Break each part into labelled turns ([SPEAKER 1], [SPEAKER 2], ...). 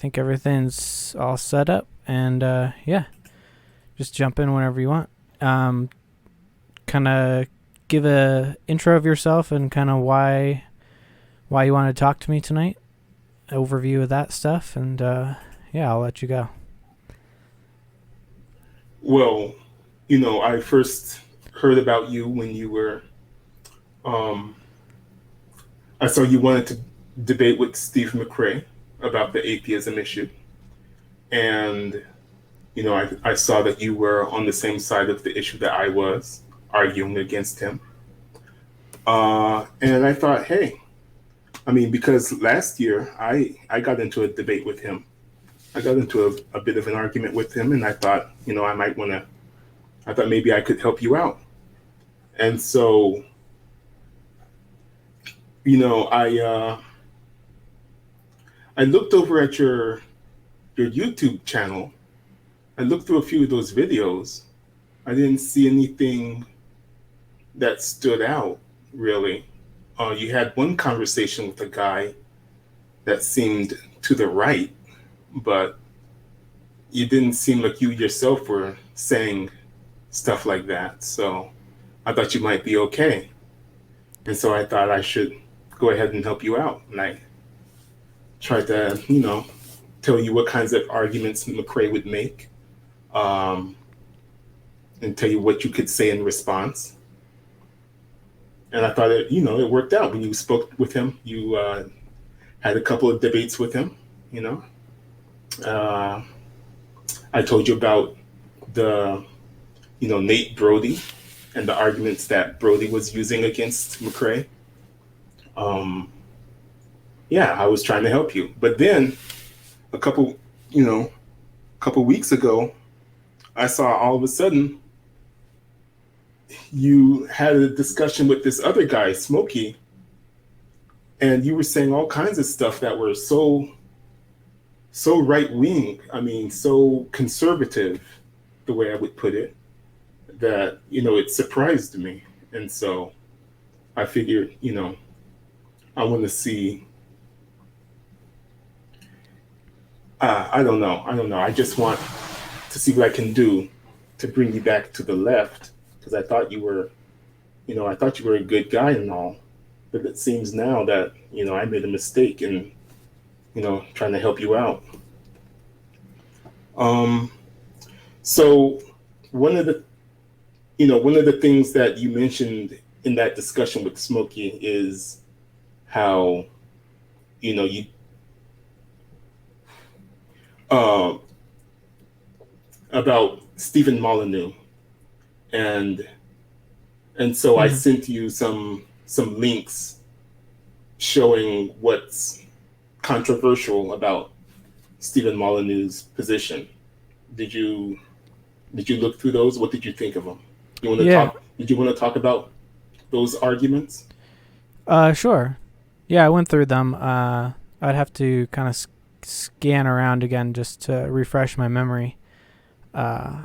[SPEAKER 1] think everything's all set up, and yeah, just jump in whenever you want. Kind of give a intro of yourself and kind of why you want to talk to me tonight. Overview of that stuff, and yeah, I'll let you go.
[SPEAKER 2] Well, I first heard about you when you were, um, I saw you wanted to debate with Steve McRae about the atheism issue. And, I saw that you were on the same side of the issue that I was, arguing against him. And I thought, hey, because last year I got into a debate with him. I got into a bit of an argument with him, and I thought, I thought maybe I could help you out. And so, you know, I uh, I looked over at your YouTube channel. I looked through a few of those videos. I didn't see anything that stood out really. You had one conversation with a guy that seemed to the right, but you didn't seem like you yourself were saying stuff like that. So I thought you might be okay. And so I thought I should go ahead and help you out. And I tried to, tell you what kinds of arguments McRae would make, um, and tell you what you could say in response. And I thought it worked out when you spoke with him. You had a couple of debates with him. You know, uh, I told you about the Nate Brody and the arguments that Brody was using against McRae. Um, yeah, I was trying to help you, but then a couple you know couple weeks ago, I saw all of a sudden you had a discussion with this other guy, Smokey, and you were saying all kinds of stuff that were so right wing. So conservative, the way I would put it, that it surprised me. And so I figured, I want to see. I don't know. I just want to see what I can do to bring you back to the left, because I thought you were a good guy and all, but it seems now that I made a mistake in trying to help you out. Um, so one of the one of the things that you mentioned in that discussion with Smokey is how you uh, about Stephen Molyneux, and so I
[SPEAKER 1] Hmm.
[SPEAKER 2] sent you some links showing what's controversial about Stephen Molyneux's position. Did you look through those? What did you think of them? You want to
[SPEAKER 1] Yeah.
[SPEAKER 2] talk? Did you want to talk about those arguments?
[SPEAKER 1] Sure. Yeah, I went through them. I'd have to kind of scan around again just to refresh my memory. Uh,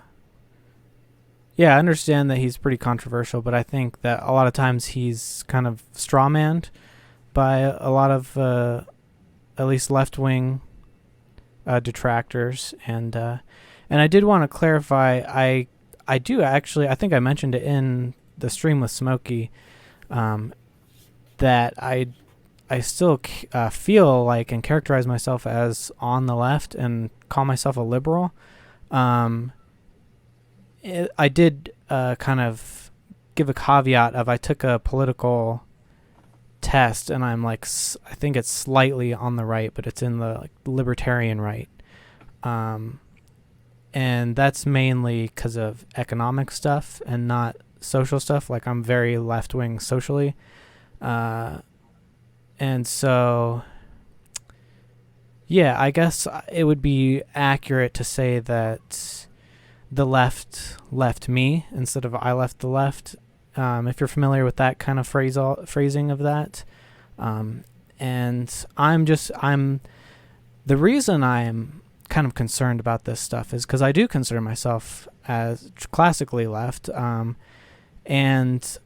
[SPEAKER 1] yeah, I understand that he's pretty controversial, but I think that a lot of times he's kind of strawmanned by a lot of at least left wing detractors, and I did want to clarify. I do actually. I think I mentioned it in the stream with Smokey, um, that I still feel like and characterize myself as on the left and call myself a liberal. Um, I did kind of give a caveat of I took a political test and I'm like I think it's slightly on the right, but it's in the like libertarian right. Um, and that's mainly because of economic stuff and not social stuff. Like I'm very left wing socially, uh, and so yeah, I guess it would be accurate to say that the left left me instead of I left the left. If you're familiar with that kind of phrasing of that, um, and I'm the reason I'm kind of concerned about this stuff is because I do consider myself as classically left, and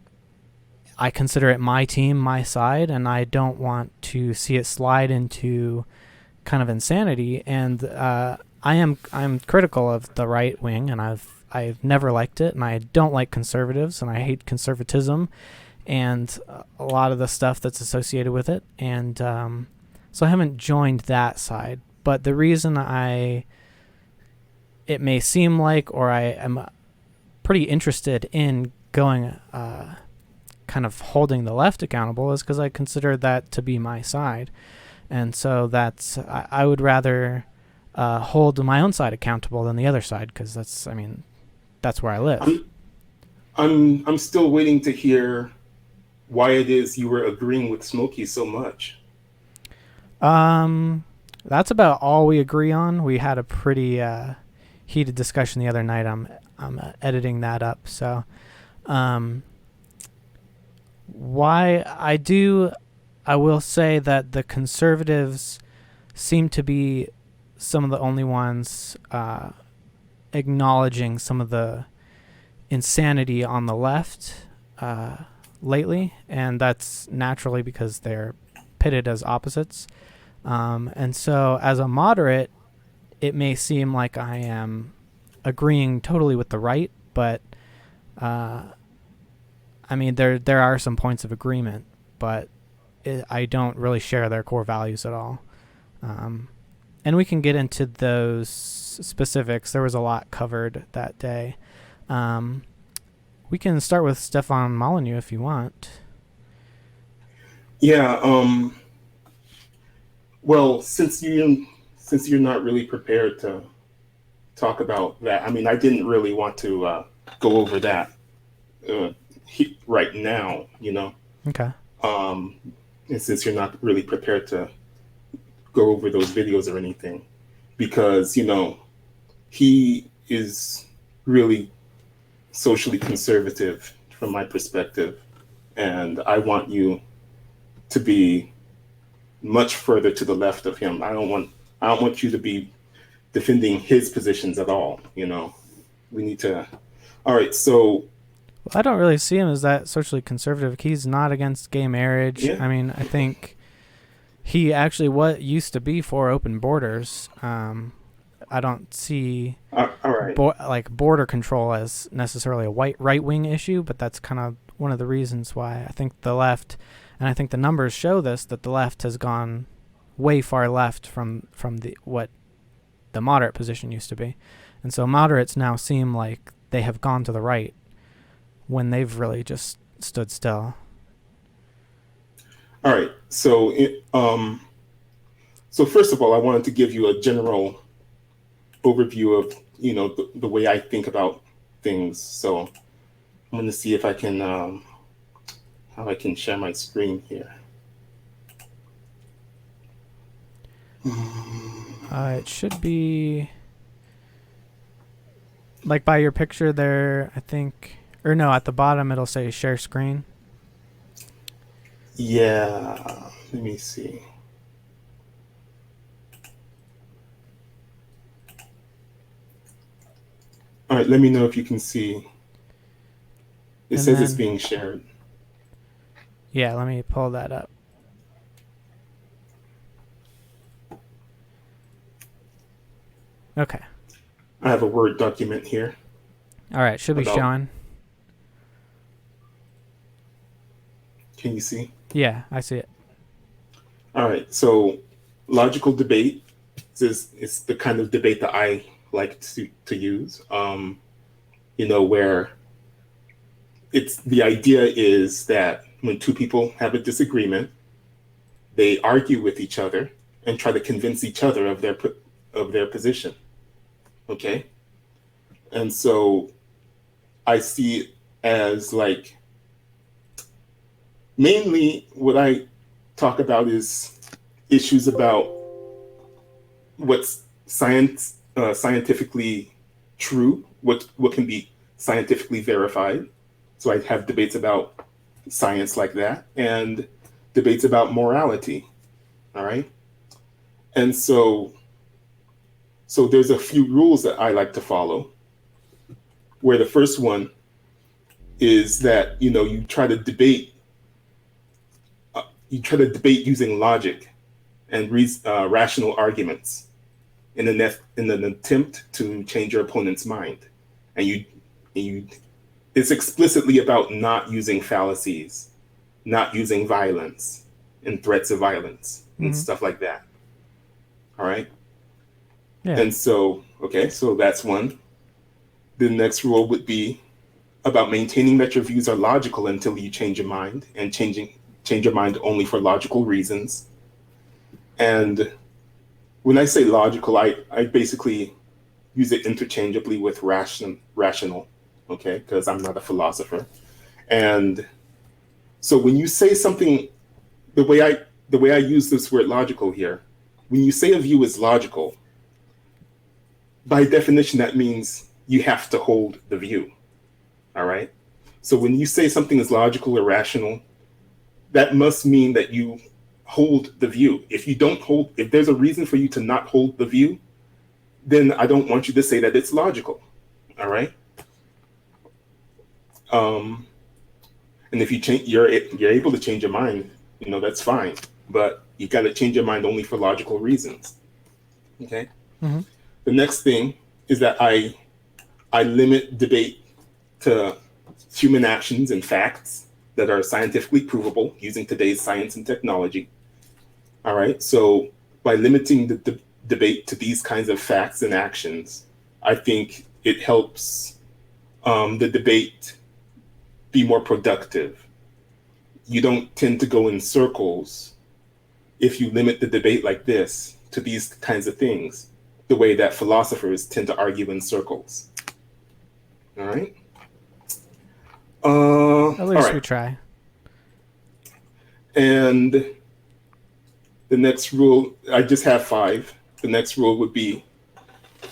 [SPEAKER 1] I consider it my team, my side, and I don't want to see it slide into kind of insanity. And I'm critical of the right wing, and I've never liked it, and I don't like conservatives, and I hate conservatism, and a lot of the stuff that's associated with it. And so I haven't joined that side. But the reason it may seem like, or I am pretty interested in going, kind of holding the left accountable, is because I consider that to be my side. And so I would rather hold my own side accountable than the other side, because that's where I live.
[SPEAKER 2] I'm still waiting to hear why it is you were agreeing with Smokey so much.
[SPEAKER 1] Um, that's about all we agree on. We had a pretty heated discussion the other night. I'm editing that up. So, um, why I will say that the conservatives seem to be some of the only ones acknowledging some of the insanity on the left lately, and that's naturally because they're pitted as opposites. And so, as a moderate, it may seem like I am agreeing totally with the right, but there are some points of agreement, but I don't really share their core values at all. And we can get into those specifics. There was a lot covered that day. We can start with Stefan Molyneux if you want.
[SPEAKER 2] Yeah. Well, since you're not really prepared to talk about that, I mean, I didn't really want to go over that uh, right now, you know.
[SPEAKER 1] Okay.
[SPEAKER 2] Um, and since you're not really prepared to go over those videos or anything, because he is really socially conservative from my perspective, and I want you to be much further to the left of him. I don't want you to be defending his positions at all. We need to. All right, so
[SPEAKER 1] Well, I don't really see him as that socially conservative. He's not against gay marriage.
[SPEAKER 2] yeah,
[SPEAKER 1] I think he actually what used to be for open borders. I don't see
[SPEAKER 2] all right,
[SPEAKER 1] like border control as necessarily a white right wing issue, but that's kind of one of the reasons why I think the left, and I think the numbers show this, that the left has gone way far left from the what the moderate position used to be, and so moderates now seem like they have gone to the right when they've really just stood still.
[SPEAKER 2] all right. So first of all, I wanted to give you a general overview of the way I think about things. So I'm going to see if I can how I can share my screen here.
[SPEAKER 1] It should be like by your picture there, I think, or no, at the bottom it'll say share screen.
[SPEAKER 2] Yeah, let me see. All right, let me know if you can see. It
[SPEAKER 1] And
[SPEAKER 2] says it's
[SPEAKER 1] then,
[SPEAKER 2] being shared.
[SPEAKER 1] yeah, let me pull that up. Okay.
[SPEAKER 2] I have a Word document here
[SPEAKER 1] All right, should be
[SPEAKER 2] about.
[SPEAKER 1] showing.
[SPEAKER 2] Can you see?
[SPEAKER 1] Yeah, I see it.
[SPEAKER 2] All right. So logical debate is the kind of debate that I like to use. Where it's the idea is that when two people have a disagreement, they argue with each other and try to convince each other of their position. Okay. And so I see it as like mainly what I talk about is issues about what's scientifically true, what can be scientifically verified. So I have debates about science like that and debates about morality. All right. And so there's a few rules that I like to follow, where the first one is that you try to debate using logic, and rational arguments in an attempt to change your opponent's mind. And you it's explicitly about not using fallacies, not using violence and threats of violence and
[SPEAKER 1] Mm-hmm.
[SPEAKER 2] stuff like that. All right.
[SPEAKER 1] Yeah.
[SPEAKER 2] And so, okay, so that's one. The next rule would be about maintaining that your views are logical until you change your mind, and change your mind only for logical reasons. And when I say logical, I basically use it interchangeably with rational, okay, because I'm not a philosopher. And so when you say something, the way I use this word logical here, when you say a view is logical, by definition that means you have to hold the view. All right. So when you say something is logical or rational, that must mean that you hold the view. If there's a reason for you to not hold the view, then I don't want you to say that it's logical. All right. Um, and if you're able to change your mind, that's fine. But you got to change your mind only for logical reasons. Okay.
[SPEAKER 1] Mm-hmm.
[SPEAKER 2] The next thing is that I limit debate to human actions and facts that are scientifically provable using today's science and technology. All right. So by limiting the debate to these kinds of facts and actions, I think it helps the debate be more productive. You don't tend to go in circles if you limit the debate like this to these kinds of things, the way that philosophers tend to argue in circles. All right.
[SPEAKER 1] At
[SPEAKER 2] All
[SPEAKER 1] least
[SPEAKER 2] right.
[SPEAKER 1] we try.
[SPEAKER 2] And the next rule, I just have 5. The next rule would be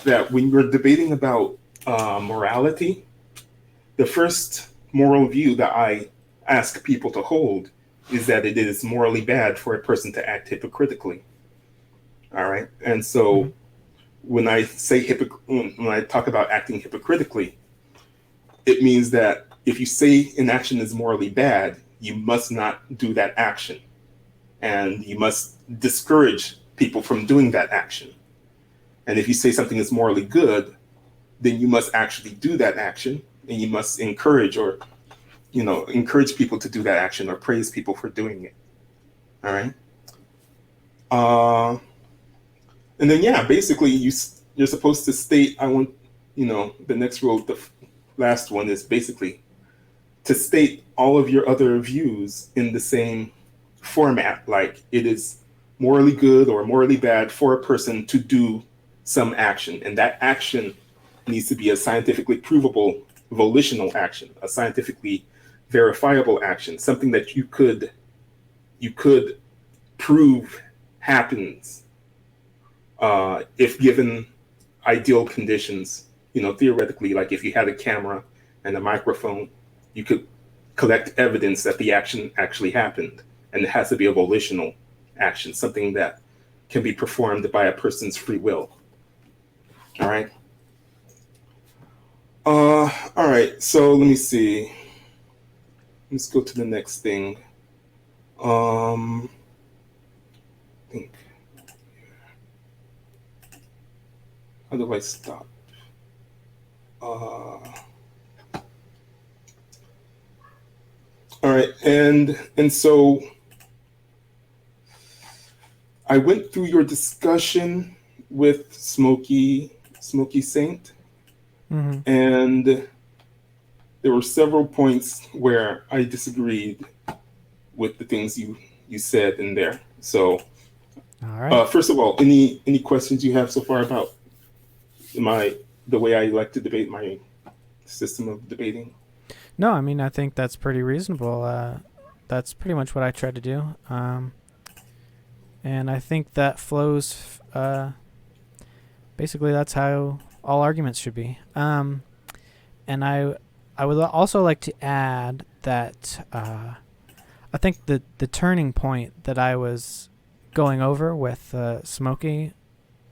[SPEAKER 2] that when you're debating about morality, the first moral view that I ask people to hold is that it is morally bad for a person to act hypocritically. All right. And
[SPEAKER 1] Mm-hmm.
[SPEAKER 2] so when I talk about acting hypocritically, it means that if you say an action is morally bad, you must not do that action. And you must discourage people from doing that action. And if you say something is morally good, then you must actually do that action, and you must encourage people to do that action or praise people for doing it. All right. Uh, and then yeah, basically you're supposed to state. The next rule, last one is basically to state all of your other views in the same format, like it is morally good or morally bad for a person to do some action, and that action needs to be a scientifically provable volitional action, a scientifically verifiable action, something that you could prove happens if given ideal conditions. Theoretically, like if you had a camera and a microphone, you could collect evidence that the action actually happened, and it has to be a volitional action, something that can be performed by a person's free will. All right. All right. So let me see. Let's go to the next thing. I think. How do I stop? All right, and so I went through your discussion with Smokey Saint,
[SPEAKER 1] Mm-hmm.
[SPEAKER 2] and there were several points where I disagreed with the things you said in there. So,
[SPEAKER 1] All right.
[SPEAKER 2] first of all, any questions you have so far about the way I like to debate, my system of debating?
[SPEAKER 1] No, I mean, I think that's pretty reasonable. That's pretty much what I try to do. And I think that flows. Basically, that's how all arguments should be. And I would also like to add that I think the turning point that I was going over with Smokey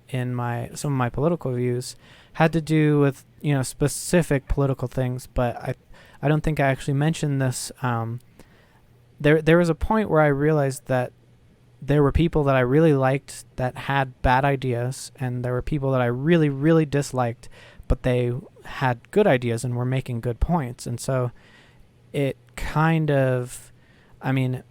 [SPEAKER 1] in some of my political views had to do with specific political things, but I don't think I actually mentioned this. There was a point where I realized that there were people that I really liked that had bad ideas, and there were people that I really, really disliked, but they had good ideas and were making good points. And so it kind of, I mean,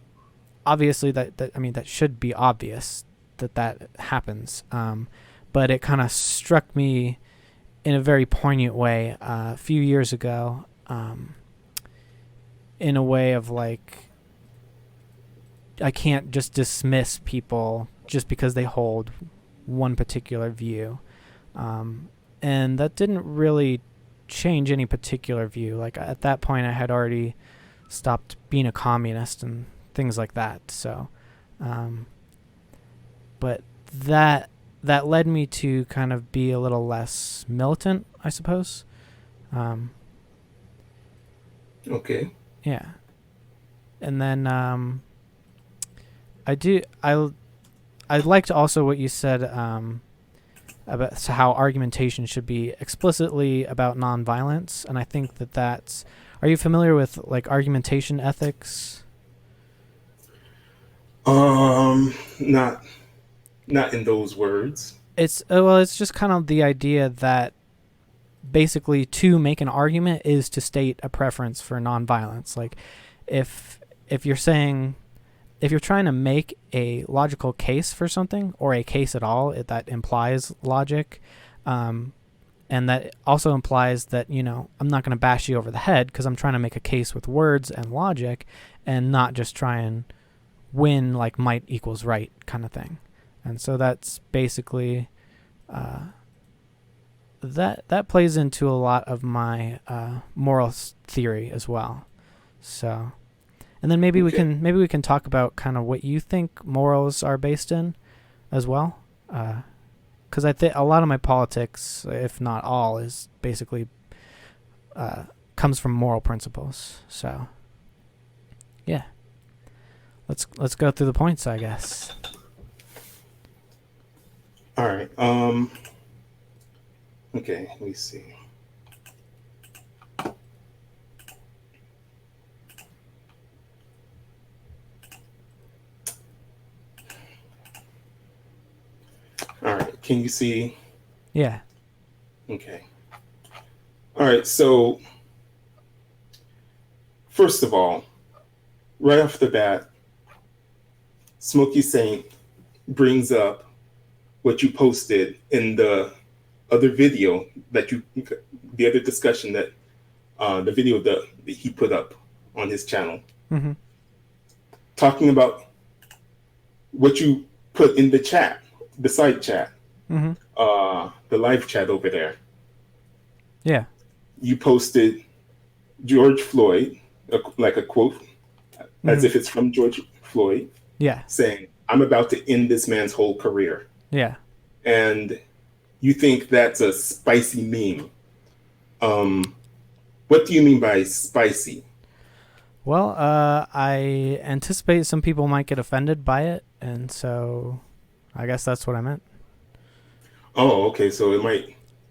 [SPEAKER 1] obviously that should be obvious that happens. But it kind of struck me in a very poignant way a few years ago, in a way of like, I can't just dismiss people just because they hold one particular view. And that didn't really change any particular view. Like at that point, I had already stopped being a communist and things like that. So, but that led me to kind of be a little less militant, I suppose.
[SPEAKER 2] Okay.
[SPEAKER 1] Yeah. And then I liked also what you said about how argumentation should be explicitly about nonviolence, and I think that's. Are you familiar with like argumentation ethics?
[SPEAKER 2] Not in those words.
[SPEAKER 1] It's just kind of the idea that basically to make an argument is to state a preference for nonviolence. Like if you're saying, if you're trying to make a logical case for something, or a case at all, that implies logic, and that also implies that, I'm not going to bash you over the head because I'm trying to make a case with words and logic, and not just try and win like might equals right kind of thing. And so that's basically that plays into a lot of my moral theory as well. So. And then maybe
[SPEAKER 2] Okay.
[SPEAKER 1] we can talk about kind of what you think morals are based in, as well, because I think a lot of my politics, if not all, is basically comes from moral principles. So, yeah, let's go through the points, I guess.
[SPEAKER 2] All right. Okay. Let me see. All right. Can you see?
[SPEAKER 1] Yeah.
[SPEAKER 2] Okay. All right. So, first of all, right off the bat, Smokey Saint brings up what you posted in the other video the other discussion that the video that he put up on his channel,
[SPEAKER 1] Mm-hmm.
[SPEAKER 2] talking about what you put in the chat, the side chat,
[SPEAKER 1] Mm-hmm.
[SPEAKER 2] the live chat over there.
[SPEAKER 1] Yeah.
[SPEAKER 2] You posted George Floyd, like a quote, as
[SPEAKER 1] Mm-hmm.
[SPEAKER 2] if it's from George Floyd,
[SPEAKER 1] Yeah.
[SPEAKER 2] saying, "I'm about to end this man's whole career."
[SPEAKER 1] Yeah.
[SPEAKER 2] And you think that's a spicy meme. What do you mean by spicy?
[SPEAKER 1] Well, I anticipate some people might get offended by it, and so I guess that's what I meant.
[SPEAKER 2] Oh, okay. So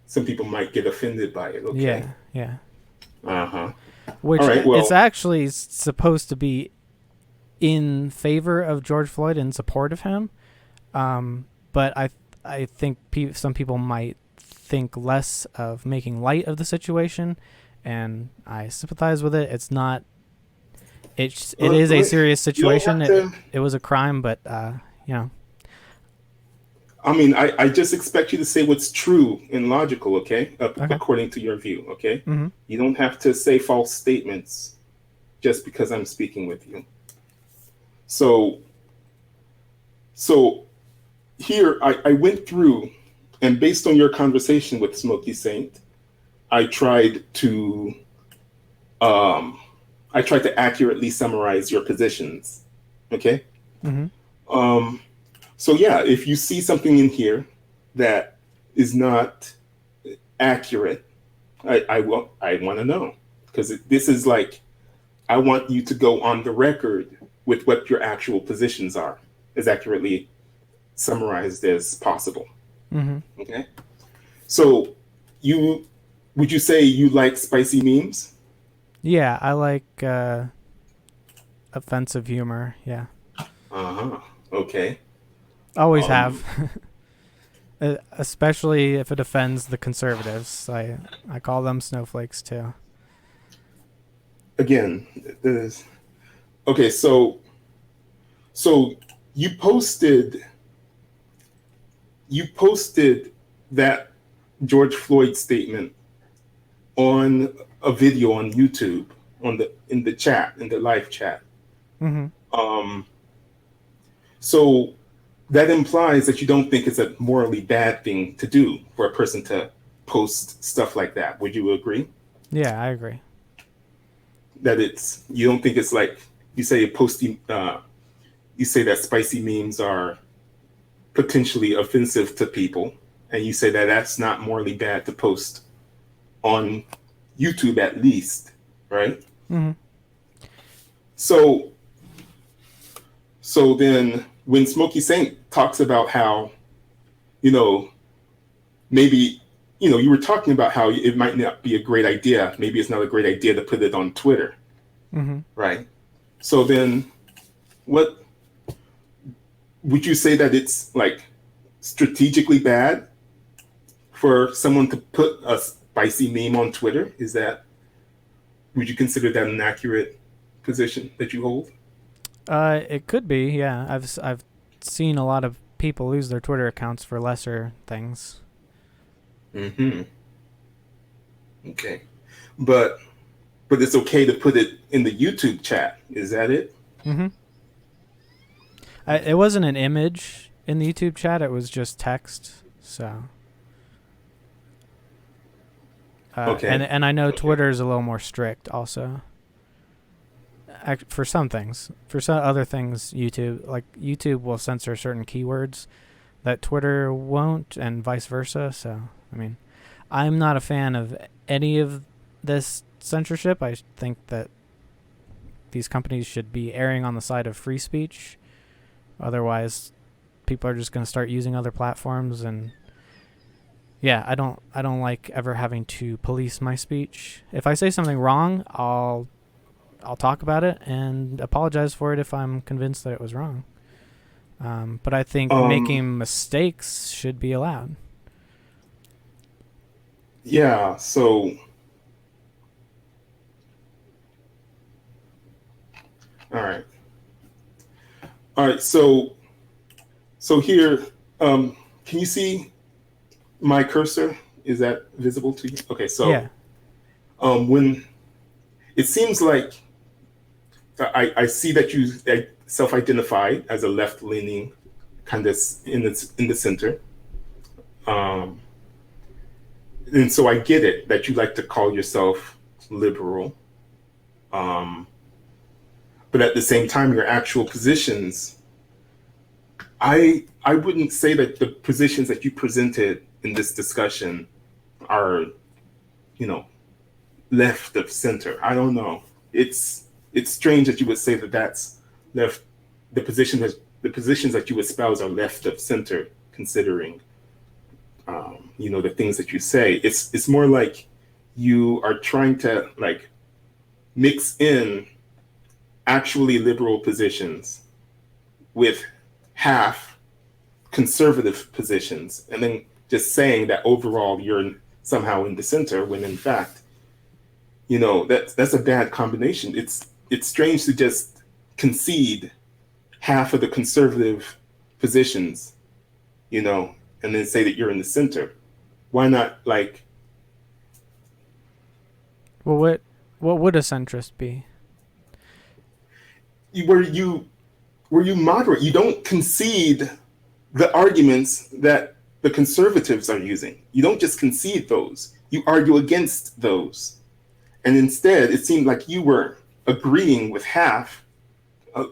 [SPEAKER 2] some people might get offended by it. Okay.
[SPEAKER 1] Yeah. Yeah.
[SPEAKER 2] Uh-huh.
[SPEAKER 1] Which
[SPEAKER 2] All right.
[SPEAKER 1] it's
[SPEAKER 2] Well,
[SPEAKER 1] actually supposed to be in favor of George Floyd, in support of him. But I think some people might think less of making light of the situation, and I sympathize with it. It's not. It is a serious
[SPEAKER 2] you don't
[SPEAKER 1] situation.
[SPEAKER 2] have to.
[SPEAKER 1] It was a crime, but you know.
[SPEAKER 2] I mean, I just expect you to say what's true and logical, okay?
[SPEAKER 1] Okay.
[SPEAKER 2] According to your view, okay?
[SPEAKER 1] Mm-hmm.
[SPEAKER 2] You don't have to say false statements just because I'm speaking with you. So here I went through, and based on your conversation with Smokey Saint, I tried to um, accurately summarize your positions. Okay.
[SPEAKER 1] Mm-hmm.
[SPEAKER 2] So yeah, if you see something in here that is not accurate, I want to know, because this is like, I want you to go on the record with what your actual positions are, as accurately summarized as possible.
[SPEAKER 1] Mm-hmm.
[SPEAKER 2] Okay. So would you say you like spicy memes?
[SPEAKER 1] Yeah, I like offensive humor. Yeah.
[SPEAKER 2] Uh-huh. Okay.
[SPEAKER 1] Always
[SPEAKER 2] Um,
[SPEAKER 1] have. Especially if it offends the conservatives. I call them snowflakes too.
[SPEAKER 2] Again, there's, okay. So you posted you posted that George Floyd statement on a video on YouTube on the in the chat in the live chat.
[SPEAKER 1] Mm-hmm.
[SPEAKER 2] Um, so that implies that you don't think it's a morally bad thing to do for a person to post stuff like that. Would you agree?
[SPEAKER 1] Yeah, I agree.
[SPEAKER 2] That it's you don't think it's like you say posting you say that spicy memes are potentially offensive to people, and you say that that's not morally bad to post on YouTube at least, right?
[SPEAKER 1] Mm-hmm.
[SPEAKER 2] So so then when Smokey Saint talks about how, you know, maybe, you were talking about how it might not be a great idea. Maybe it's not a great idea to put it on Twitter,
[SPEAKER 1] Mm-hmm.
[SPEAKER 2] right? So then what would you say that it's like strategically bad for someone to put a spicy meme on Twitter? Is that would you consider that an accurate position that you hold?
[SPEAKER 1] It could be. Yeah, I've seen a lot of people lose their Twitter accounts for lesser things.
[SPEAKER 2] Mm-hmm. Okay. But but it's okay to put it in the YouTube chat. Is that it?
[SPEAKER 1] Mm-hmm. It wasn't an image in the YouTube chat. It was just text. So, and
[SPEAKER 2] Okay.
[SPEAKER 1] and I know
[SPEAKER 2] Okay.
[SPEAKER 1] Twitter is a little more strict also. For some things, for some other things, YouTube will censor certain keywords that Twitter won't, and vice versa. So, I mean, I'm not a fan of any of this censorship. I think that these companies should be erring on the side of free speech. Otherwise, people are just going to start using other platforms, and yeah, I don't like ever having to police my speech. If I say something wrong, I'll talk about it and apologize for it if I'm convinced that it was wrong. But I think
[SPEAKER 2] Um.
[SPEAKER 1] making mistakes should be allowed.
[SPEAKER 2] Yeah. So. All right. All right. So here, can you see my cursor? Is that visible to you? Okay. So
[SPEAKER 1] Yeah.
[SPEAKER 2] when it seems like I see that you self-identify as a left-leaning kind of in the center. Um, and so I get it that you like to call yourself liberal, um, but at the same time, your actual positions, I wouldn't say that the positions that you presented in this discussion are, you know, left of center. I don't know. It's strange that you would say that that's left. The positions that you espouse are left of center, considering the things that you say. It's more like you are trying to like mix in actually liberal positions with half conservative positions, and then just saying that overall you're somehow in the center, when in fact, that's a bad combination. It's strange to just concede half of the conservative positions, and then say that you're in the center. Why not like
[SPEAKER 1] Well, what would a centrist be?
[SPEAKER 2] where you moderate? You don't concede the arguments that the conservatives are using. You don't just concede those. You argue against those. And instead, it seemed like you were agreeing with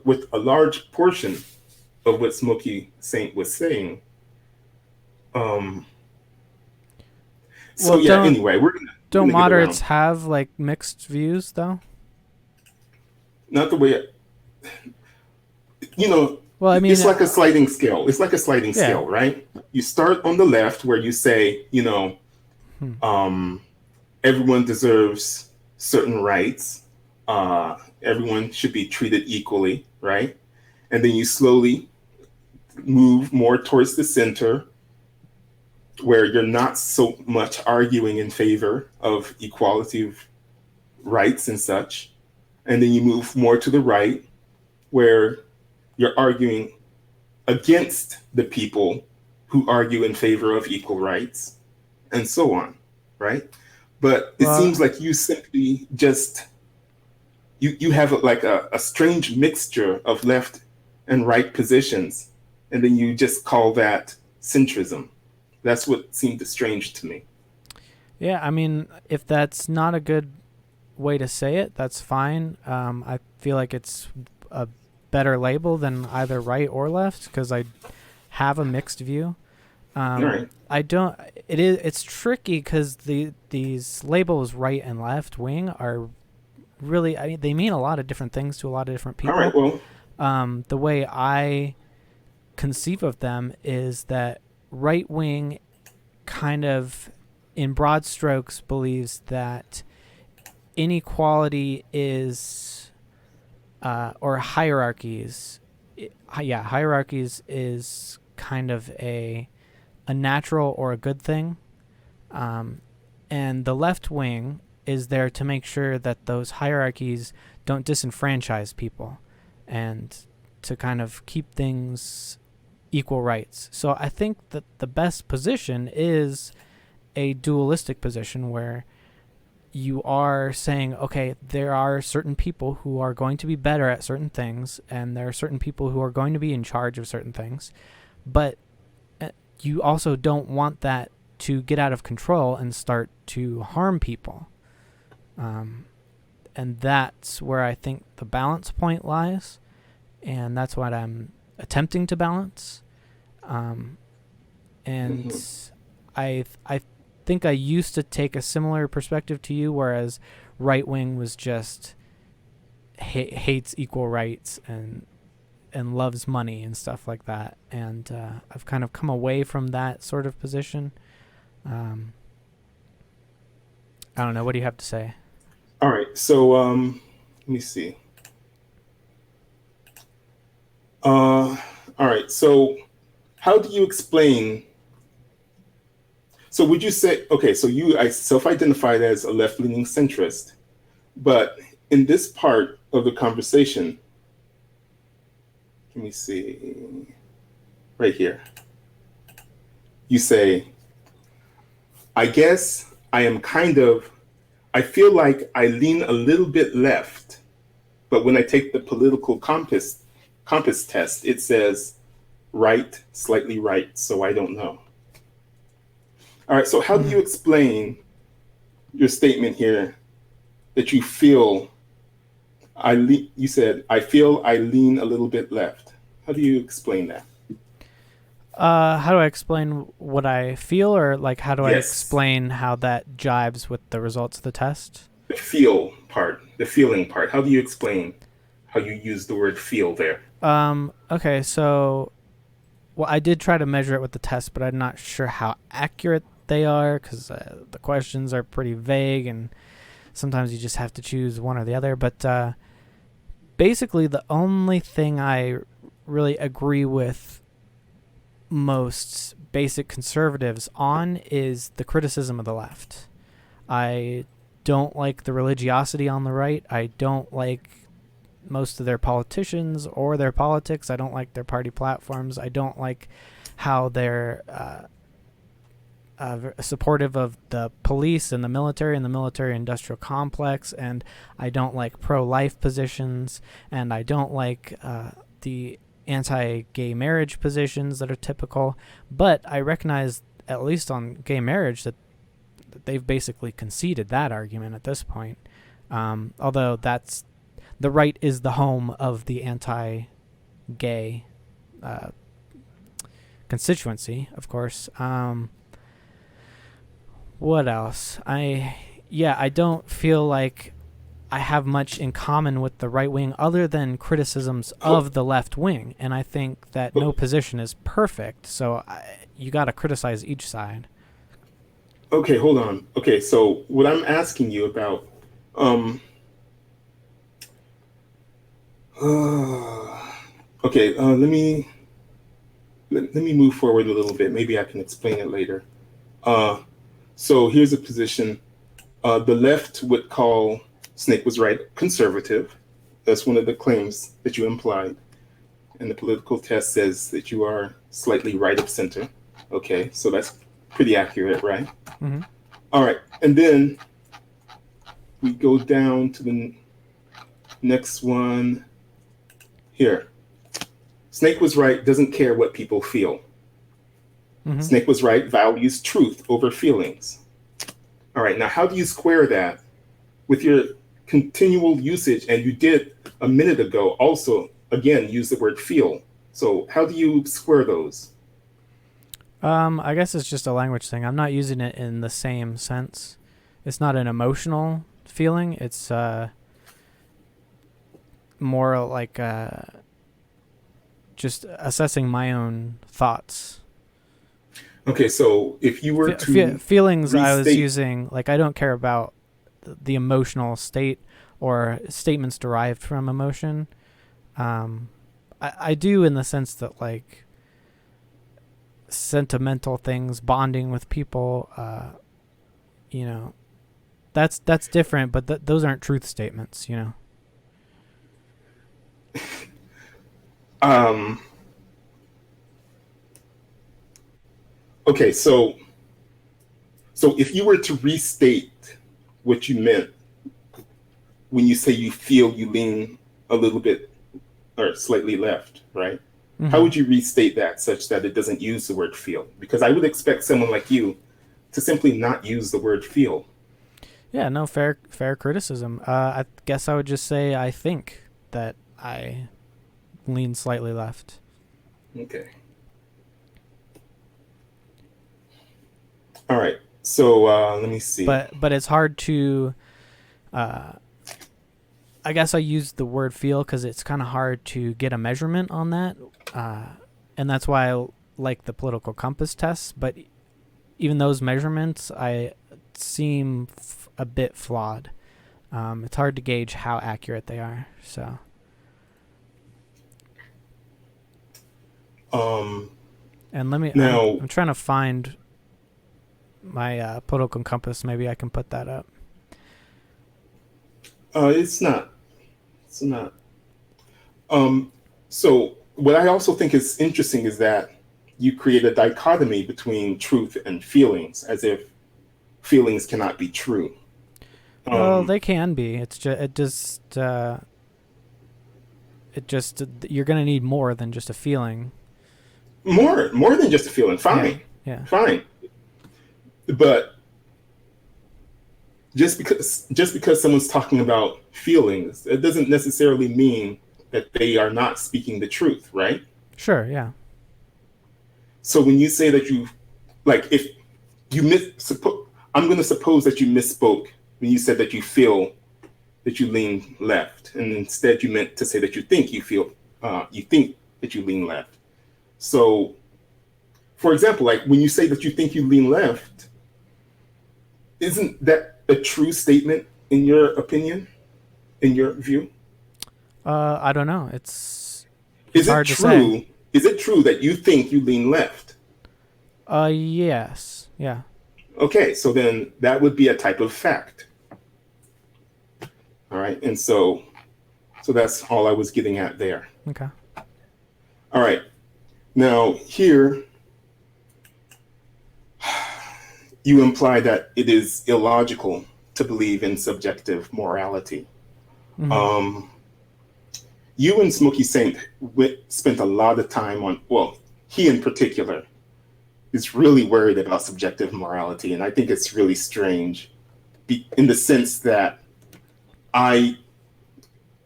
[SPEAKER 2] with a large portion of what Smokey Saint was saying. Um, so
[SPEAKER 1] Well,
[SPEAKER 2] yeah.
[SPEAKER 1] don't
[SPEAKER 2] Anyway, we're
[SPEAKER 1] don't
[SPEAKER 2] gonna get
[SPEAKER 1] moderates
[SPEAKER 2] around.
[SPEAKER 1] have like mixed views though?
[SPEAKER 2] Not the way you know.
[SPEAKER 1] Well, I mean,
[SPEAKER 2] It's like a sliding scale. It's like a sliding
[SPEAKER 1] yeah.
[SPEAKER 2] scale, right? You start on the left where you say,
[SPEAKER 1] Hmm.
[SPEAKER 2] um, everyone deserves certain rights. Everyone should be treated equally, right? And then you slowly move more towards the center, where you're not so much arguing in favor of equality of rights and such. And then you move more to the right, where you're arguing against the people who argue in favor of equal rights, and so on, right? But it seems
[SPEAKER 1] Well,
[SPEAKER 2] like you simply just you have like a strange mixture of left and right positions, and then you just call that centrism. That's what seemed strange to me.
[SPEAKER 1] yeah, I mean, if that's not a good way to say it, that's fine. I feel like it's a better label than either right or left because I have a mixed view.
[SPEAKER 2] All right.
[SPEAKER 1] I don't. It's tricky because these labels right and left wing are really. I mean, they mean a lot of different things to a lot of different
[SPEAKER 2] All right.
[SPEAKER 1] people.
[SPEAKER 2] Well,
[SPEAKER 1] The way I conceive of them is that right wing kind of, in broad strokes, believes that inequality is or hierarchies. Yeah, hierarchies is kind of a natural or a good thing, and the left wing is there to make sure that those hierarchies don't disenfranchise people, and to kind of keep things equal rights. So I think that the best position is a dualistic position where you are saying, okay, there are certain people who are going to be better at certain things, and there are certain people who are going to be in charge of certain things, but you also don't want that to get out of control and start to harm people. Um, and that's where I think the balance point lies, and that's what I'm attempting to balance. Um, and
[SPEAKER 2] mhm.
[SPEAKER 1] I think I used to take a similar perspective to you, whereas right wing was just hates equal rights and loves money and stuff like that. And I've kind of come away from that sort of position. Um, I don't know. What do you have to say?
[SPEAKER 2] All right. So let me see. All right. So how do you explain? So would you say, okay, so you I self-identified as a left-leaning centrist, but in this part of the conversation, let me see, right here, you say, I guess I am kind of, I feel like I lean a little bit left, but when I take the political compass test, it says right, slightly right, so I don't know. All right, so how do
[SPEAKER 1] Mm.
[SPEAKER 2] you explain your statement here that you feel you said I feel I lean a little bit left. How do you explain that?
[SPEAKER 1] How do I explain what I feel, or like how do I
[SPEAKER 2] Yes,
[SPEAKER 1] explain how that jives with the results of the test?
[SPEAKER 2] the feel part, the feeling part. How do you explain how you use the word feel there?
[SPEAKER 1] Okay, so well, I did try to measure it with the test, but I'm not sure how accurate they are because the questions are pretty vague, and sometimes you just have to choose one or the other. But basically, the only thing I really agree with most basic conservatives on is the criticism of the left. I don't like the religiosity on the right. I don't like most of their politicians or their politics. I don't like their party platforms. I don't like how they're supportive of the police and the military industrial complex. And I don't like pro life positions. And I don't like the anti gay marriage positions that are typical. But I recognize, at least on gay marriage, that they've basically conceded that argument at this point. Although that's the right is the home of the anti-gay uh, constituency, of course. What else? I don't feel like I have much in common with the right wing other than criticisms
[SPEAKER 2] Ho-
[SPEAKER 1] of the left wing, and I think that no position is perfect. So you got to criticize each side.
[SPEAKER 2] Okay, hold on. Okay, so what I'm asking you about, um, okay, let me. let me move forward a little bit. Maybe I can explain it later. Uh, so here's a position. The left would call Snake was right conservative. That's one of the claims that you implied. And the political test says that you are slightly right of center. Okay, so that's pretty accurate, right?
[SPEAKER 1] Mm-hmm.
[SPEAKER 2] All right, and then we go down to the next one here. Snake was right, doesn't care what people feel.
[SPEAKER 1] Mm-hmm.
[SPEAKER 2] Snake was right, values truth over feelings. All right, now how do you square that with your continual usage? And you did a minute ago also, again, use the word feel. So how do you square those?
[SPEAKER 1] I guess it's just a language thing. I'm not using it in the same sense. It's not an emotional feeling. It's more like just assessing my own thoughts.
[SPEAKER 2] Okay, so if you were to
[SPEAKER 1] Feelings I was
[SPEAKER 2] restate,
[SPEAKER 1] using, like I don't care about the emotional state or statements derived from emotion. I do in the sense that like sentimental things, bonding with people, you know, that's different, but those aren't truth statements, you know.
[SPEAKER 2] um, okay, so if you were to restate what you meant when you say you feel you lean a little bit or slightly left, right? How
[SPEAKER 1] Mm-hmm.
[SPEAKER 2] would you restate that such that it doesn't use the word feel? Because I would expect someone like you to simply not use the word feel.
[SPEAKER 1] Yeah, no, fair criticism. I guess I would just say I think that I lean slightly left.
[SPEAKER 2] Okay. All right. So let me see.
[SPEAKER 1] But it's hard to uh, I guess I use the word feel because it's kind of hard to get a measurement on that, uh, and that's why I like the political compass tests. But even those measurements, I seem a bit flawed. It's hard to gauge how accurate they are. So
[SPEAKER 2] Um,
[SPEAKER 1] and let me.
[SPEAKER 2] now,
[SPEAKER 1] I'm trying to find my political compass. Maybe I can put that up.
[SPEAKER 2] it's not. It's not. Um, so what I also think is interesting is that you create a dichotomy between truth and feelings, as if feelings cannot be true.
[SPEAKER 1] Well,
[SPEAKER 2] Um,
[SPEAKER 1] they can be. It's just it just you're gonna need more than just a feeling.
[SPEAKER 2] more than just a feeling.
[SPEAKER 1] Yeah,
[SPEAKER 2] Fine,
[SPEAKER 1] yeah.
[SPEAKER 2] fine. But just because someone's talking about feelings, it doesn't necessarily mean that they are not speaking the truth, right?
[SPEAKER 1] Sure, yeah.
[SPEAKER 2] So when you say that you, like, if you I'm going to suppose that you misspoke when you said that you feel that you lean left, and instead you meant to say that you think that you lean left. So, for example, like when you say that you think you lean left, isn't that a true statement in your opinion, in your view?
[SPEAKER 1] I don't know. It's
[SPEAKER 2] Is it
[SPEAKER 1] hard to say.
[SPEAKER 2] true? Is it true that you think you lean left?
[SPEAKER 1] Yes. Yeah.
[SPEAKER 2] Okay, so then that would be a type of fact. All right, and so that's all I was getting at there.
[SPEAKER 1] Okay.
[SPEAKER 2] All right, now here you imply that it is illogical to believe in subjective morality.
[SPEAKER 1] Mm-hmm.
[SPEAKER 2] Um, you and Smokey Saint spent a lot of time on, well, he in particular is really worried about subjective morality, and I think it's really strange in the sense that I,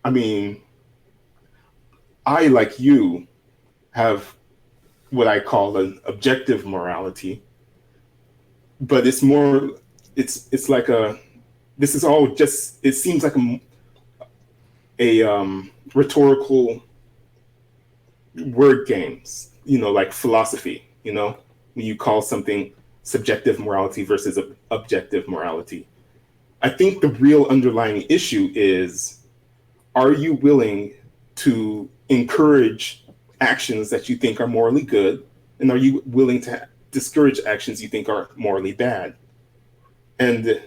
[SPEAKER 2] I mean, I, like you, have what I call an objective morality, but it's like this is all just, it seems like a rhetorical word games, like philosophy, when you call something subjective morality versus objective morality. I think the real underlying issue is, are you willing to encourage actions that you think are morally good And are you willing to discourage actions you think are morally bad? And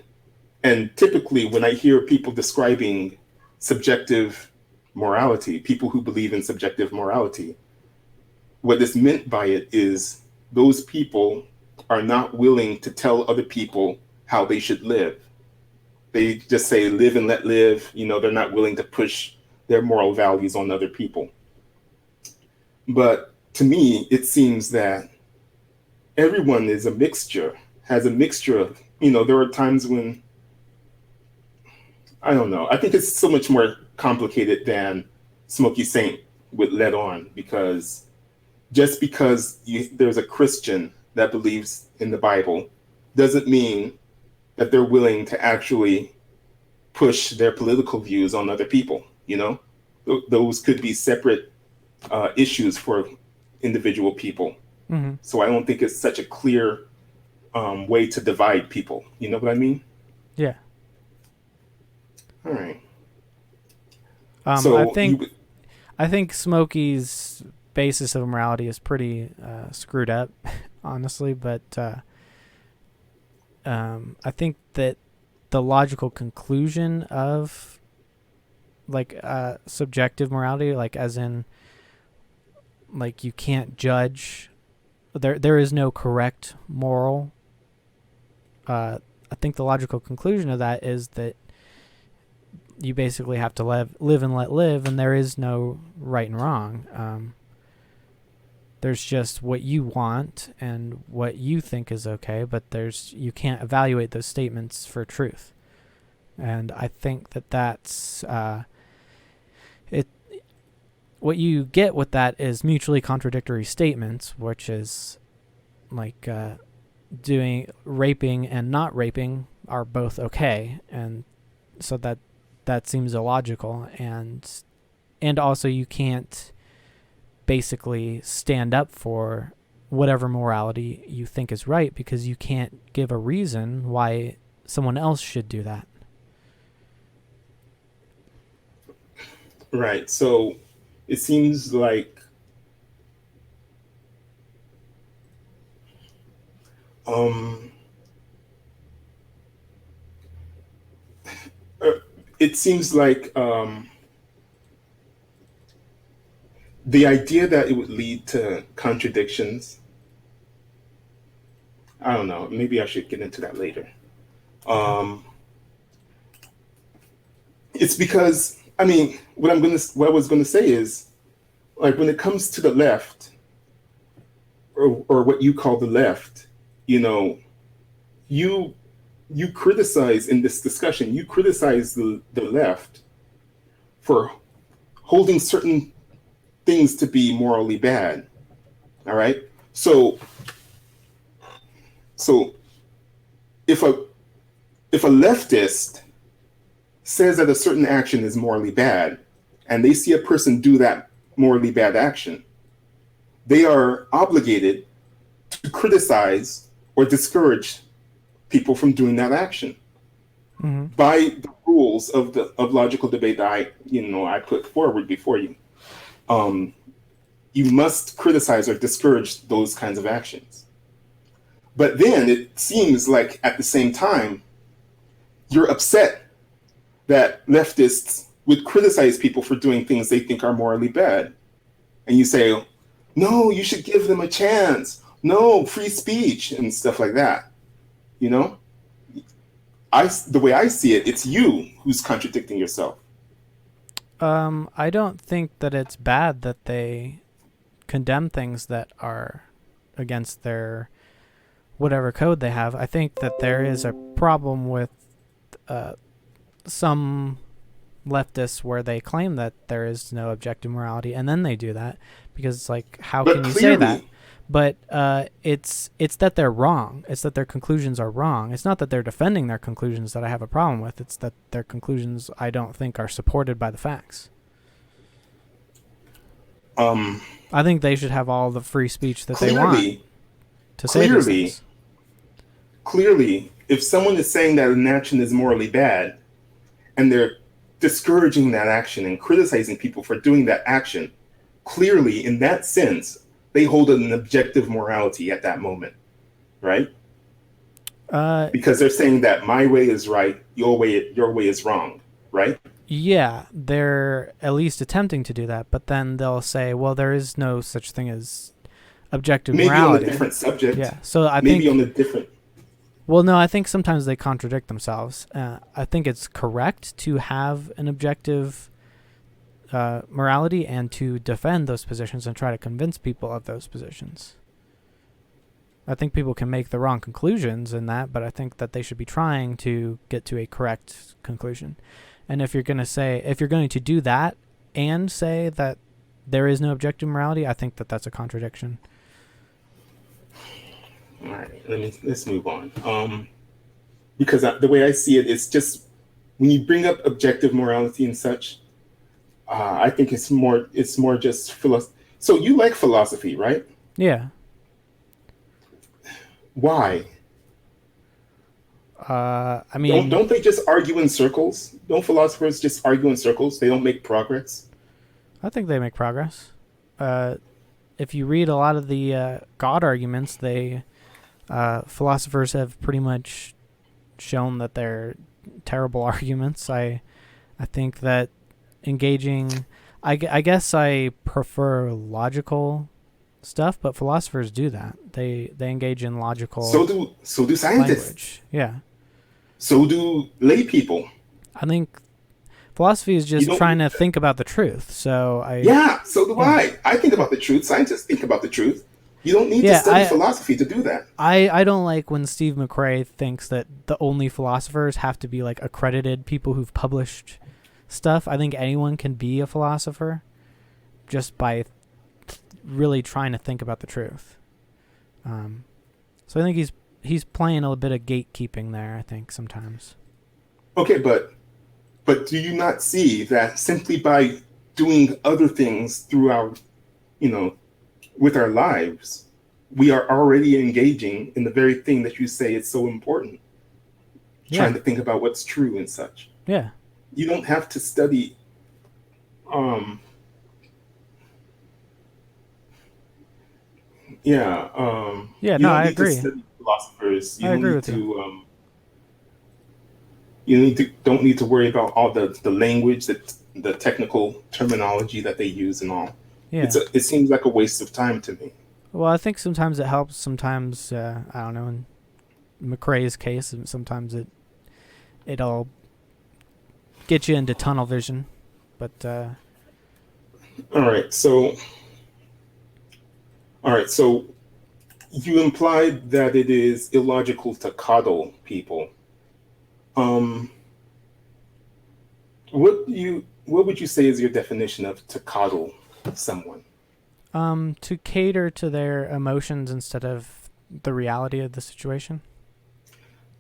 [SPEAKER 2] and typically when I hear people describing subjective morality, people who believe in subjective morality, what is meant by it is those people are not willing to tell other people how they should live. They just say live and let live. They're not willing to push their moral values on other people. But to me, it seems that everyone is a mixture, has a mixture of, there are times when, I don't know, I think it's so much more complicated than Smokey Saint would let on, because just because there's a Christian that believes in the Bible doesn't mean that they're willing to actually push their political views on other people. Those could be separate issues for individual people.
[SPEAKER 1] Mm-hmm.
[SPEAKER 2] So I don't think it's such a clear way to divide people. You know what I mean?
[SPEAKER 1] Yeah.
[SPEAKER 2] All right.
[SPEAKER 1] I
[SPEAKER 2] So
[SPEAKER 1] think
[SPEAKER 2] you,
[SPEAKER 1] I think Smokey's basis of morality is pretty screwed up, honestly. But I think that the logical conclusion of like subjective morality, like as in like you can't judge, there is no correct moral. I think the logical conclusion of that is that you basically have to live and let live, and there is no right and wrong. There's just what you want and what you think is okay, but you can't evaluate those statements for truth. And I think that's it. What you get with that is mutually contradictory statements, which is like doing raping and not raping are both okay, and so that seems illogical, and also you can't basically stand up for whatever morality you think is right because you can't give a reason why someone else should do that.
[SPEAKER 2] right. So it seems like um, uh, it seems like the idea that it would lead to contradictions. I don't know. Maybe I should get into that later.
[SPEAKER 1] Okay.
[SPEAKER 2] Um, it's because what I was gonna say is, like, when it comes to the left, or what you call the left, you know, you you criticize in this discussion, you criticize the left for holding certain things to be morally bad. All right. So if a if a leftist says that a certain action is morally bad, and they see a person do that morally bad action, they are obligated to criticize or discourage people from doing that action
[SPEAKER 1] Mm-hmm.
[SPEAKER 2] by the rules of logical debate that I put forward before you. Um, you must criticize or discourage those kinds of actions. But then it seems like at the same time you're upset that leftists would criticize people for doing things they think are morally bad, and you say, "No, you should give them a chance. No, free speech and stuff like that." You know, the way I see it, it's you who's contradicting yourself.
[SPEAKER 1] I don't think that it's bad that they condemn things that are against their whatever code they have. I think that there is a problem with uh, some leftists where they claim that there is no objective morality, and then they do that because it's like, how
[SPEAKER 2] But
[SPEAKER 1] can you say that?
[SPEAKER 2] clearly,
[SPEAKER 1] But it's that they're wrong. It's that their conclusions are wrong. It's not that they're defending their conclusions that I have a problem with. It's that their conclusions I don't think are supported by the facts.
[SPEAKER 2] um,
[SPEAKER 1] I think they should have all the free speech that they want
[SPEAKER 2] clearly,
[SPEAKER 1] to say these
[SPEAKER 2] clearly,
[SPEAKER 1] things.
[SPEAKER 2] clearly, if someone is saying that an action is morally bad and they're discouraging that action and criticizing people for doing that action, clearly, in that sense, they hold an objective morality at that moment, right?
[SPEAKER 1] Uh,
[SPEAKER 2] Because they're saying that my way is right, your way is wrong, right?
[SPEAKER 1] yeah, they're at least attempting to do that, but then they'll say, well, there is no such thing as objective
[SPEAKER 2] Maybe on a
[SPEAKER 1] morality.
[SPEAKER 2] different subject,
[SPEAKER 1] Yeah. So I
[SPEAKER 2] maybe
[SPEAKER 1] think,
[SPEAKER 2] on a different.
[SPEAKER 1] well, no, I think sometimes they contradict themselves. I think it's correct to have an objective morality and to defend those positions and try to convince people of those positions. I think people can make the wrong conclusions in that, but I think that they should be trying to get to a correct conclusion. And if you're going to do that and say that there is no objective morality, I think that that's a contradiction.
[SPEAKER 2] All right, let's move on. Because the way I see it is just when you bring up objective morality and such, I think it's more just philosophy. So you like philosophy, right?
[SPEAKER 1] Yeah.
[SPEAKER 2] Why?
[SPEAKER 1] I mean,
[SPEAKER 2] Don't they just argue in circles? Don't philosophers just argue in circles? They don't make progress.
[SPEAKER 1] I think they make progress. If you read a lot of the God arguments, philosophers have pretty much shown that they're terrible arguments. I think that engaging, I guess I prefer logical stuff, but philosophers do that. They engage in logical
[SPEAKER 2] So do scientists.
[SPEAKER 1] language. Yeah.
[SPEAKER 2] So do lay people.
[SPEAKER 1] I think philosophy is just trying to think about the truth. So
[SPEAKER 2] so do I. I think about the truth. Scientists think about the truth. You don't need to study philosophy to do that.
[SPEAKER 1] I don't like when Steve McRae thinks that the only philosophers have to be like accredited people who've published stuff. I think anyone can be a philosopher just by really trying to think about the truth. So I think he's playing a bit of gatekeeping there, I think, sometimes.
[SPEAKER 2] Okay, but do you not see that simply by doing other things through our, with our lives, we are already engaging in the very thing that you say is so important? Trying to think about what's true and such.
[SPEAKER 1] Yeah.
[SPEAKER 2] You don't have to study
[SPEAKER 1] I agree.
[SPEAKER 2] To study philosophers.
[SPEAKER 1] I agree with you.
[SPEAKER 2] Don't need to worry about all the language, the technical terminology that they use and all.
[SPEAKER 1] Yeah.
[SPEAKER 2] It seems like a waste of time to me.
[SPEAKER 1] Well, I think sometimes it helps. Sometimes I don't know. In McRae's case, sometimes it'll get you into tunnel vision. But
[SPEAKER 2] all right. So you implied that it is illogical to coddle people. What would you say is your definition of to coddle someone?
[SPEAKER 1] To cater to their emotions instead of the reality of the situation.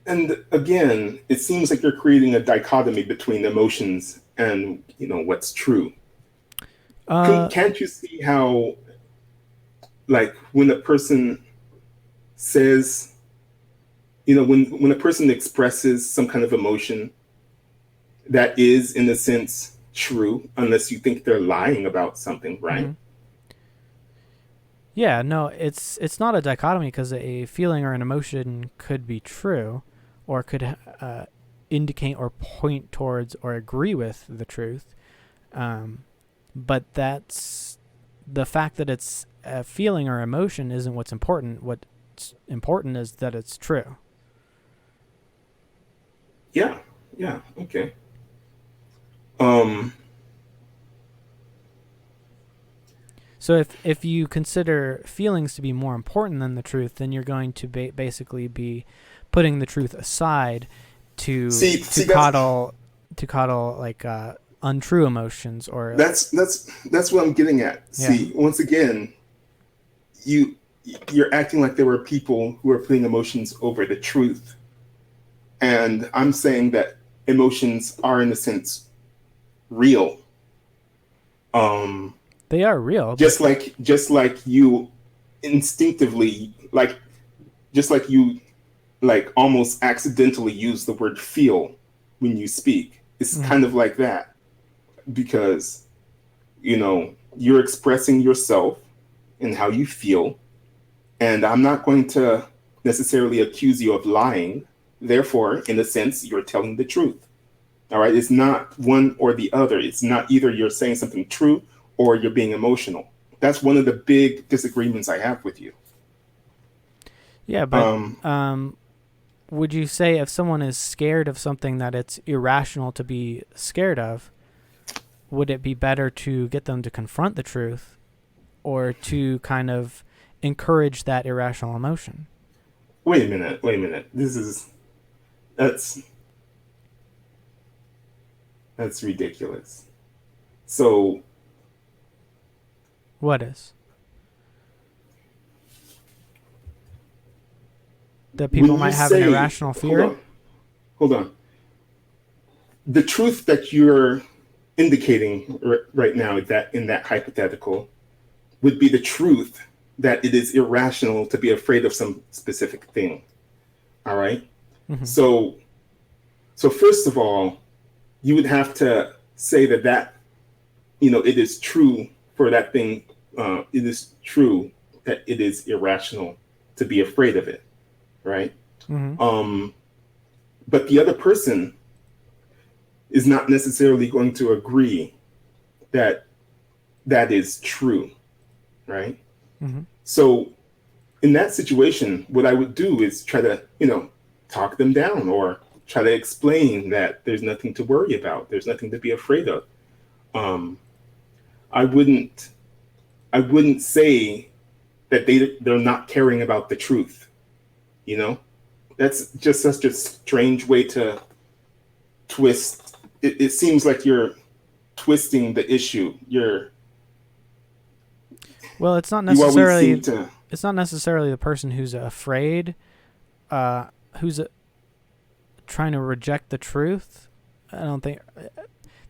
[SPEAKER 2] And again, it seems like you're creating a dichotomy between emotions and what's true. Can't you see how, like, when a person says, when a person expresses some kind of emotion that is, in a sense, true, unless you think they're lying about something, right? Mm-hmm.
[SPEAKER 1] Yeah, no, it's not a dichotomy because a feeling or an emotion could be true or could indicate or point towards or agree with the truth. But that's the fact that it's a feeling or emotion isn't what's important. What's important is that it's true.
[SPEAKER 2] Yeah, okay.
[SPEAKER 1] So if you consider feelings to be more important than the truth, then you're going to basically be putting the truth aside to coddle like untrue emotions or
[SPEAKER 2] that's what I'm getting at. Yeah. See, once again, you're acting like there were people who are putting emotions over the truth, and I'm saying that emotions are in a sense real.
[SPEAKER 1] They are real.
[SPEAKER 2] Just like you instinctively, just like you almost accidentally use the word feel when you speak. It's kind of like that, because you're expressing yourself and how you feel, and I'm not going to necessarily accuse you of lying. Therefore, in a sense, you're telling the truth. All right. It's not one or the other. It's not either you're saying something true or you're being emotional. That's one of the big disagreements I have with you.
[SPEAKER 1] Yeah, but
[SPEAKER 2] Um,
[SPEAKER 1] would you say if someone is scared of something that it's irrational to be scared of, would it be better to get them to confront the truth or to kind of encourage that irrational emotion?
[SPEAKER 2] Wait a minute. Wait a minute. That's that's ridiculous. So
[SPEAKER 1] What is? That
[SPEAKER 2] when
[SPEAKER 1] people
[SPEAKER 2] you
[SPEAKER 1] might have an
[SPEAKER 2] say,
[SPEAKER 1] irrational
[SPEAKER 2] hold
[SPEAKER 1] fear?
[SPEAKER 2] on, hold on, the truth that you're indicating right now that in that hypothetical would be the truth that it is irrational to be afraid of some specific thing. All right.
[SPEAKER 1] Mm-hmm.
[SPEAKER 2] So, so first of all, you would have to say that it is true for that thing. It is true that it is irrational to be afraid of it, right?
[SPEAKER 1] Mm-hmm.
[SPEAKER 2] Um, but the other person is not necessarily going to agree that that is true, right?
[SPEAKER 1] Mm-hmm.
[SPEAKER 2] So in that situation, what I would do is try to, talk them down or try to explain that there's nothing to worry about. There's nothing to be afraid of. Um, I wouldn't, I wouldn't say that they're not caring about the truth. You know, that's just such a strange way to twist. It seems like you're twisting the issue.
[SPEAKER 1] Well, it's not
[SPEAKER 2] You always seem
[SPEAKER 1] necessarily
[SPEAKER 2] to.
[SPEAKER 1] it's not necessarily the person who's afraid, who's trying to reject the truth. I don't think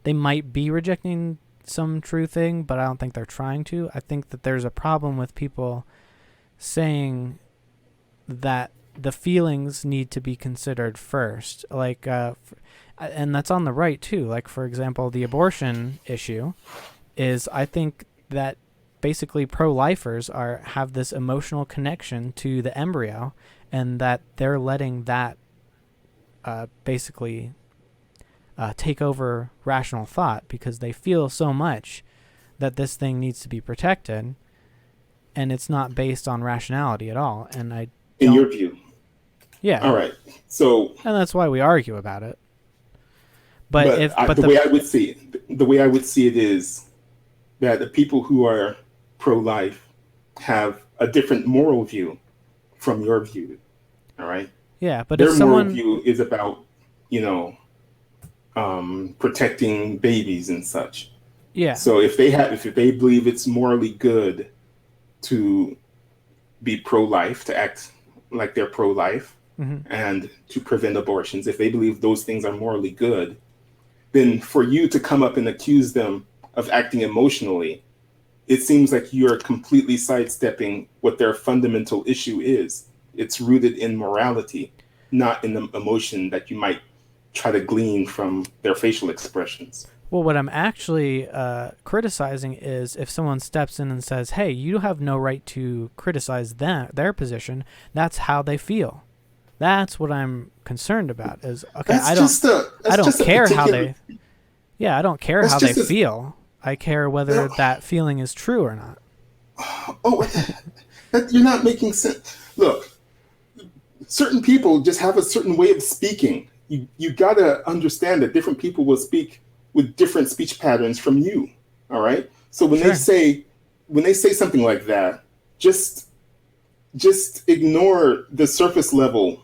[SPEAKER 1] they might be rejecting some true thing, but I don't think they're trying to. I think that there's a problem with people saying that the feelings need to be considered first. Like, and that's on the right too. Like, for example, the abortion issue is, I think that basically pro-lifers have this emotional connection to the embryo, and that they're letting that basically take over rational thought because they feel so much that this thing needs to be protected, and it's not based on rationality at all. And I
[SPEAKER 2] In
[SPEAKER 1] don't.
[SPEAKER 2] your view.
[SPEAKER 1] Yeah,
[SPEAKER 2] All right. So,
[SPEAKER 1] and that's why we argue about it. But
[SPEAKER 2] but
[SPEAKER 1] if but
[SPEAKER 2] the
[SPEAKER 1] the
[SPEAKER 2] way I would see it, is that the people who are pro-life have a different moral view from your view. All right.
[SPEAKER 1] yeah, but if
[SPEAKER 2] Their moral
[SPEAKER 1] someone
[SPEAKER 2] view is about, you know, protecting babies and such.
[SPEAKER 1] yeah.
[SPEAKER 2] So if they believe it's morally good to be pro-life, to act like they're pro-life,
[SPEAKER 1] Mm-hmm.
[SPEAKER 2] and to prevent abortions, if they believe those things are morally good, then for you to come up and accuse them of acting emotionally, it seems like you're completely sidestepping what their fundamental issue is. It's rooted in morality, not in the emotion that you might try to glean from their facial expressions.
[SPEAKER 1] Well, what I'm actually criticizing is if someone steps in and says, "Hey, you have no right to criticize their position. That's how they feel." That's what I'm concerned about. Is okay. I don't
[SPEAKER 2] That's just a
[SPEAKER 1] care how
[SPEAKER 2] particular
[SPEAKER 1] they. Yeah, I don't care
[SPEAKER 2] that's
[SPEAKER 1] how they
[SPEAKER 2] just a
[SPEAKER 1] feel. I care whether
[SPEAKER 2] no,
[SPEAKER 1] that feeling is true or not.
[SPEAKER 2] oh you're not making sense. Look, certain people just have a certain way of speaking. You gotta understand that different people will speak with different speech patterns from you. All right. So
[SPEAKER 1] Sure.
[SPEAKER 2] when they say something like that, just ignore the surface level.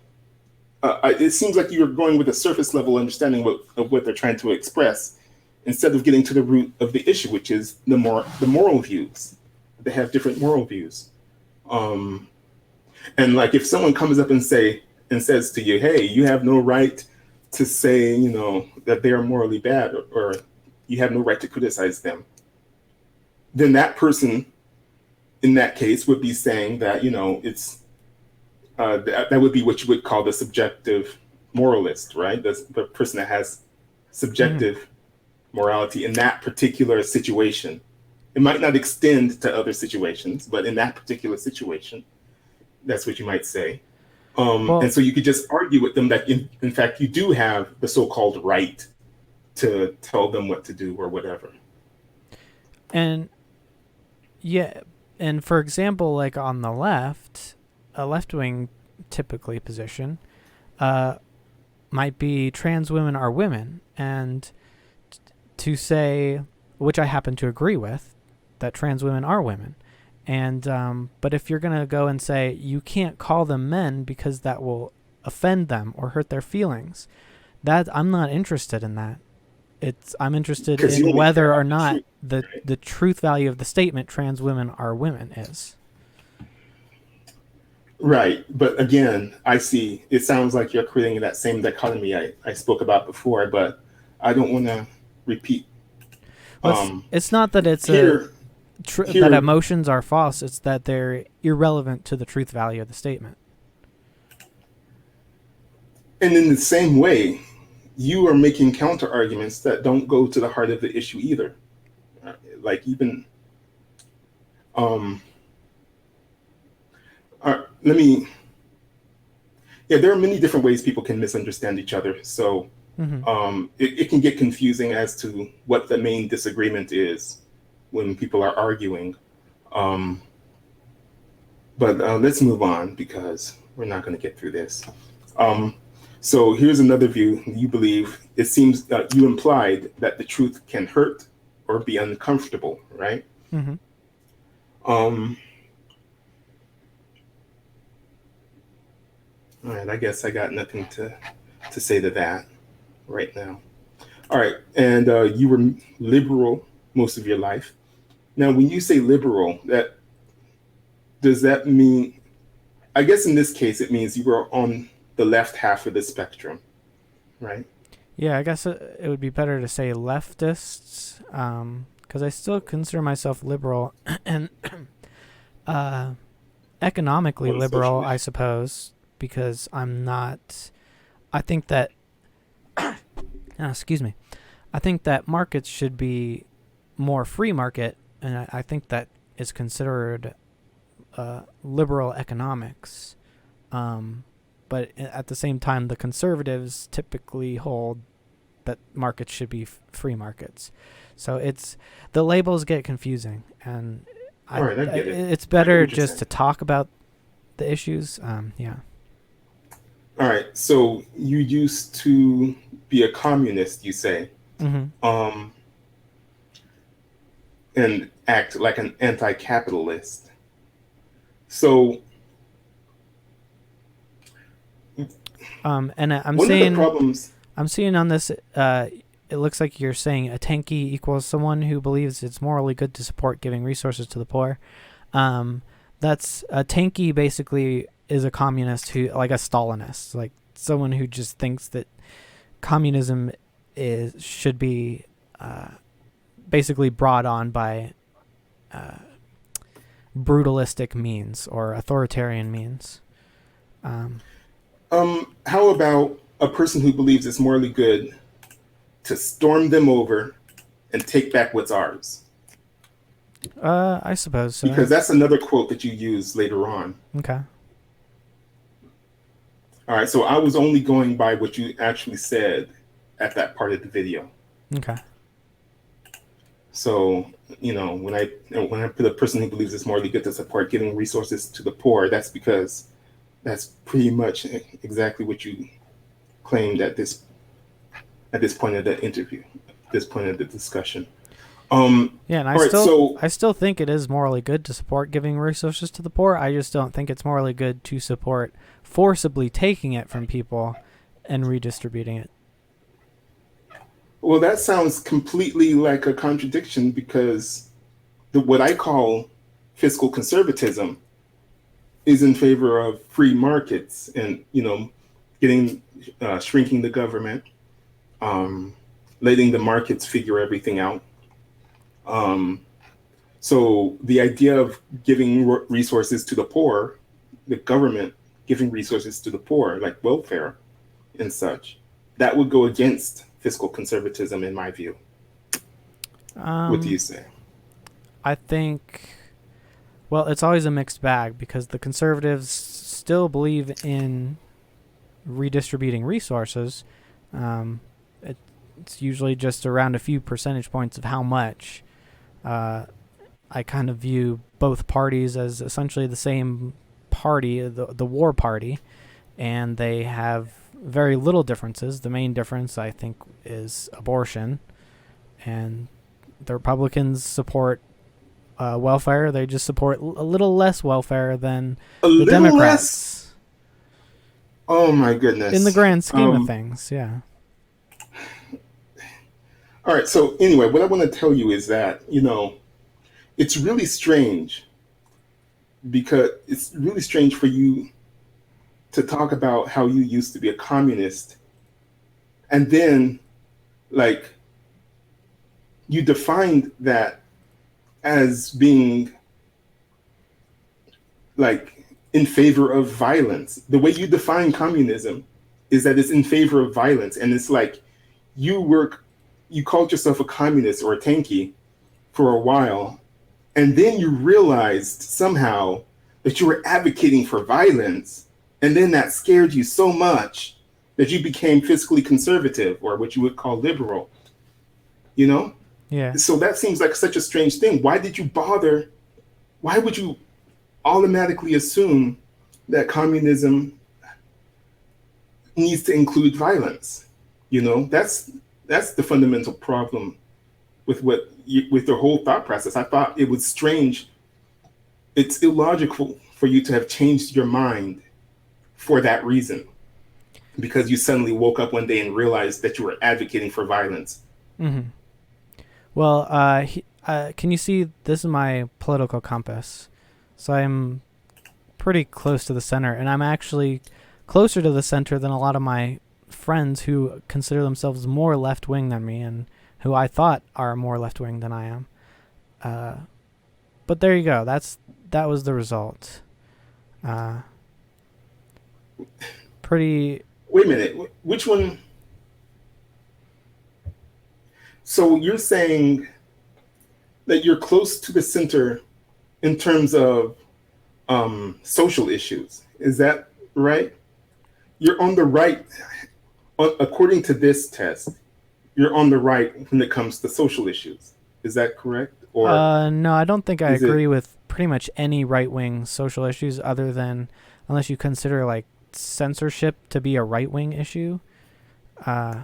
[SPEAKER 2] It seems like you're going with a surface level understanding of what they're trying to express, instead of getting to the root of the issue, which is the moral views. They have different moral views. Um, And like if someone comes up and says to you, "Hey, you have no right to say, that they are morally bad, or you have no right to criticize them," then that person in that case would be saying that, it's that would be what you would call the subjective moralist, right? The person that has
[SPEAKER 1] Mm-hmm.
[SPEAKER 2] subjective morality in that particular situation. It might not extend to other situations, but in that particular situation, that's what you might say. And
[SPEAKER 1] Well,
[SPEAKER 2] so you could just argue with them that, in fact, you do have the so-called right to tell them what to do or whatever.
[SPEAKER 1] and yeah, and for example, like on the left, a left wing typically position uh, might be trans women are women, and to say, which I happen to agree with, that trans women are women. And but if you're gonna go and say you can't call them men because that will offend them or hurt their feelings, that I'm not interested in that. I'm interested
[SPEAKER 2] Because you
[SPEAKER 1] in
[SPEAKER 2] only care
[SPEAKER 1] whether or
[SPEAKER 2] about the
[SPEAKER 1] not
[SPEAKER 2] truth, right?
[SPEAKER 1] the truth value of the statement trans women are women is.
[SPEAKER 2] Right. But again, I see it sounds like you're creating that same dichotomy I spoke about before, but I don't want to repeat.
[SPEAKER 1] Well,
[SPEAKER 2] Um,
[SPEAKER 1] it's not that it's a
[SPEAKER 2] here,
[SPEAKER 1] that
[SPEAKER 2] here,
[SPEAKER 1] emotions are false. It's that they're irrelevant to the truth value of the statement.
[SPEAKER 2] and in the same way, you are making counter arguments that don't go to the heart of the issue either. Like even, um, let me. Yeah, there are many different ways people can misunderstand each other. So
[SPEAKER 1] Mm-hmm.
[SPEAKER 2] it can get confusing as to what the main disagreement is when people are arguing. Um, but let's move on because we're not going to get through this. Um, so here's another view. You believe it seems you implied that the truth can hurt or be uncomfortable, right?
[SPEAKER 1] Mm-hmm.
[SPEAKER 2] Um, all right, I guess I got nothing to say to that right now. All right, and you were liberal most of your life. Now, when you say liberal, that does that mean? I guess in this case, it means you were on the left half of the spectrum, right?
[SPEAKER 1] Yeah, I guess it would be better to say leftists, because I still consider myself liberal and uh, economically
[SPEAKER 2] Well,
[SPEAKER 1] liberal,
[SPEAKER 2] socially.
[SPEAKER 1] I suppose, because I'm not. I think that. Excuse me. I think that markets should be more free market, and I think that is considered liberal economics. Um, but at the same time, the conservatives typically hold that markets should be free markets. So the labels get confusing, and
[SPEAKER 2] All right, I get it.
[SPEAKER 1] it's
[SPEAKER 2] I get
[SPEAKER 1] better
[SPEAKER 2] what you're
[SPEAKER 1] just
[SPEAKER 2] saying.
[SPEAKER 1] to talk about the issues. Yeah.
[SPEAKER 2] All right, so you used to be a communist, you say,
[SPEAKER 1] Mm-hmm.
[SPEAKER 2] um, and act like an anti-capitalist. So
[SPEAKER 1] And
[SPEAKER 2] one of the problems.
[SPEAKER 1] I'm seeing on this. It looks like you're saying a tanky equals someone who believes it's morally good to support giving resources to the poor. Um, that's a tanky. Basically, is a communist who, like a Stalinist, like someone who just thinks that communism should be uh, basically brought on by uh, brutalistic means or authoritarian means. Um,
[SPEAKER 2] How about a person who believes it's morally good to storm them over and take back what's ours?
[SPEAKER 1] I suppose
[SPEAKER 2] Because
[SPEAKER 1] so.
[SPEAKER 2] that's another quote that you use later on.
[SPEAKER 1] Okay.
[SPEAKER 2] All right, so I was only going by what you actually said at that part of the video.
[SPEAKER 1] Okay.
[SPEAKER 2] So, when I put a person who believes it's morally good to support giving resources to the poor, that's because that's pretty much exactly what you claimed at this point of the interview, this point of the discussion.
[SPEAKER 1] Yeah, and
[SPEAKER 2] All right, so
[SPEAKER 1] I still think it is morally good to support giving resources to the poor. I just don't think it's morally good to support forcibly taking it from people and redistributing it.
[SPEAKER 2] well, that sounds completely like a contradiction because what I call fiscal conservatism is in favor of free markets and getting shrinking the government, um, letting the markets figure everything out. Um, so the idea of giving resources to the poor, the government giving resources to the poor, like welfare and such, that would go against fiscal conservatism in my view. What do you
[SPEAKER 1] Um,
[SPEAKER 2] say?
[SPEAKER 1] I think, well, it's always a mixed bag because the conservatives still believe in redistributing resources. Um, it, it's usually just around a few percentage points of how much. Uh, I kind of view both parties as essentially the same party, the war party, and they have very little differences. The main difference, I think, is abortion, and the Republicans support welfare. They just support a little less welfare than
[SPEAKER 2] A
[SPEAKER 1] the
[SPEAKER 2] little less.
[SPEAKER 1] Democrats.
[SPEAKER 2] Oh my
[SPEAKER 1] In the
[SPEAKER 2] goodness.
[SPEAKER 1] grand scheme of things, yeah.
[SPEAKER 2] All right. So anyway, what I want to tell you is that it's really strange because it's really strange for you to talk about how you used to be a communist, and then like you defined that as being like in favor of violence. The way you define communism is that it's in favor of violence, and it's like you work, you called yourself a communist or a tanky for a while, and then you realized somehow that you were advocating for violence, and then that scared you so much that you became fiscally conservative, or what you would call liberal. You know,
[SPEAKER 1] Yeah.
[SPEAKER 2] so that seems like such a strange thing. Why did you bother? Why would you automatically assume that communism needs to include violence? That's the fundamental problem with with the whole thought process. I thought it was strange. It's illogical for you to have changed your mind for that reason, because you suddenly woke up one day and realized that you were advocating for violence.
[SPEAKER 1] Mm-hmm. Well, can you see this is my political compass? So I'm pretty close to the center, and I'm actually closer to the center than a lot of my friends who consider themselves more left wing than me, and who I thought are more left wing than I am. But there you go. That was the result. Uh, pretty.
[SPEAKER 2] Wait a minute, which one? So you're saying that you're close to the center in terms of social issues. Is that right? You're on the right, according to this test. You're on the right when it comes to social issues. Is that correct? Or
[SPEAKER 1] No, I don't think I
[SPEAKER 2] is
[SPEAKER 1] agree
[SPEAKER 2] it?
[SPEAKER 1] with pretty much any right wing social issues, other than unless you consider like censorship to be a right wing issue. Uh,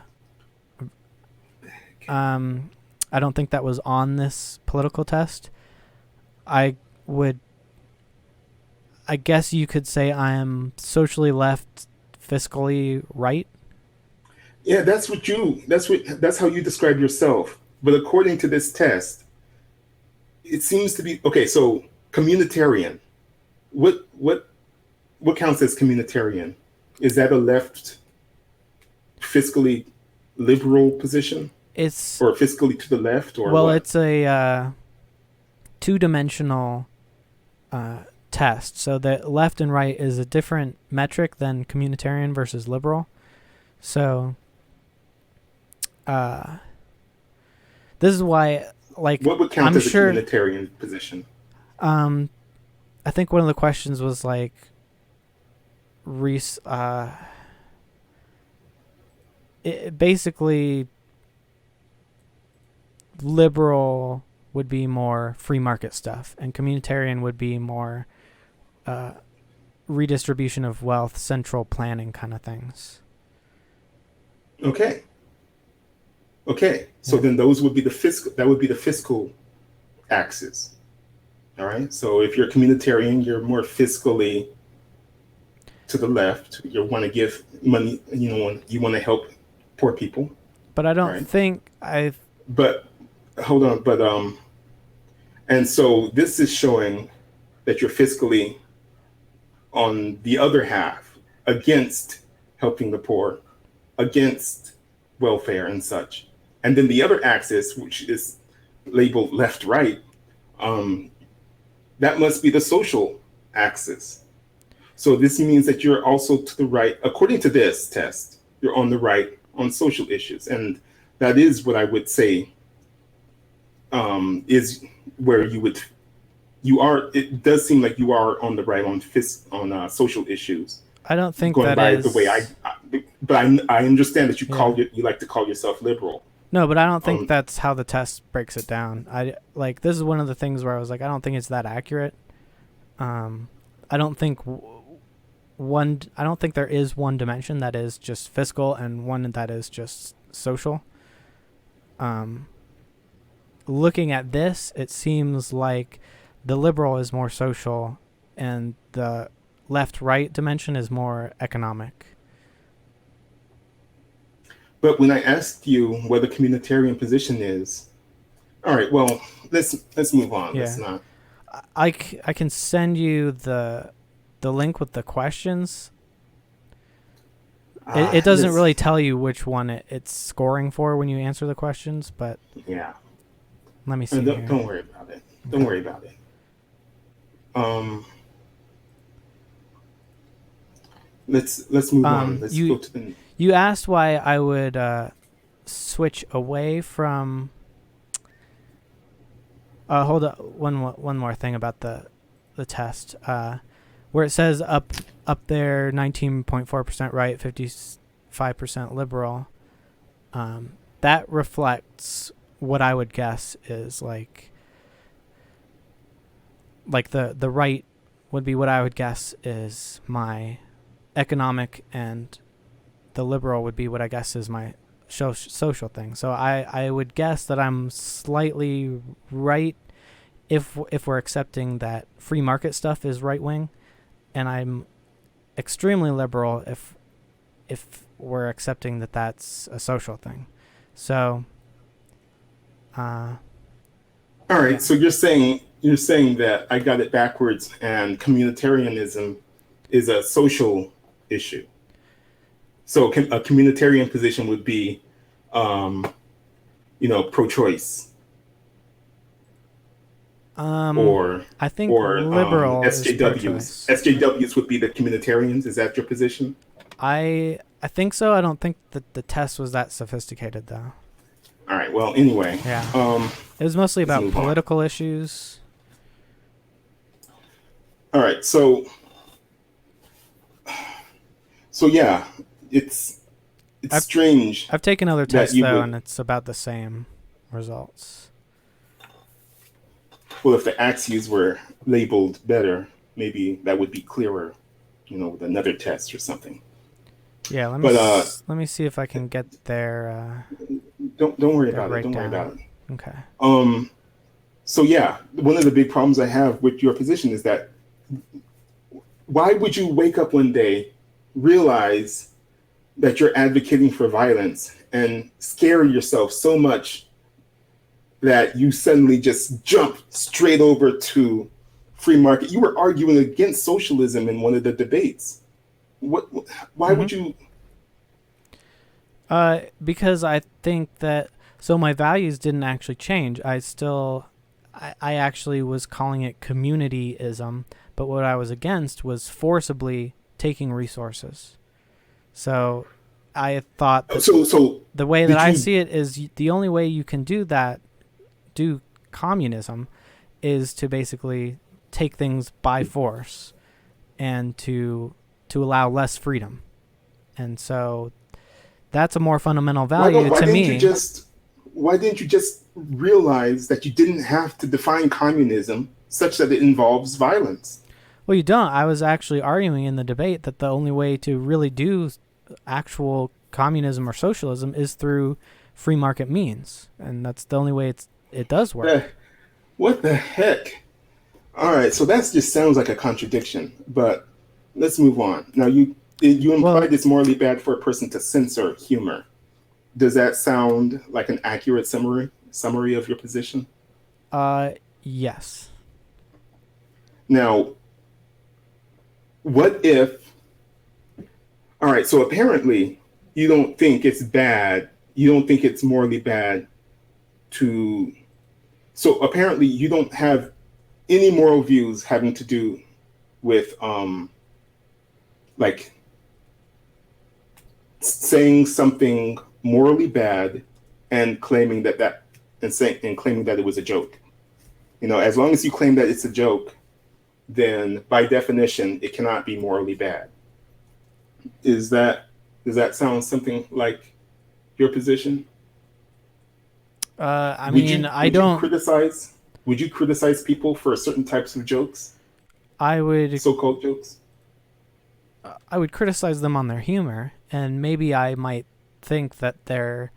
[SPEAKER 1] I don't think that was on this political test. I would, I guess you could say I am socially left, fiscally right.
[SPEAKER 2] Yeah, that's how you describe yourself. But according to this test, it seems to be okay. So communitarian. What what counts as communitarian? Is that a left fiscally liberal position,
[SPEAKER 1] It's
[SPEAKER 2] or fiscally to the left, or
[SPEAKER 1] well,
[SPEAKER 2] what?
[SPEAKER 1] it's a two-dimensional test. So the left and right is a different metric than communitarian versus liberal. So uh, this is why, like,
[SPEAKER 2] What would count
[SPEAKER 1] I'm
[SPEAKER 2] as a
[SPEAKER 1] sure.
[SPEAKER 2] communitarian position?
[SPEAKER 1] Um, I think one of the questions was like, basically, liberal would be more free market stuff, and communitarian would be more uh, redistribution of wealth, central planning kind of things.
[SPEAKER 2] Okay. Okay. So
[SPEAKER 1] Yeah.
[SPEAKER 2] then those would be the fiscal. That would be the fiscal axis. All right. So if you're a communitarian, you're more fiscally to the left. You want to give money. You want to help poor people.
[SPEAKER 1] But I don't
[SPEAKER 2] Right.
[SPEAKER 1] think I.
[SPEAKER 2] But hold on. And so this is showing that you're fiscally on the other half, against helping the poor, against welfare and such. And then the other axis, which is labeled left right, um, that must be the social axis. So this means that you're also to the right, according to this test, you're on the right on social issues. And that is what I would say is where you are. It does seem like you are on the right on social issues.
[SPEAKER 1] I don't think
[SPEAKER 2] Going
[SPEAKER 1] that
[SPEAKER 2] by the way
[SPEAKER 1] is.
[SPEAKER 2] but I understand that
[SPEAKER 1] Yeah.
[SPEAKER 2] you like to call yourself liberal.
[SPEAKER 1] No, but I don't think
[SPEAKER 2] Um,
[SPEAKER 1] that's how the test breaks it down. I like this is one of the things where I was like, I don't think it's that accurate. Um, I don't think one. I don't think there is one dimension that is just fiscal and one that is just social. Um, Looking at this, it seems like the liberal is more social, and the left-right dimension is more economic.
[SPEAKER 2] but when I asked you what the communitarian position is, all right, well, let's move on. Let's
[SPEAKER 1] Yeah,
[SPEAKER 2] not.
[SPEAKER 1] I can send you the link with the questions. It doesn't
[SPEAKER 2] Let's
[SPEAKER 1] really tell you which one it's scoring for when you answer the questions, but
[SPEAKER 2] yeah.
[SPEAKER 1] let me see here.
[SPEAKER 2] Don't worry about it. Don't
[SPEAKER 1] Okay.
[SPEAKER 2] worry about it. Um, let's move on. Let's go
[SPEAKER 1] You
[SPEAKER 2] to the.
[SPEAKER 1] you asked why I would switch away from. Hold on, one more thing about the test. Where it says up there 19.4% right, 55% liberal. That reflects what I would guess is like the right would be what I would guess is my economic, and the liberal would be what I guess is my social thing. So I would guess that I'm slightly right if we're accepting that free market stuff is right wing, and I'm extremely liberal if we're accepting that that's a social thing. So,
[SPEAKER 2] All right,
[SPEAKER 1] yeah.
[SPEAKER 2] so you're saying that I got it backwards, and communitarianism is a social issue. So a communitarian position would be, um, pro-choice
[SPEAKER 1] Um,
[SPEAKER 2] or
[SPEAKER 1] I think liberal is
[SPEAKER 2] SJWs.
[SPEAKER 1] pro-choice.
[SPEAKER 2] SJWs would be the communitarians. Is that your position?
[SPEAKER 1] I think so. I don't think that the test was that sophisticated though.
[SPEAKER 2] All right. Well, anyway,
[SPEAKER 1] Yeah, it was mostly
[SPEAKER 2] let's
[SPEAKER 1] about
[SPEAKER 2] move on.
[SPEAKER 1] political issues.
[SPEAKER 2] All right. So yeah, it's it's
[SPEAKER 1] I've
[SPEAKER 2] strange
[SPEAKER 1] I've taken other
[SPEAKER 2] that
[SPEAKER 1] tests
[SPEAKER 2] you
[SPEAKER 1] though, and
[SPEAKER 2] would.
[SPEAKER 1] it's about the same results.
[SPEAKER 2] Well, if the axes were labeled better, maybe that would be clearer. With another test or something.
[SPEAKER 1] Yeah,
[SPEAKER 2] But
[SPEAKER 1] let me see if I can get
[SPEAKER 2] don't worry
[SPEAKER 1] their
[SPEAKER 2] about it. Don't worry
[SPEAKER 1] breakdown.
[SPEAKER 2] about it.
[SPEAKER 1] Okay.
[SPEAKER 2] Um, so yeah, one of the big problems I have with your position is that why would you wake up one day, realize that you're advocating for violence, and scare yourself so much that you suddenly just jump straight over to free market? You were arguing against socialism in one of the debates. What? Why
[SPEAKER 1] Mm-hmm.
[SPEAKER 2] would you?
[SPEAKER 1] Because I think that so my values didn't actually change. I actually was calling it communityism, but what I was against was forcibly taking resources. So I thought that
[SPEAKER 2] So
[SPEAKER 1] the way that
[SPEAKER 2] did
[SPEAKER 1] I
[SPEAKER 2] you?
[SPEAKER 1] see it is the only way you can do communism, is to basically take things by force and to allow less freedom. And so that's a more fundamental
[SPEAKER 2] Why don't?
[SPEAKER 1] value
[SPEAKER 2] Why
[SPEAKER 1] to
[SPEAKER 2] didn't you
[SPEAKER 1] me.
[SPEAKER 2] just? Why didn't you just realize that you didn't have to define communism such that it involves violence?
[SPEAKER 1] Well, you don't. I was actually arguing in the debate that the only way to really do actual communism or socialism is through free market means, and that's the only way it does
[SPEAKER 2] Eh,
[SPEAKER 1] work.
[SPEAKER 2] what the heck? All right, so that just sounds like a contradiction. But let's move on. Now, you
[SPEAKER 1] Well,
[SPEAKER 2] implied it's morally bad for a person to censor humor. Does that sound like an accurate summary of your position?
[SPEAKER 1] uh, yes.
[SPEAKER 2] Now, what if? All right, so apparently you don't think it's bad. You don't think it's morally bad to. So apparently you don't have any moral views having to do with like saying something morally bad and claiming that and claiming that it was a joke. As long as you claim that it's a joke, then by definition, it cannot be morally bad. Is that Does that sound something like your position?
[SPEAKER 1] I
[SPEAKER 2] Would
[SPEAKER 1] mean,
[SPEAKER 2] you
[SPEAKER 1] I
[SPEAKER 2] would you
[SPEAKER 1] don't.
[SPEAKER 2] criticize would you criticize people for certain types of jokes,
[SPEAKER 1] I would.
[SPEAKER 2] so-called jokes?
[SPEAKER 1] I would criticize them on their humor, and maybe I might think that they're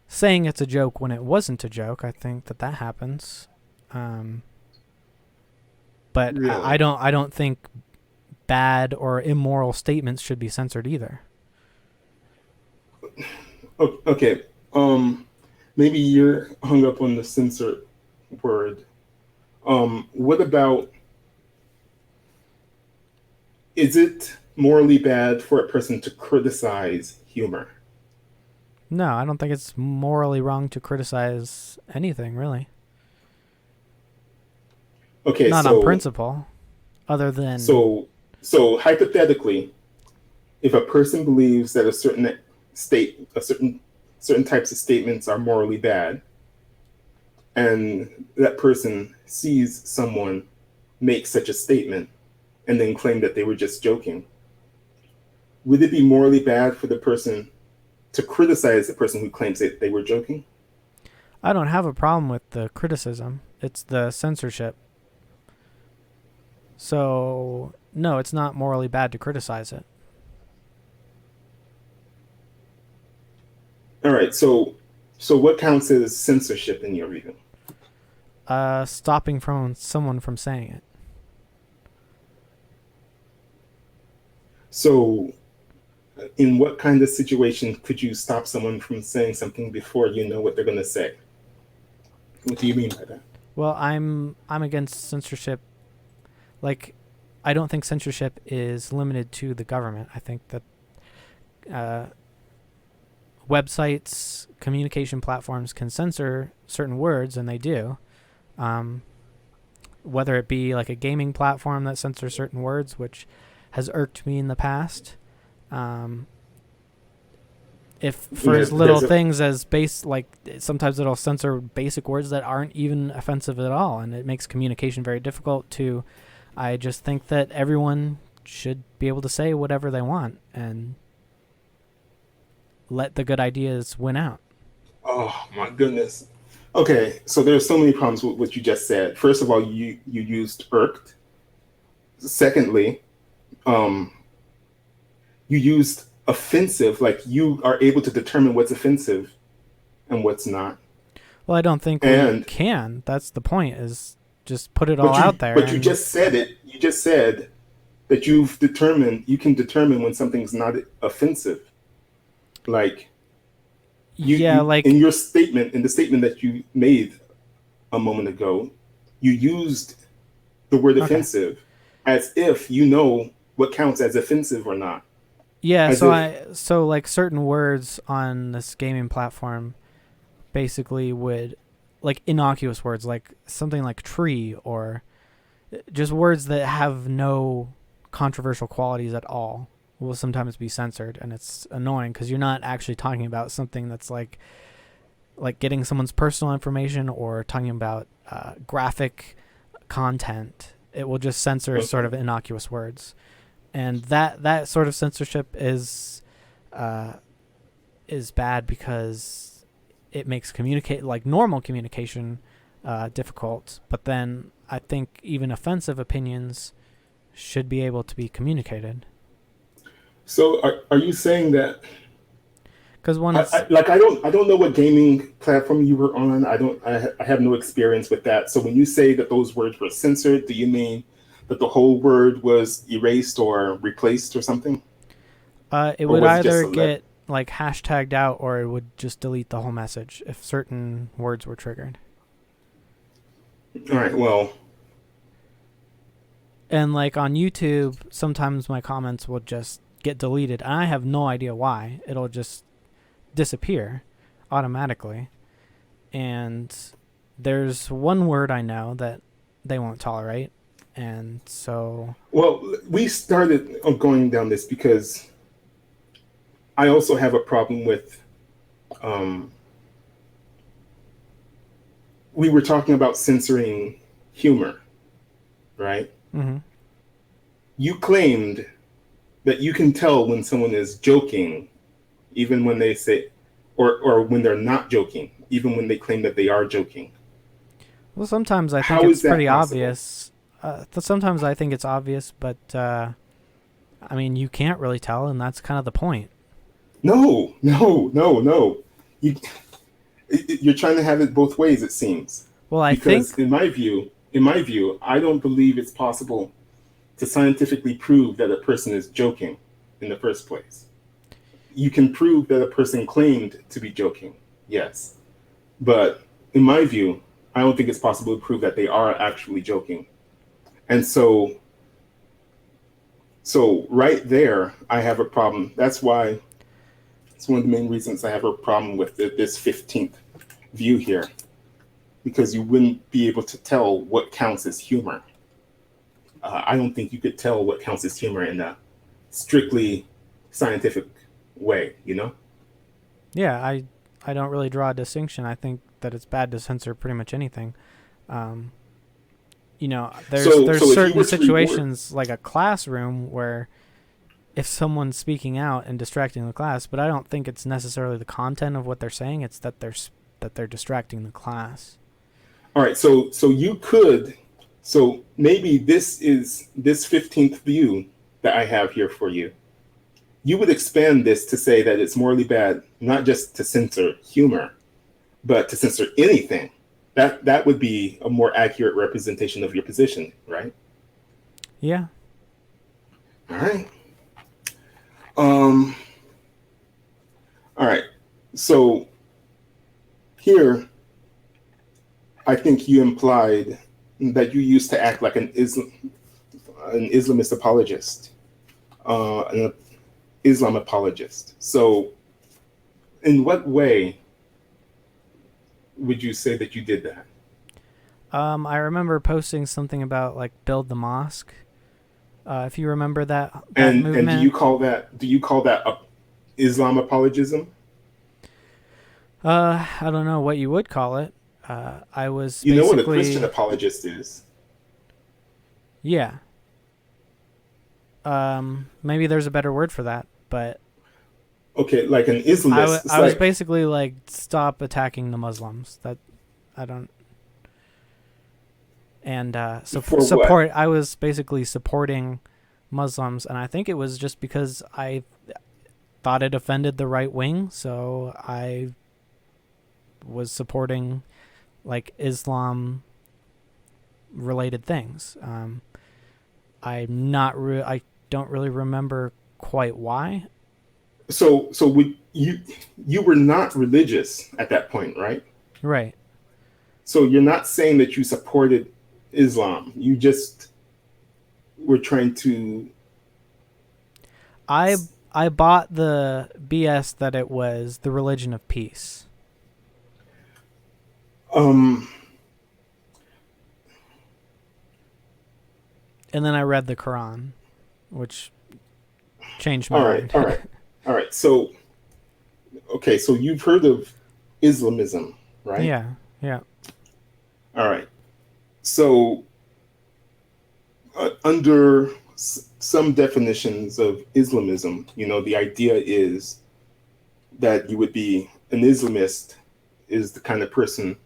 [SPEAKER 1] saying it's a joke when it wasn't a joke. I think that happens. Um, but I
[SPEAKER 2] Really?
[SPEAKER 1] don't. I don't think bad or immoral statements should be censored either.
[SPEAKER 2] Okay. Um, Maybe you're hung up on the censor word. What about, is it morally bad for a person to criticize humor?
[SPEAKER 1] No, I don't think it's morally wrong to criticize anything, really.
[SPEAKER 2] Okay,
[SPEAKER 1] Not on principle, other than.
[SPEAKER 2] so so hypothetically, if a person believes that a certain types of statements are morally bad, and that person sees someone make such a statement and then claim that they were just joking, would it be morally bad for the person to criticize the person who claims that they were joking?
[SPEAKER 1] I don't have a problem with the criticism. It's the censorship. So, no, it's not morally bad to criticize it.
[SPEAKER 2] All right, so what counts as censorship in your view?
[SPEAKER 1] Stopping from someone from saying it.
[SPEAKER 2] So in what kind of situation could you stop someone from saying something before you know what they're going to say? What do you mean by that?
[SPEAKER 1] Well, I'm against censorship. Like, I don't think censorship is limited to the government. I think that uh, websites, communication platforms can censor certain words, and they do. Um, whether it be like a gaming platform that censors certain words, which has irked me in the past. Um, if for
[SPEAKER 2] Yeah,
[SPEAKER 1] as little things as base, like sometimes it'll censor basic words that aren't even offensive at all, and it makes communication very difficult to. I just think that everyone should be able to say whatever they want and let the good ideas win out.
[SPEAKER 2] oh my goodness. Okay, so there's so many problems with what you just said. First of all, you used irked. Secondly, um, you used offensive, like you are able to determine what's offensive and what's not.
[SPEAKER 1] Well, I don't think we
[SPEAKER 2] And
[SPEAKER 1] can. That's the point. Is just put it all
[SPEAKER 2] but
[SPEAKER 1] out
[SPEAKER 2] you
[SPEAKER 1] there
[SPEAKER 2] but you
[SPEAKER 1] and
[SPEAKER 2] just said it. You just said that you can determine when something's not offensive. Like
[SPEAKER 1] yeah,
[SPEAKER 2] you in
[SPEAKER 1] like
[SPEAKER 2] your statement, in the statement that you made a moment ago, you used the word
[SPEAKER 1] okay.
[SPEAKER 2] offensive as if you know what counts as offensive or not.
[SPEAKER 1] Yeah,
[SPEAKER 2] As
[SPEAKER 1] so
[SPEAKER 2] if
[SPEAKER 1] like certain words on this gaming platform basically would like innocuous words like something like tree or just words that have no controversial qualities at all will sometimes be censored, and it's annoying because you're not actually talking about something that's like getting someone's personal information or talking about graphic content. It will just censor sort
[SPEAKER 2] okay.
[SPEAKER 1] of innocuous words, and that sort of censorship uh, is bad because it makes communicate like normal communication difficult. But then I think even offensive opinions should be able to be communicated.
[SPEAKER 2] So are you saying that
[SPEAKER 1] Because when it's
[SPEAKER 2] I don't know what gaming platform you were on. I have no experience with that. So when you say that those words were censored, do you mean that the whole word was erased or replaced or something?
[SPEAKER 1] it
[SPEAKER 2] Or
[SPEAKER 1] would
[SPEAKER 2] was it just
[SPEAKER 1] either
[SPEAKER 2] a let?
[SPEAKER 1] get like hashtagged out or it would just delete the whole message if certain words were triggered.
[SPEAKER 2] All right, well,
[SPEAKER 1] And like on YouTube, sometimes my comments will just get deleted, and I have no idea why. It'll just disappear automatically. And there's one word I know that they won't tolerate, and so
[SPEAKER 2] well, we started going down this because I also have a problem with um, we were talking about censoring humor, right?
[SPEAKER 1] Mm-hmm.
[SPEAKER 2] You claimed that you can tell when someone is joking, even when they say, or when they're not joking, even when they claim that they are joking.
[SPEAKER 1] Well, sometimes I think
[SPEAKER 2] How
[SPEAKER 1] it's
[SPEAKER 2] is that
[SPEAKER 1] pretty
[SPEAKER 2] possible?
[SPEAKER 1] obvious. Sometimes I think it's obvious, but I mean, you can't really tell, and that's kind of the point.
[SPEAKER 2] No, no, no, no. You, you're trying to have it both ways, it seems.
[SPEAKER 1] Well, I
[SPEAKER 2] Because
[SPEAKER 1] think,
[SPEAKER 2] in my view, I don't believe it's possible to scientifically prove that a person is joking in the first place. You can prove that a person claimed to be joking, yes. But in my view, I don't think it's possible to prove that they are actually joking. And so right there, I have a problem. That's why it's one of the main reasons I have a problem with this 15th view here, because you wouldn't be able to tell what counts as humor. I don't think you could tell what counts as humor in a strictly scientific way, you know?
[SPEAKER 1] yeah, I don't really draw a distinction. I think that it's bad to censor pretty much anything. Um, there's
[SPEAKER 2] So if you
[SPEAKER 1] certain
[SPEAKER 2] were to reward,
[SPEAKER 1] situations like a classroom where if someone's speaking out and distracting the class, but I don't think it's necessarily the content of what they're saying. It's that they're distracting the class.
[SPEAKER 2] all right, so you could, so maybe this is this 15th view that I have here for you. You would expand this to say that it's morally bad not just to censor humor, but to censor anything. That would be a more accurate representation of your position, right?
[SPEAKER 1] Yeah.
[SPEAKER 2] All right. Um. All right. So here, I think you implied that you used to act like an Islamist apologist, an Islam apologist. So, in what way would you say that you did that?
[SPEAKER 1] I remember posting something about like build the mosque. If you remember that
[SPEAKER 2] And
[SPEAKER 1] movement,
[SPEAKER 2] do you call that Islam apologism?
[SPEAKER 1] I don't know what you would call it. I was
[SPEAKER 2] You know what a Christian
[SPEAKER 1] basically,
[SPEAKER 2] apologist is?
[SPEAKER 1] yeah. Maybe there's a better word for that, but
[SPEAKER 2] Okay, like an Islamist. It's
[SPEAKER 1] I was
[SPEAKER 2] like
[SPEAKER 1] basically like stop attacking the Muslims. That I don't and
[SPEAKER 2] for what?
[SPEAKER 1] support. I was basically supporting Muslims, and I think it was just because I thought it offended the right wing, so I was supporting like Islam related things. I don't really remember quite why.
[SPEAKER 2] So would you were not religious at that point, right?
[SPEAKER 1] Right.
[SPEAKER 2] So you're not saying that you supported Islam. You just were trying to.
[SPEAKER 1] I I bought the BS that it was the religion of peace,
[SPEAKER 2] Um.
[SPEAKER 1] and then I read the Quran, which changed my
[SPEAKER 2] All right.
[SPEAKER 1] mind.
[SPEAKER 2] All right. All right. So okay. So you've heard of Islamism, right?
[SPEAKER 1] Yeah, yeah.
[SPEAKER 2] All right. So under some definitions of Islamism, the idea is that you would be an Islamist is the kind of person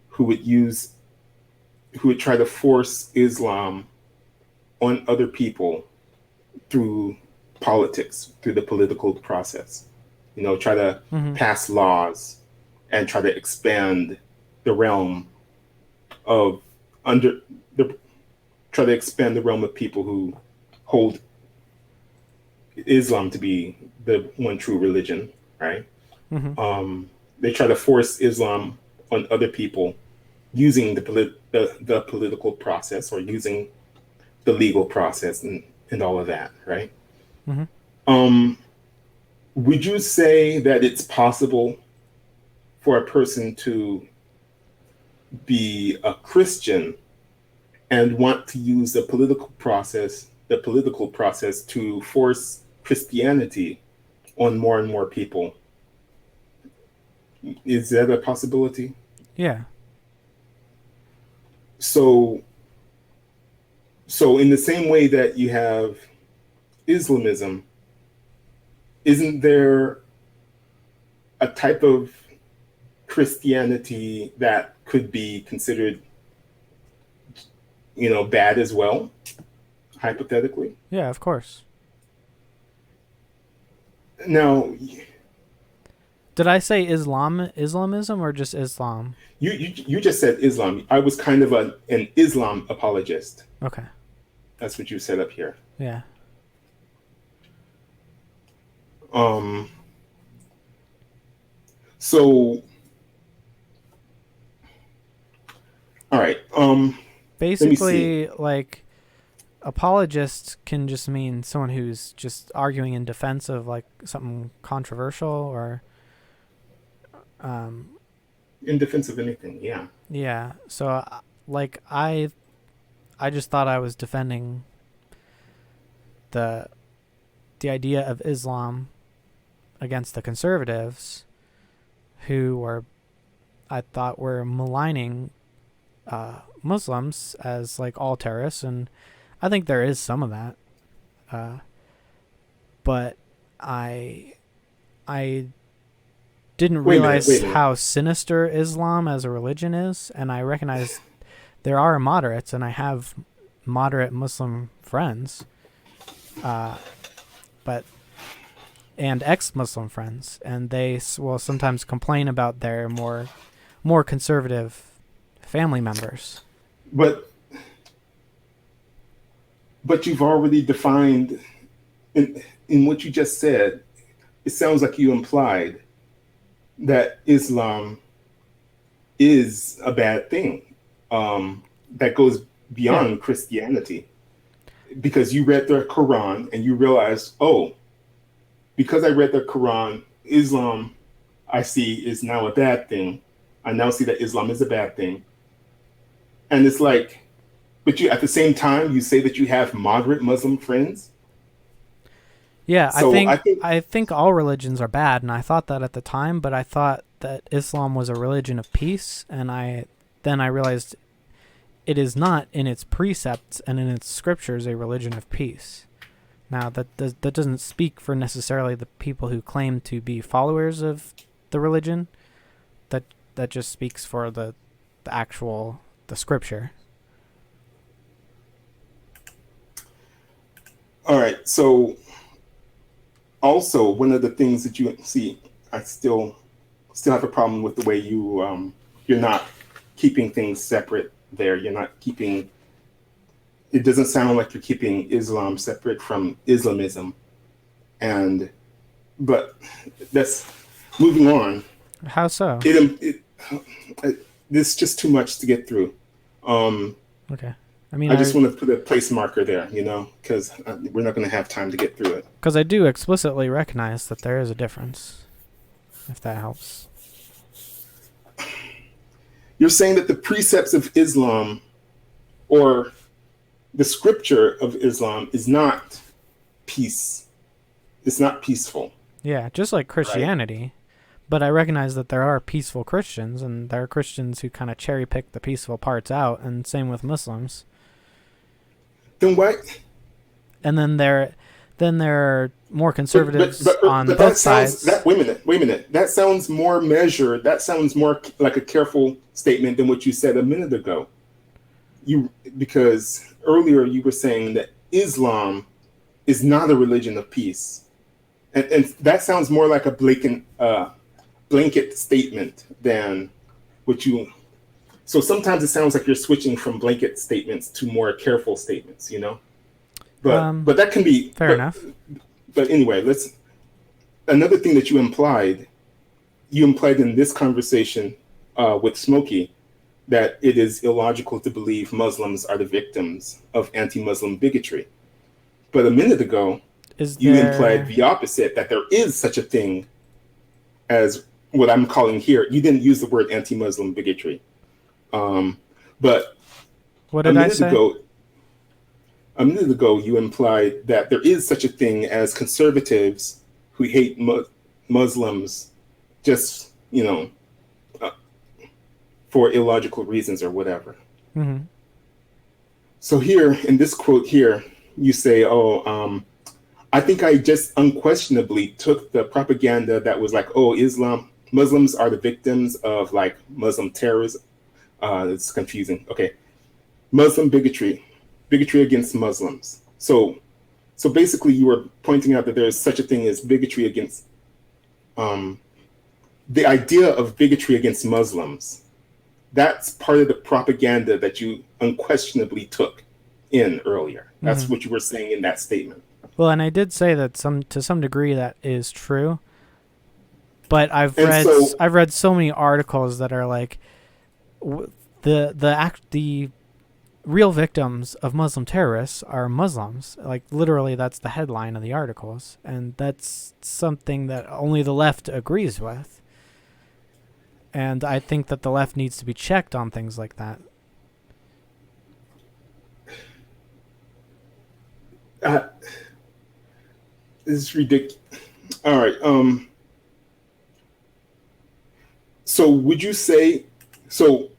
[SPEAKER 2] who would use who would try to force Islam on other people through politics, through the political process. Try to
[SPEAKER 1] Mm-hmm.
[SPEAKER 2] pass laws and try to expand the realm of under the try to expand the realm of people who hold Islam to be the one true religion, right?
[SPEAKER 1] Mm-hmm.
[SPEAKER 2] They try to force Islam on other people using the political process or using the legal process and all of that, right?
[SPEAKER 1] Mm-hmm.
[SPEAKER 2] Um, would you say that it's possible for a person to be a Christian and want to use the political process to force Christianity on more and more people? Is that a possibility?
[SPEAKER 1] Yeah.
[SPEAKER 2] So, in the same way that you have Islamism, isn't there a type of Christianity that could be considered, bad as well, hypothetically?
[SPEAKER 1] Yeah, of course.
[SPEAKER 2] Now,
[SPEAKER 1] Did I say Islamism, or just Islam?
[SPEAKER 2] you just said Islam. I was kind of an Islam apologist.
[SPEAKER 1] Okay.
[SPEAKER 2] That's what you said up here.
[SPEAKER 1] Yeah.
[SPEAKER 2] Um. So, all right. Let me see.
[SPEAKER 1] Basically, like, apologist can just mean someone who's just arguing in defense of like something controversial, or um
[SPEAKER 2] In defense of anything, yeah.
[SPEAKER 1] yeah. So like I just thought I was defending the the idea of Islam against the conservatives, who were, I thought, were maligning Muslims as like all terrorists, and I think there is some of that. Uh, but I I didn't
[SPEAKER 2] Wait a minute.
[SPEAKER 1] realize
[SPEAKER 2] Wait a minute.
[SPEAKER 1] how sinister Islam as a religion is, and I recognize there are moderates, and I have moderate Muslim friends, uh, but and ex-Muslim friends, and they will sometimes complain about their more conservative family members.
[SPEAKER 2] But you've already defined in what you just said. It sounds like you implied that Islam is a bad thing, that goes
[SPEAKER 1] Yeah,
[SPEAKER 2] beyond Christianity, because you read the Quran and you realize, oh, because I read the Quran, Islam, I see, is now a bad thing. I now see that Islam is a bad thing. And it's like, but you, at the same time, you say that you have moderate Muslim friends.
[SPEAKER 1] yeah. I
[SPEAKER 2] So I
[SPEAKER 1] think
[SPEAKER 2] think,
[SPEAKER 1] I think all religions are bad, and I thought that at the time. But I thought that Islam was a religion of peace, and I realized it is not in its precepts and in its scriptures a religion of peace. Now that doesn't speak for necessarily the people who claim to be followers of the religion. That that just speaks for the actual the scripture.
[SPEAKER 2] all right. So also, one of the things that you see, I still have a problem with the way you're not keeping things separate there. You're not keeping. It doesn't sound like you're keeping Islam separate from Islamism, and but that's moving on.
[SPEAKER 1] How so?
[SPEAKER 2] There's just too much to get through. Um,
[SPEAKER 1] Okay. I mean,
[SPEAKER 2] I just want to put a place marker there, because we're not going to have time to get through it.
[SPEAKER 1] because I do explicitly recognize that there is a difference. If that helps.
[SPEAKER 2] You're saying that the precepts of Islam, or the scripture of Islam, is not peace. It's not peaceful,
[SPEAKER 1] Yeah, just like
[SPEAKER 2] right?
[SPEAKER 1] Christianity. But I recognize that there are peaceful Christians, and there are Christians who kind of cherry pick the peaceful parts out, and same with Muslims.
[SPEAKER 2] Then why?
[SPEAKER 1] And then there are more conservatives on
[SPEAKER 2] But
[SPEAKER 1] both
[SPEAKER 2] that sounds
[SPEAKER 1] sides.
[SPEAKER 2] that wait a minute. That sounds more measured. That sounds more like a careful statement than what you said a minute ago. You Because earlier you were saying that Islam is not a religion of peace, and that sounds more like a blanket statement than what you. So sometimes it sounds like you're switching from blanket statements to more careful statements. But that can be.
[SPEAKER 1] Fair enough.
[SPEAKER 2] But anyway, let's. Another thing that you implied in this conversation with Smokey, that it is illogical to believe Muslims are the victims of anti-Muslim bigotry. But a minute ago,
[SPEAKER 1] Is
[SPEAKER 2] you implied
[SPEAKER 1] there?
[SPEAKER 2] the opposite, that there is such a thing as what I'm calling here. You didn't use the word anti-Muslim bigotry, um, but
[SPEAKER 1] What
[SPEAKER 2] a
[SPEAKER 1] did I
[SPEAKER 2] minute
[SPEAKER 1] say?
[SPEAKER 2] ago, you implied that there is such a thing as conservatives who hate Muslims, just uh, for illogical reasons or whatever.
[SPEAKER 1] Mm-hmm.
[SPEAKER 2] So here in this quote here, you say, "Oh, I think I just unquestionably took the propaganda that was like, oh, Muslims are the victims of like Muslim terrorism. It's confusing. Okay, Muslim bigotry against Muslims. So basically, you were pointing out that there is such a thing as bigotry against um, the idea of bigotry against Muslims. That's part of the propaganda that you unquestionably took in earlier. That's
[SPEAKER 1] Mm-hmm.
[SPEAKER 2] what you were saying in that statement.
[SPEAKER 1] Well, and I did say that to some degree that is true, but
[SPEAKER 2] And so,
[SPEAKER 1] I've read so many articles that are like the real victims of Muslim terrorists are Muslims. Like literally, that's the headline of the articles, and that's something that only the left agrees with. And I think that the left needs to be checked on things like that.
[SPEAKER 2] uh, this is ridiculous. All right. So would you say so?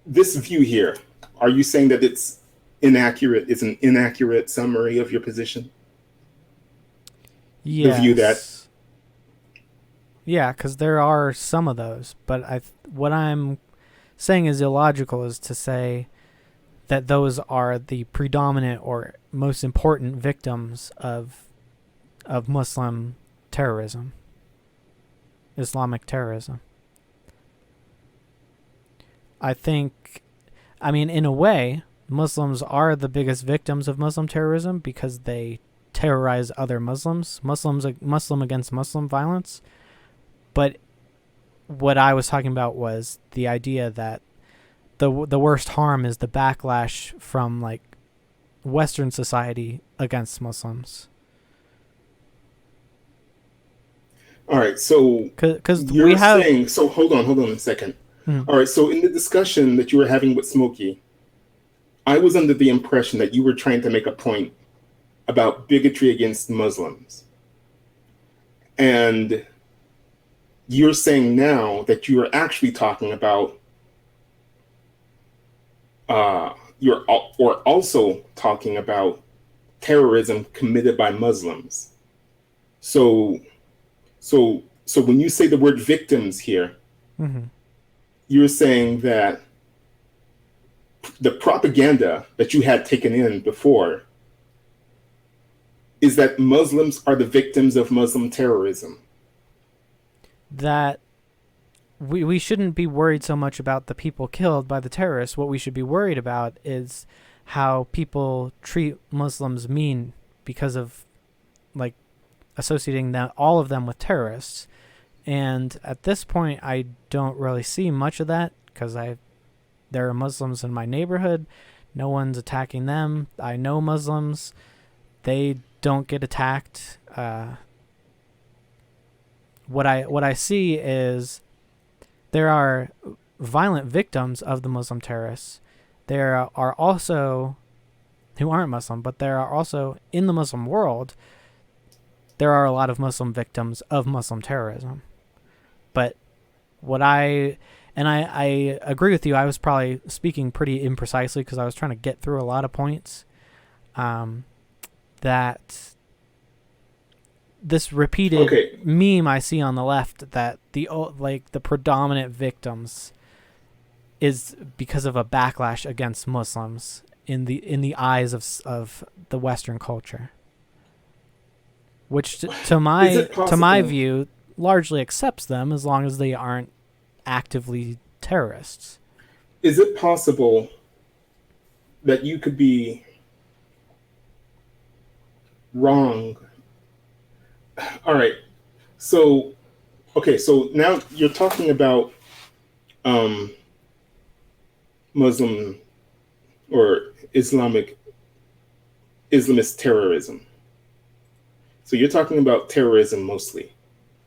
[SPEAKER 2] This view here, are you saying that it's inaccurate? It's an inaccurate summary of your position. The view that
[SPEAKER 1] Yes. Yeah, because there are some of those, but what I'm saying is illogical is to say that those are the predominant or most important victims of Muslim terrorism, Islamic terrorism. I think, I mean, in a way, Muslims are the biggest victims of Muslim terrorism because they terrorize other Muslims, Muslim against Muslim violence. But what I was talking about was the idea that the worst harm is the backlash from like Western society against Muslims.
[SPEAKER 2] all right, so
[SPEAKER 1] Because we
[SPEAKER 2] you're
[SPEAKER 1] have.
[SPEAKER 2] saying so hold on a second.
[SPEAKER 1] Mm,
[SPEAKER 2] All right, so in the discussion that you were having with Smokey, I was under the impression that you were trying to make a point about bigotry against Muslims. And you're saying now that you are actually talking about you're or also talking about terrorism committed by Muslims. So so when you say the word victims here,
[SPEAKER 1] mm-hmm.
[SPEAKER 2] you're saying that the propaganda that you had taken in before is that Muslims are the victims of Muslim terrorism.
[SPEAKER 1] That we shouldn't be worried so much about the people killed by the terrorists. What we should be worried about is how people treat Muslims mean because of like associating them all of them with terrorists. And at this point, I don't really see much of that because I there are Muslims in my neighborhood. No one's attacking them. I know Muslims. They don't get attacked. What I see is there are violent victims of the Muslim terrorists. There are also who aren't Muslim, but there are also in the Muslim world there are a lot of Muslim victims of Muslim terrorism. But what I agree with you. I was probably speaking pretty imprecisely because I was trying to get through a lot of points. Um, that this repeated
[SPEAKER 2] Okay,
[SPEAKER 1] meme I see on the left that the predominant victims is because of a backlash against Muslims in the eyes of the Western culture, which
[SPEAKER 2] is it
[SPEAKER 1] to my
[SPEAKER 2] possible?
[SPEAKER 1] view largely accepts them as long as they aren't actively terrorists.
[SPEAKER 2] Is it possible that you could be wrong? All right, so okay, so now you're talking about um, Muslim or Islamist terrorism. So you're talking about terrorism mostly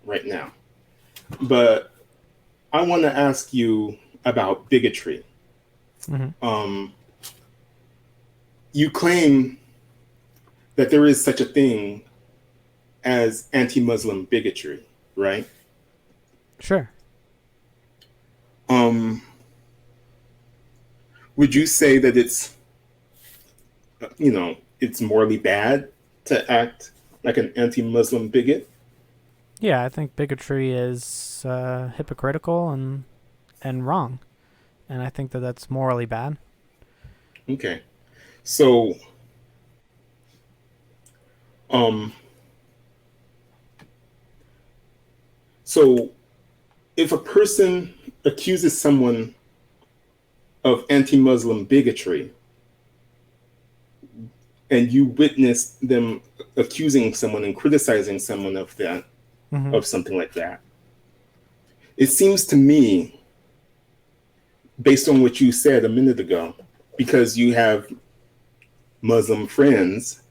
[SPEAKER 2] right now. But I want to ask you about bigotry.
[SPEAKER 1] Mm-hmm.
[SPEAKER 2] Um, you claim that there is such a thing as anti Muslim bigotry, right?
[SPEAKER 1] Sure.
[SPEAKER 2] Um, would you say that it's morally bad to act like an anti-Muslim bigot?
[SPEAKER 1] Yeah, I think bigotry is hypocritical and wrong, and I think that that's morally bad.
[SPEAKER 2] Okay. So, um, so if a person accuses someone of anti-Muslim bigotry, and you witness them accusing someone and criticizing someone of that,
[SPEAKER 1] Mm-hmm.
[SPEAKER 2] of something like that, it seems to me, based on what you said a minute ago, because you have Muslim friends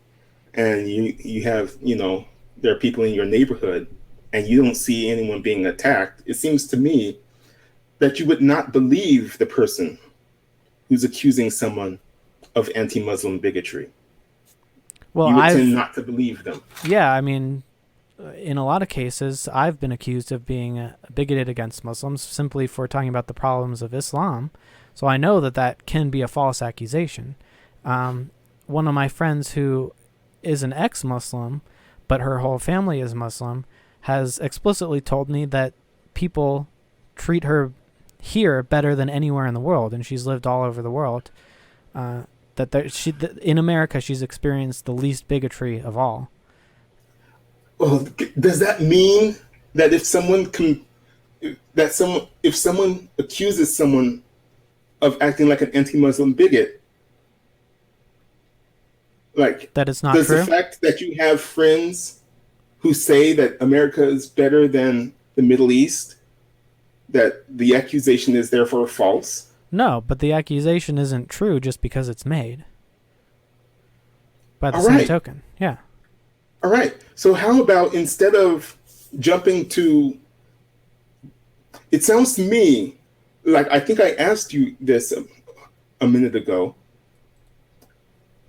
[SPEAKER 2] and you have, there are people in your neighborhood and you don't see anyone being attacked, it seems to me that you would not believe the person who's accusing someone of anti-Muslim bigotry.
[SPEAKER 1] Well,
[SPEAKER 2] You would tend not to believe them.
[SPEAKER 1] yeah, I mean, in a lot of cases, I've been accused of being bigoted against Muslims simply for talking about the problems of Islam. So I know that that can be a false accusation. One of my friends who is an ex-Muslim, but her whole family is Muslim, has explicitly told me that people treat her here better than anywhere in the world, and she's lived all over the world. In America, she's experienced the least bigotry of all.
[SPEAKER 2] Well, does that mean that if someone accuses someone of acting like an anti-Muslim bigot, like,
[SPEAKER 1] That is not
[SPEAKER 2] does
[SPEAKER 1] true?
[SPEAKER 2] the fact that you have friends who say that America is better than the Middle East, that the accusation is therefore false?
[SPEAKER 1] No, but the accusation isn't true just because it's made. By the
[SPEAKER 2] All
[SPEAKER 1] same
[SPEAKER 2] right.
[SPEAKER 1] token, yeah.
[SPEAKER 2] All right. So how about, instead of jumping to, it sounds to me like, I think I asked you this a minute ago.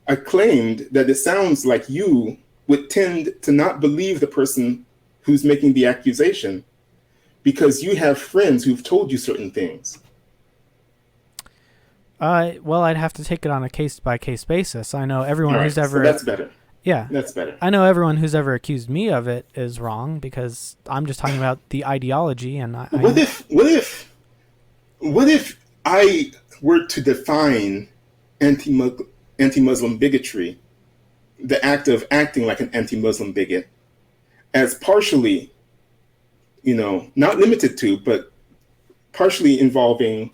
[SPEAKER 2] I claimed that it sounds like you would tend to not believe the person who's making the accusation because you have friends who've told you certain things.
[SPEAKER 1] Well, I'd have to take it on a case by case basis. I know everyone
[SPEAKER 2] All
[SPEAKER 1] who's
[SPEAKER 2] right. So
[SPEAKER 1] ever,
[SPEAKER 2] that's better.
[SPEAKER 1] yeah,
[SPEAKER 2] That's better.
[SPEAKER 1] I know everyone who's ever accused me of it is wrong because I'm just talking about the ideology, and
[SPEAKER 2] What if I were to define anti-Muslim bigotry, the act of acting like an anti-Muslim bigot, as partially, not limited to, but partially involving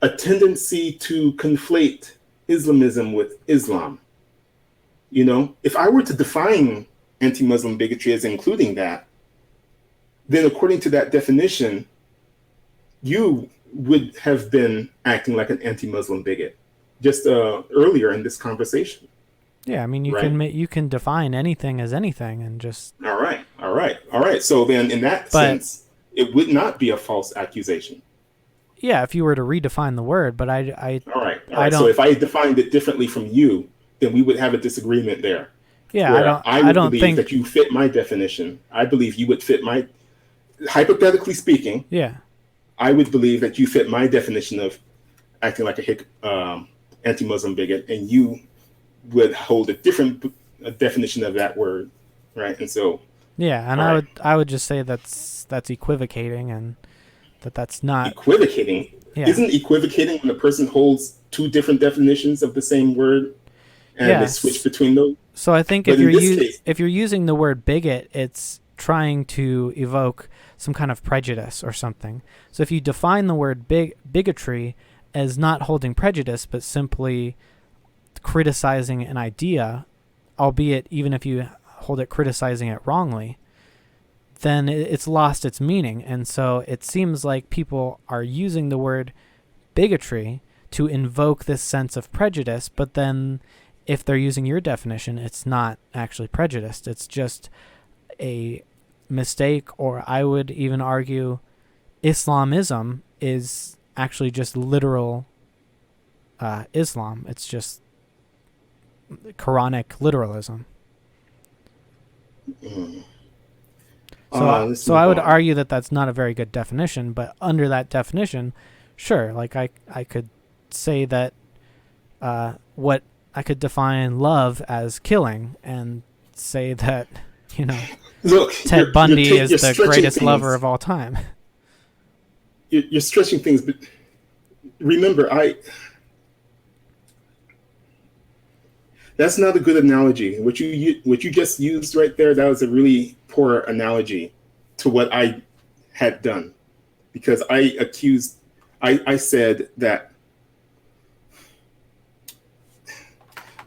[SPEAKER 2] a tendency to conflate Islamism with Islam? If I were to define anti-Muslim bigotry as including that, then according to that definition, you would have been acting like an anti-Muslim bigot just earlier in this conversation.
[SPEAKER 1] yeah, I mean
[SPEAKER 2] Right?
[SPEAKER 1] you can define anything as anything and just,
[SPEAKER 2] All right. All right. All right. So then, in that
[SPEAKER 1] but
[SPEAKER 2] sense, it would not be a false accusation.
[SPEAKER 1] yeah, if you were to redefine the word, but
[SPEAKER 2] All right. All
[SPEAKER 1] I
[SPEAKER 2] right. So
[SPEAKER 1] don't,
[SPEAKER 2] if I defined it differently from you, then we would have a disagreement there.
[SPEAKER 1] yeah,
[SPEAKER 2] Where I
[SPEAKER 1] I
[SPEAKER 2] would
[SPEAKER 1] don't
[SPEAKER 2] believe
[SPEAKER 1] think,
[SPEAKER 2] that you fit my definition. I believe you would fit my, hypothetically speaking,
[SPEAKER 1] yeah,
[SPEAKER 2] I would believe that you fit my definition of acting like a anti-Muslim bigot, and you would hold a different definition of that word, right? And so,
[SPEAKER 1] yeah, and
[SPEAKER 2] all right,
[SPEAKER 1] I would just say that's equivocating, and that's not,
[SPEAKER 2] equivocating
[SPEAKER 1] yeah,
[SPEAKER 2] isn't equivocating when a person holds two different definitions of the same word and they switch
[SPEAKER 1] yes.
[SPEAKER 2] between those.
[SPEAKER 1] So I think
[SPEAKER 2] But in this case,
[SPEAKER 1] if you're using the word bigot, it's trying to evoke some kind of prejudice or something. So if you define the word bigotry as not holding prejudice but simply criticizing an idea, albeit even if you hold it criticizing it wrongly, then it's lost its meaning. And so it seems like people are using the word bigotry to invoke this sense of prejudice, but then if they're using your definition, it's not actually prejudiced. It's just a mistake, or I would even argue Islamism is actually just literal Islam. It's just Quranic literalism.
[SPEAKER 2] let's
[SPEAKER 1] So I
[SPEAKER 2] move
[SPEAKER 1] would
[SPEAKER 2] on.
[SPEAKER 1] argue that that's not a very good definition, but under that definition, sure, like I could say that what I could define love as killing, and say that, you know,
[SPEAKER 2] Look,
[SPEAKER 1] Ted Bundy is
[SPEAKER 2] you're
[SPEAKER 1] the
[SPEAKER 2] stretching
[SPEAKER 1] greatest
[SPEAKER 2] things.
[SPEAKER 1] lover of all time.
[SPEAKER 2] You're stretching things, but remember, that's not a good analogy. What you just used right there, that was a really poor analogy to what I had done, because I said that.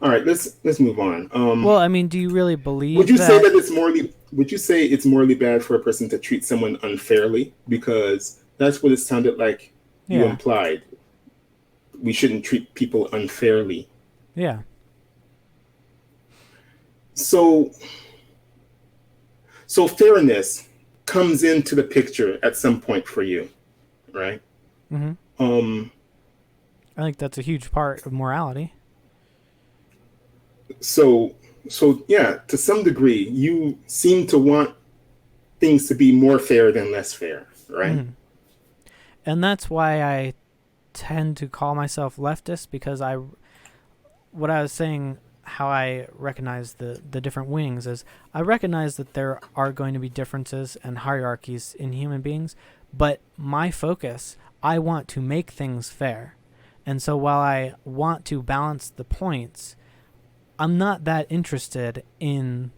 [SPEAKER 2] All right, let's move on.
[SPEAKER 1] Well, I mean, do you really believe
[SPEAKER 2] Would you
[SPEAKER 1] that?
[SPEAKER 2] say that it's morally? Would you say it's morally bad for a person to treat someone unfairly? Because that's what it sounded like you
[SPEAKER 1] Yeah.
[SPEAKER 2] implied. We shouldn't treat people unfairly.
[SPEAKER 1] Yeah.
[SPEAKER 2] So fairness comes into the picture at some point for you, right?
[SPEAKER 1] Mm-hmm.
[SPEAKER 2] Um.
[SPEAKER 1] I think that's a huge part of morality.
[SPEAKER 2] So yeah, to some degree, you seem to want things to be more fair than less fair, right?
[SPEAKER 1] Mm-hmm. And that's why I tend to call myself leftist, because what I was saying, how I recognize the different wings, is I recognize that there are going to be differences and hierarchies in human beings, but my focus, I want to make things fair. And so while I want to balance the points, I'm not that interested in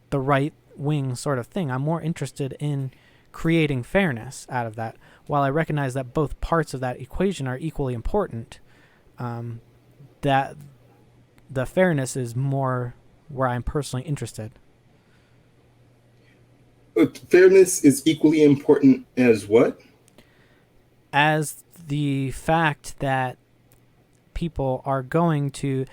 [SPEAKER 1] the right wing sort of thing. I'm more interested in creating fairness out of that. While I recognize that both parts of that equation are equally important, that the fairness is more where I'm personally interested.
[SPEAKER 2] Fairness is equally important as what?
[SPEAKER 1] As the fact that people are going to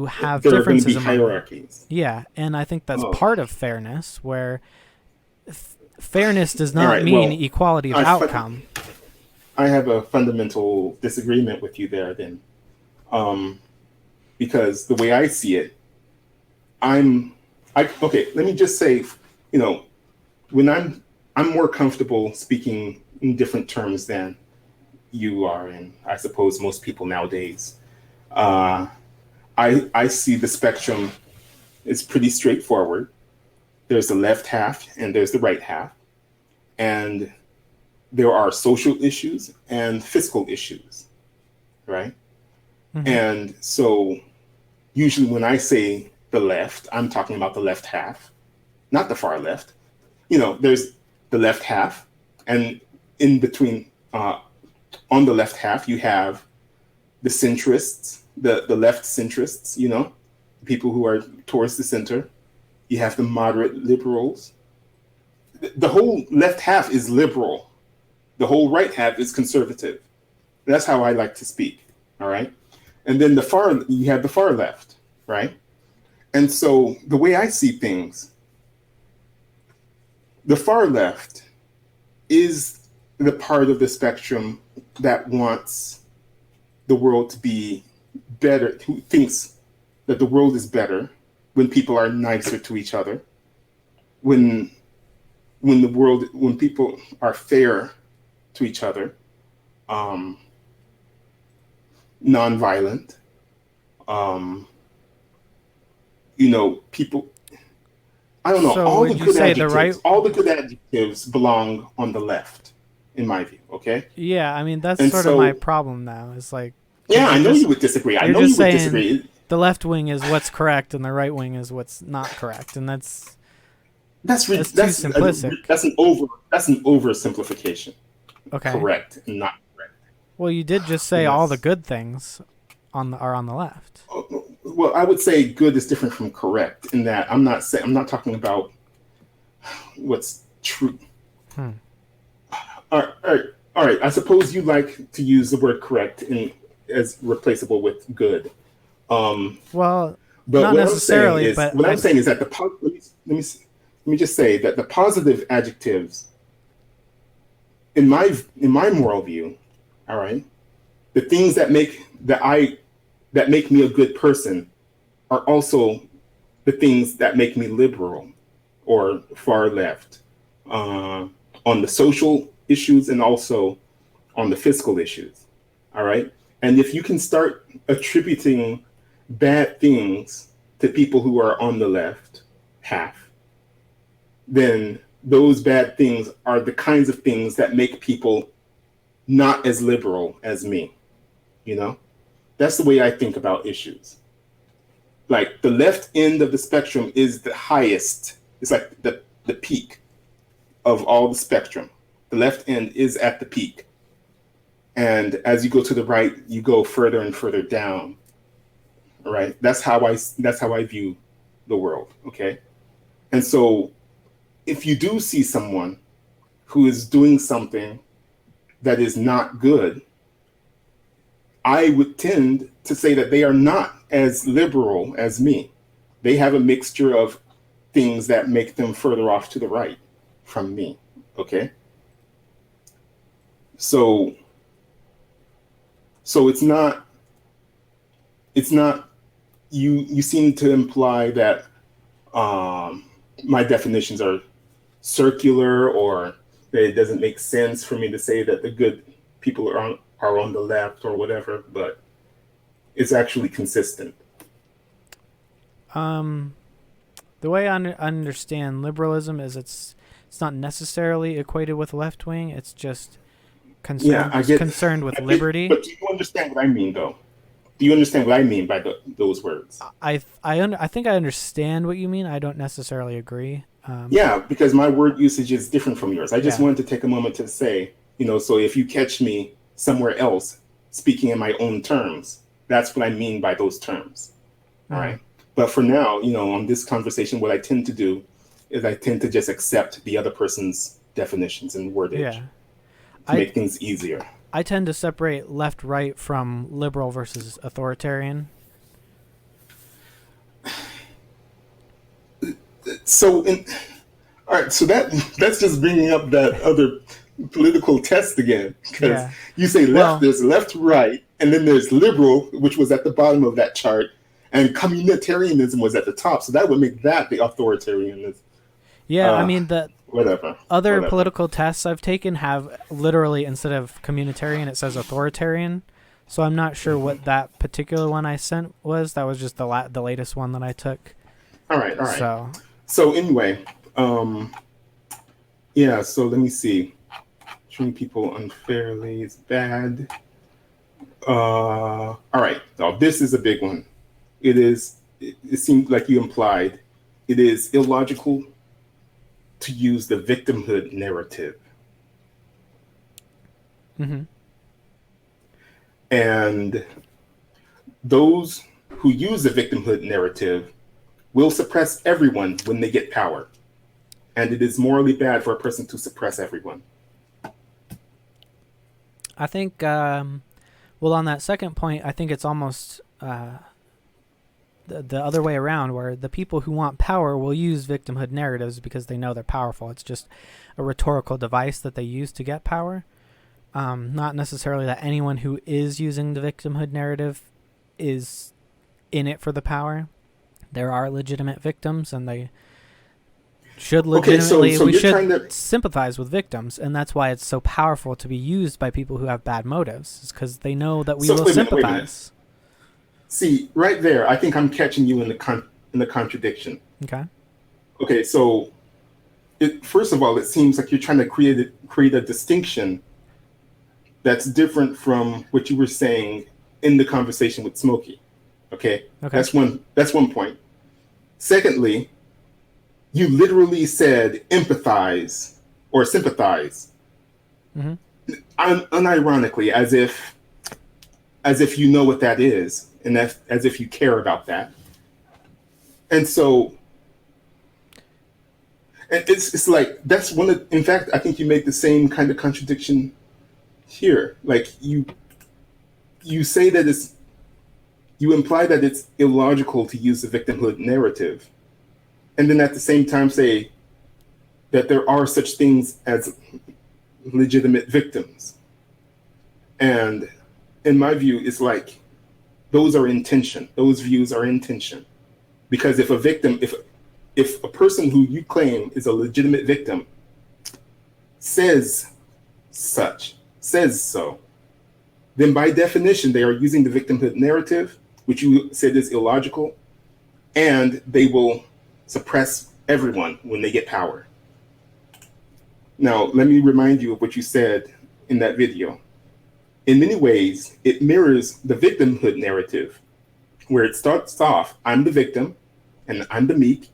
[SPEAKER 1] have
[SPEAKER 2] There are going to
[SPEAKER 1] differences
[SPEAKER 2] be
[SPEAKER 1] among them.
[SPEAKER 2] hierarchies.
[SPEAKER 1] Yeah, and I think that's
[SPEAKER 2] Oh.
[SPEAKER 1] part of fairness, where fairness does
[SPEAKER 2] All
[SPEAKER 1] not
[SPEAKER 2] right,
[SPEAKER 1] mean
[SPEAKER 2] well,
[SPEAKER 1] equality of outcome.
[SPEAKER 2] I have a fundamental disagreement with you there then. Because the way I see it, okay, let me just say, when I'm more comfortable speaking in different terms than you are, and I suppose most people nowadays. I see the spectrum is pretty straightforward. There's the left half and there's the right half. And there are social issues and fiscal issues, right?
[SPEAKER 1] Mm-hmm.
[SPEAKER 2] And so usually when I say the left, I'm talking about the left half, not the far left. There's the left half, and in between, on the left half, you have the centrists, the left centrists, people who are towards the center. You have the moderate liberals. The whole left half is liberal. The whole right half is conservative. That's how I like to speak. All right. And then you have the far left, right? And so the way I see things, the far left is the part of the spectrum that wants the world to be better, who thinks that the world is better when people are nicer to each other, when people are fair to each other, nonviolent, people. I don't know.
[SPEAKER 1] So
[SPEAKER 2] All the
[SPEAKER 1] would you
[SPEAKER 2] good
[SPEAKER 1] say the right?
[SPEAKER 2] adjectives, all the good adjectives belong on the left, in my view. Okay.
[SPEAKER 1] Yeah, I mean that's
[SPEAKER 2] And
[SPEAKER 1] sort of my problem now. Is like,
[SPEAKER 2] yeah, I know
[SPEAKER 1] just,
[SPEAKER 2] you would disagree. I
[SPEAKER 1] you're
[SPEAKER 2] know
[SPEAKER 1] just
[SPEAKER 2] you would
[SPEAKER 1] saying
[SPEAKER 2] disagree.
[SPEAKER 1] the left wing is what's correct and the right wing is what's not correct, and that's too simplistic.
[SPEAKER 2] That's an oversimplification.
[SPEAKER 1] Okay.
[SPEAKER 2] Correct and not correct.
[SPEAKER 1] Well, you did just say all the good things are on the left.
[SPEAKER 2] Well, I would say good is different from correct in that I'm not talking about what's true. All right. I suppose you like to use the word correct as replaceable with good.
[SPEAKER 1] Well,
[SPEAKER 2] but
[SPEAKER 1] not necessarily.
[SPEAKER 2] I'm saying is that let me just say that the positive adjectives in my moral view, all right, the things that make me a good person are also the things that make me liberal or far left on the social issues and also on the fiscal issues. All right. And if you can start attributing bad things to people who are on the left half, then those bad things are the kinds of things that make people not as liberal as me. You know, that's the way I think about issues. Like the left end of the spectrum is the highest. It's like the peak of all the spectrum. The left end is at the peak. And as you go to the right, you go further and further down. All right. That's how I view the world. Okay. And so if you do see someone who is doing something that is not good, I would tend to say that they are not as liberal as me. They have a mixture of things that make them further off to the right from me. Okay. So it's not you seem to imply that um my definitions are circular, or that it doesn't make sense for me to say that the good people are on the left or whatever, but it's actually consistent.
[SPEAKER 1] Um, the way I understand liberalism is it's not necessarily equated with left wing. It's just
[SPEAKER 2] Yeah, I get,
[SPEAKER 1] concerned with
[SPEAKER 2] I get,
[SPEAKER 1] liberty.
[SPEAKER 2] but do you understand what I mean, though? Do you understand what I mean by those words?
[SPEAKER 1] I think I understand what you mean. I don't necessarily agree.
[SPEAKER 2] Yeah, because my word usage is different from yours. I just
[SPEAKER 1] Yeah.
[SPEAKER 2] wanted to take a moment to say, so if you catch me somewhere else speaking in my own terms, that's what I mean by those terms. All
[SPEAKER 1] Hmm.
[SPEAKER 2] right. But for now, on this conversation, what I tend to do is I tend to just accept the other person's definitions and wordage
[SPEAKER 1] Yeah.
[SPEAKER 2] to
[SPEAKER 1] I
[SPEAKER 2] make things easier.
[SPEAKER 1] I tend to separate left right from liberal versus authoritarian.
[SPEAKER 2] So, all right, so that's just bringing up that other political test again, because
[SPEAKER 1] Yeah.
[SPEAKER 2] you say left,
[SPEAKER 1] Well,
[SPEAKER 2] there's left, right, and then there's liberal, which was at the bottom of that chart, and communitarianism was at the top. So that would make that the authoritarianism.
[SPEAKER 1] yeah, I
[SPEAKER 2] Uh,
[SPEAKER 1] mean the
[SPEAKER 2] whatever,
[SPEAKER 1] other
[SPEAKER 2] whatever.
[SPEAKER 1] political tests I've taken have literally, instead of communitarian it says authoritarian. So I'm not sure
[SPEAKER 2] Mhm.
[SPEAKER 1] what that particular one I sent was. That was just the latest one that I took.
[SPEAKER 2] All right, all right.
[SPEAKER 1] So,
[SPEAKER 2] So anyway, yeah. So let me see. Treating people unfairly is bad. All right. Now this is a big one. It seems like you implied it is illogical to use the victimhood narrative.
[SPEAKER 1] hmm
[SPEAKER 2] And those who use the victimhood narrative will suppress everyone when they get power. And it is morally bad for a person to suppress everyone.
[SPEAKER 1] I think well, on that second point, I think it's almost the other way around, where the people who want power will use victimhood narratives because they know they're powerful. It's just a rhetorical device that they use to get power. Not necessarily that anyone who is using the victimhood narrative is in it for the power. There are legitimate victims, and they should
[SPEAKER 2] Okay, so
[SPEAKER 1] legitimately,
[SPEAKER 2] so
[SPEAKER 1] we
[SPEAKER 2] you're trying
[SPEAKER 1] should
[SPEAKER 2] to
[SPEAKER 1] sympathize with victims, and that's why it's so powerful to be used by people who have bad motives, is because they know that we
[SPEAKER 2] so
[SPEAKER 1] will
[SPEAKER 2] wait a minute.
[SPEAKER 1] sympathize.
[SPEAKER 2] See, right there, I think I'm catching you in the contradiction.
[SPEAKER 1] Okay.
[SPEAKER 2] Okay, so first of all, it seems like you're trying to create a distinction that's different from what you were saying in the conversation with Smokey. Okay,
[SPEAKER 1] Okay.
[SPEAKER 2] that's one point. Secondly, you literally said empathize or sympathize,
[SPEAKER 1] hmm
[SPEAKER 2] unironically, as if you know what that is, and as if you care about that. And so, and it's like that's one of. In fact, I think you make the same kind of contradiction here. Like you say that you imply that it's illogical to use the victimhood narrative, and then at the same time say that there are such things as legitimate victims. And in my view, it's like those are intention. Those views are intention. Because if a person who you claim is a legitimate victim says says so, then by definition, they are using the victimhood narrative, which you said is illogical, and they will suppress everyone when they get power. Now, let me remind you of what you said in that video. In many ways, it mirrors the victimhood narrative, where it starts off, I'm the victim, and I'm the meek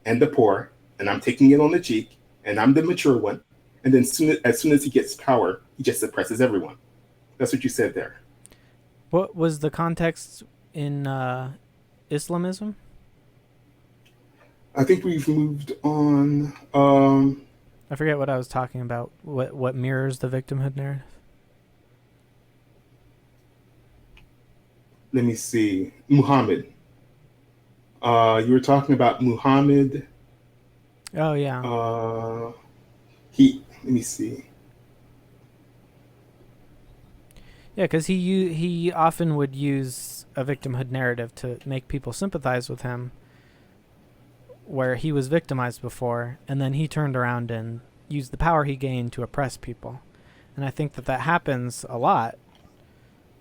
[SPEAKER 2] and the poor, and I'm taking it on the cheek, and I'm the mature one. And then as soon as he gets power, he just suppresses everyone. That's what you said there.
[SPEAKER 1] What was the context in Islamism?
[SPEAKER 2] I think we've moved on.
[SPEAKER 1] I forget what I was talking about. What mirrors the victimhood narrative?
[SPEAKER 2] Let me see. Muhammad. You were talking about Muhammad.
[SPEAKER 1] Oh yeah.
[SPEAKER 2] Let me see.
[SPEAKER 1] Yeah, because he often would use a victimhood narrative to make people sympathize with him, where he was victimized before, and then he turned around and used the power he gained to oppress people. And I think that happens a lot.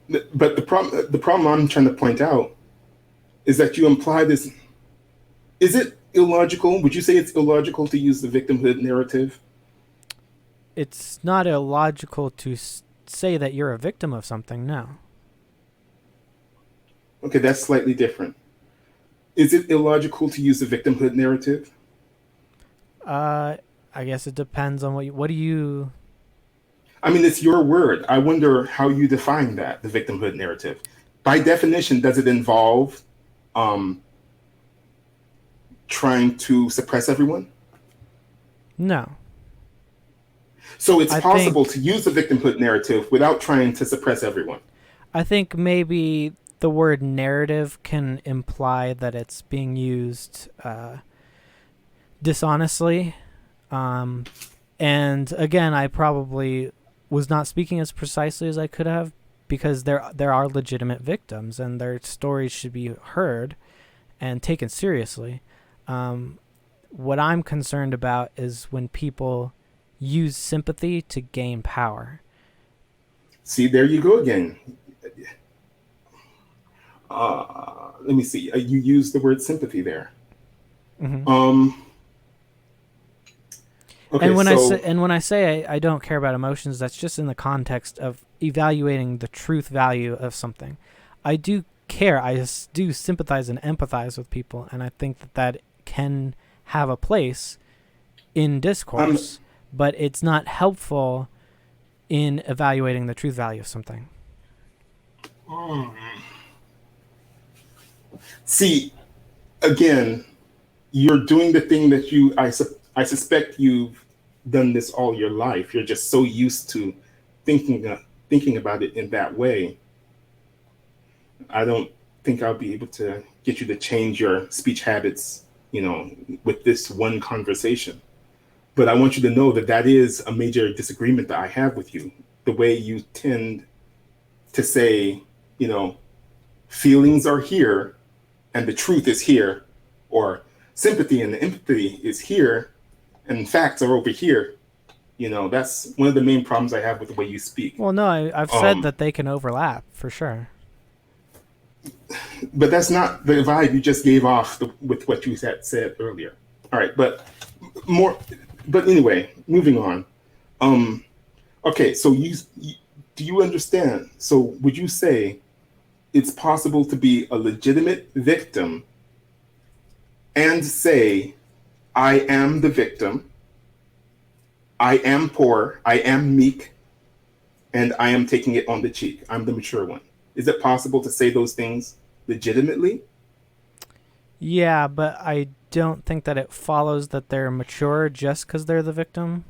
[SPEAKER 2] But the problem I'm trying to point out is that you imply this. Is it illogical? Would you say it's illogical to use the victimhood narrative?
[SPEAKER 1] It's not illogical to say that you're a victim of something, no.
[SPEAKER 2] Okay, that's slightly different. Is it illogical to use the victimhood narrative?
[SPEAKER 1] I guess it depends on what do you...
[SPEAKER 2] I mean, it's your word. I wonder how you define that, the victimhood narrative. By definition, does it involve trying to suppress everyone?
[SPEAKER 1] No.
[SPEAKER 2] So it's possible to use the victimhood narrative without trying to suppress everyone.
[SPEAKER 1] I think maybe the word narrative can imply that it's being used dishonestly. And again, I probably was not speaking as precisely as I could have, because there are legitimate victims and their stories should be heard and taken seriously. What I'm concerned about is when people use sympathy to gain power.
[SPEAKER 2] See, there you go again. Let me see. You used the word sympathy there.
[SPEAKER 1] Mm-hmm. Okay, and when I say I don't care about emotions, that's just in the context of evaluating the truth value of something. I do care. I do sympathize and empathize with people, and I think that can have a place in discourse, but it's not helpful in evaluating the truth value of something.
[SPEAKER 2] See, again, you're doing the thing that I suspect you've done this all your life. You're just so used to thinking about it in that way. I don't think I'll be able to get you to change your speech habits, with this one conversation. But I want you to know that is a major disagreement that I have with you. The way you tend to say, feelings are here and the truth is here, or sympathy and empathy is here and facts are over here. That's one of the main problems I have with the way you speak.
[SPEAKER 1] Well, no, I've said that they can overlap for sure.
[SPEAKER 2] But that's not the vibe you just gave off with what you had said earlier. All right, but anyway, moving on. Okay, so do you understand? So would you say it's possible to be a legitimate victim and say, I am the victim, I am poor, I am meek, and I am taking it on the cheek. I'm the mature one. Is it possible to say those things legitimately?
[SPEAKER 1] Yeah, but I don't think that it follows that they're mature just because they're the victim.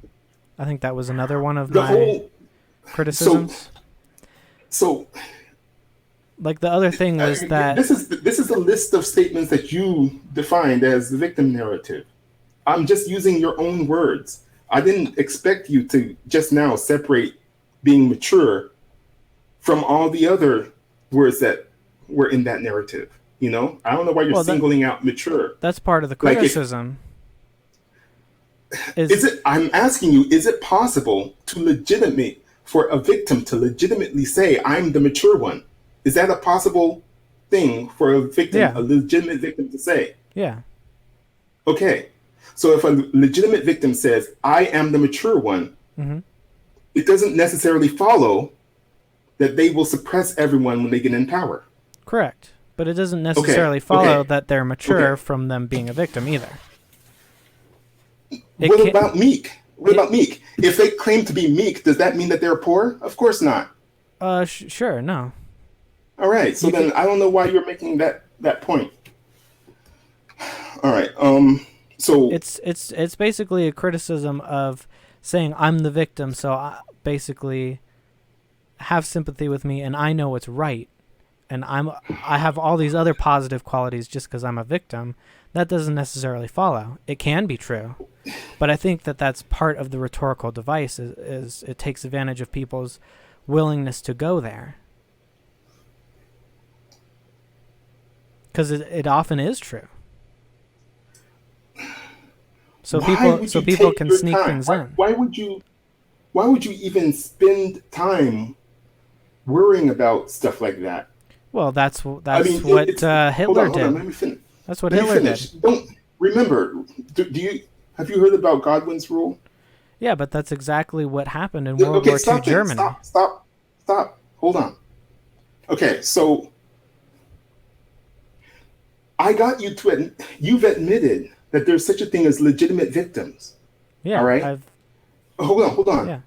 [SPEAKER 1] I think that was another one of my criticisms.
[SPEAKER 2] So,
[SPEAKER 1] like the other thing was that
[SPEAKER 2] this is a list of statements that you defined as the victim narrative. I'm just using your own words. I didn't expect you to just now separate being mature from all the other words that were in that narrative. I don't know why you're singling out mature.
[SPEAKER 1] That's part of the criticism.
[SPEAKER 2] I'm asking you, is it possible to legitimately for a victim to legitimately say, I'm the mature one. Is that a possible thing for a victim,
[SPEAKER 1] Yeah.
[SPEAKER 2] a legitimate victim to say?
[SPEAKER 1] Yeah.
[SPEAKER 2] Okay. So if a legitimate victim says, I am the mature one,
[SPEAKER 1] Mm-hmm.
[SPEAKER 2] it doesn't necessarily follow that they will suppress everyone when they get in power.
[SPEAKER 1] Correct. But it doesn't
[SPEAKER 2] Okay.
[SPEAKER 1] necessarily follow
[SPEAKER 2] Okay.
[SPEAKER 1] that they're mature
[SPEAKER 2] Okay.
[SPEAKER 1] from them being a victim either. It
[SPEAKER 2] What
[SPEAKER 1] can
[SPEAKER 2] about meek? What
[SPEAKER 1] it
[SPEAKER 2] about meek? If they claim to be meek, does that mean that they're poor? Of course not.
[SPEAKER 1] sure, no.
[SPEAKER 2] All right. So
[SPEAKER 1] You could
[SPEAKER 2] then I don't know why you're making that point. All right. So
[SPEAKER 1] it's basically a criticism of saying I'm the victim, so I basically have sympathy with me and I know what's right and I have all these other positive qualities just because I'm a victim. That doesn't necessarily follow. It can be true, but I think that that's part of the rhetorical device is it takes advantage of people's willingness to go there because it often is true.
[SPEAKER 2] why would
[SPEAKER 1] So
[SPEAKER 2] you
[SPEAKER 1] people
[SPEAKER 2] take
[SPEAKER 1] can
[SPEAKER 2] your
[SPEAKER 1] sneak
[SPEAKER 2] time?
[SPEAKER 1] things
[SPEAKER 2] Why,
[SPEAKER 1] in.
[SPEAKER 2] why would you? Why would you even spend time worrying about stuff like that?
[SPEAKER 1] Well,
[SPEAKER 2] I
[SPEAKER 1] that's
[SPEAKER 2] mean,
[SPEAKER 1] what
[SPEAKER 2] it's
[SPEAKER 1] Hitler
[SPEAKER 2] hold on.
[SPEAKER 1] did.
[SPEAKER 2] Let me finish.
[SPEAKER 1] That's what
[SPEAKER 2] Let me
[SPEAKER 1] Hitler did.
[SPEAKER 2] finish. Don't remember. Do you have you heard about Godwin's rule?
[SPEAKER 1] Yeah, but that's exactly what happened in World
[SPEAKER 2] Okay,
[SPEAKER 1] War II
[SPEAKER 2] stop then.
[SPEAKER 1] Germany.
[SPEAKER 2] Stop. Hold on. Okay, so I got you to you've admitted that there's such a thing as legitimate victims. All
[SPEAKER 1] Yeah,
[SPEAKER 2] right.
[SPEAKER 1] I've
[SPEAKER 2] Hold on.
[SPEAKER 1] yeah.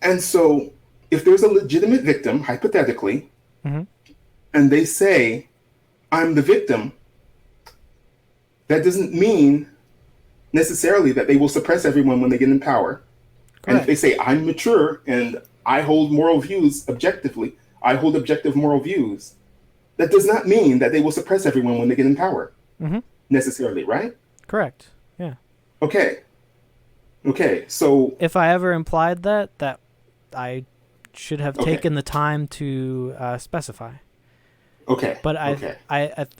[SPEAKER 2] And so, if there's a legitimate victim, hypothetically,
[SPEAKER 1] Mm-hmm.
[SPEAKER 2] and they say, I'm the victim, that doesn't mean necessarily that they will suppress everyone when they get in power. And if they
[SPEAKER 1] Correct.
[SPEAKER 2] say, I'm mature and I hold moral views objectively, I hold objective moral views, that does not mean that they will suppress everyone when they get in power,
[SPEAKER 1] Mm-hmm.
[SPEAKER 2] necessarily, right?
[SPEAKER 1] Correct. Yeah.
[SPEAKER 2] Okay. Okay. So,
[SPEAKER 1] If I ever implied that I should have
[SPEAKER 2] okay.
[SPEAKER 1] taken the time to specify.
[SPEAKER 2] Okay.
[SPEAKER 1] But
[SPEAKER 2] Okay.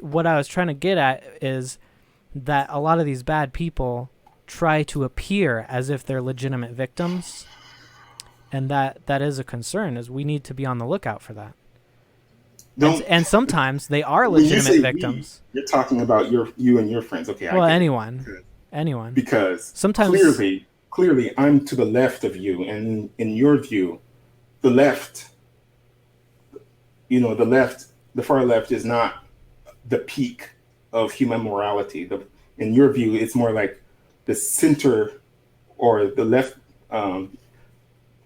[SPEAKER 1] what I was trying to get at is that a lot of these bad people try to appear as if they're legitimate victims, and that is a concern. Is we need to be on the lookout for that.
[SPEAKER 2] Don't,
[SPEAKER 1] And sometimes they are
[SPEAKER 2] when you
[SPEAKER 1] legitimate
[SPEAKER 2] say we,
[SPEAKER 1] victims.
[SPEAKER 2] you're talking about you and your friends. Okay, I
[SPEAKER 1] Well,
[SPEAKER 2] get it.
[SPEAKER 1] anyone.
[SPEAKER 2] Because
[SPEAKER 1] Sometimes,
[SPEAKER 2] clearly I'm to the left of you, and in your view, the left, the far left is not the peak of human morality. In your view, it's more like the center or the left, um,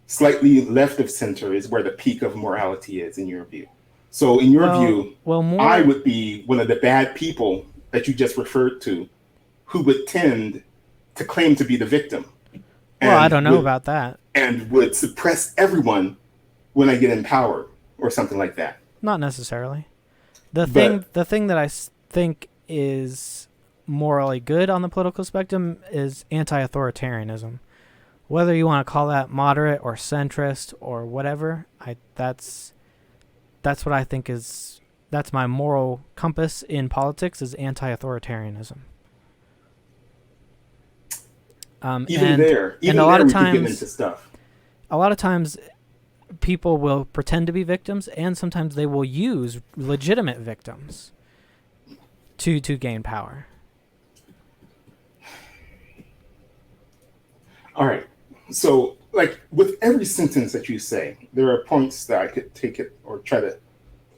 [SPEAKER 2] slightly left of center is where the peak of morality is in your view. So in your view, I
[SPEAKER 1] more.
[SPEAKER 2] would be one of the bad people that you just referred to who would tend to claim to be the victim
[SPEAKER 1] Well, I
[SPEAKER 2] and
[SPEAKER 1] don't know about that.
[SPEAKER 2] would suppress everyone when I get in power or something like that.
[SPEAKER 1] Not necessarily.
[SPEAKER 2] But
[SPEAKER 1] The thing that think is morally good on the political spectrum is anti-authoritarianism. Whether you want to call that moderate or centrist or whatever, that's what I think that's my moral compass in politics is anti-authoritarianism.
[SPEAKER 2] even
[SPEAKER 1] And
[SPEAKER 2] there, we could get into stuff.
[SPEAKER 1] a lot of times people will pretend to be victims, and sometimes they will use legitimate victims to gain power.
[SPEAKER 2] All right. So, like with every sentence that you say, there are points that I could take it or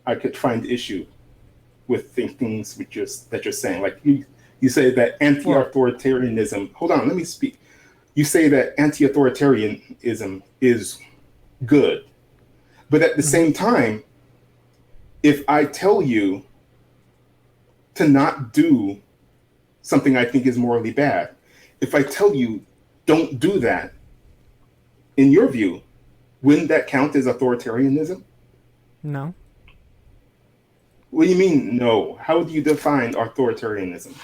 [SPEAKER 2] I could find issue with things that you're saying. Like you say that
[SPEAKER 1] Well,
[SPEAKER 2] anti-authoritarianism. Hold on, let me speak. You say that anti-authoritarianism is good, but at the
[SPEAKER 1] mm-hmm.
[SPEAKER 2] same time, if I tell you to not do something I think is morally bad, if I tell you don't do that, in your view, wouldn't that count as authoritarianism?
[SPEAKER 1] No.
[SPEAKER 2] What do you mean, no? How do you define authoritarianism?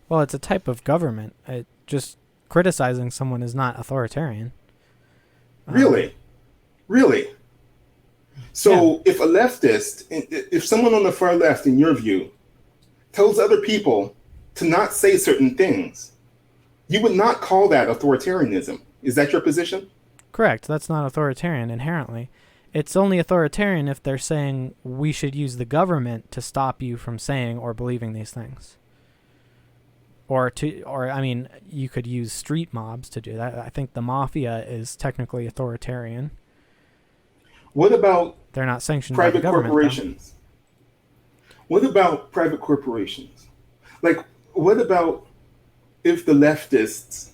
[SPEAKER 1] Well, it's a type of government. Just criticizing someone is not authoritarian.
[SPEAKER 2] Really? Really?
[SPEAKER 1] Yeah.
[SPEAKER 2] So if a leftist, if someone on the far left, in your view, tells other people to not say certain things, you would not call that authoritarianism. Is that your position?
[SPEAKER 1] Correct. That's not authoritarian inherently. It's only authoritarian if they're saying we should use the government to stop you from saying or believing these things. Or I mean, you could use street mobs to do that. I think the mafia is technically authoritarian.
[SPEAKER 2] What about
[SPEAKER 1] They're not sanctioned by the
[SPEAKER 2] private
[SPEAKER 1] government, though.
[SPEAKER 2] corporations? What about private corporations? Like, what about if the leftists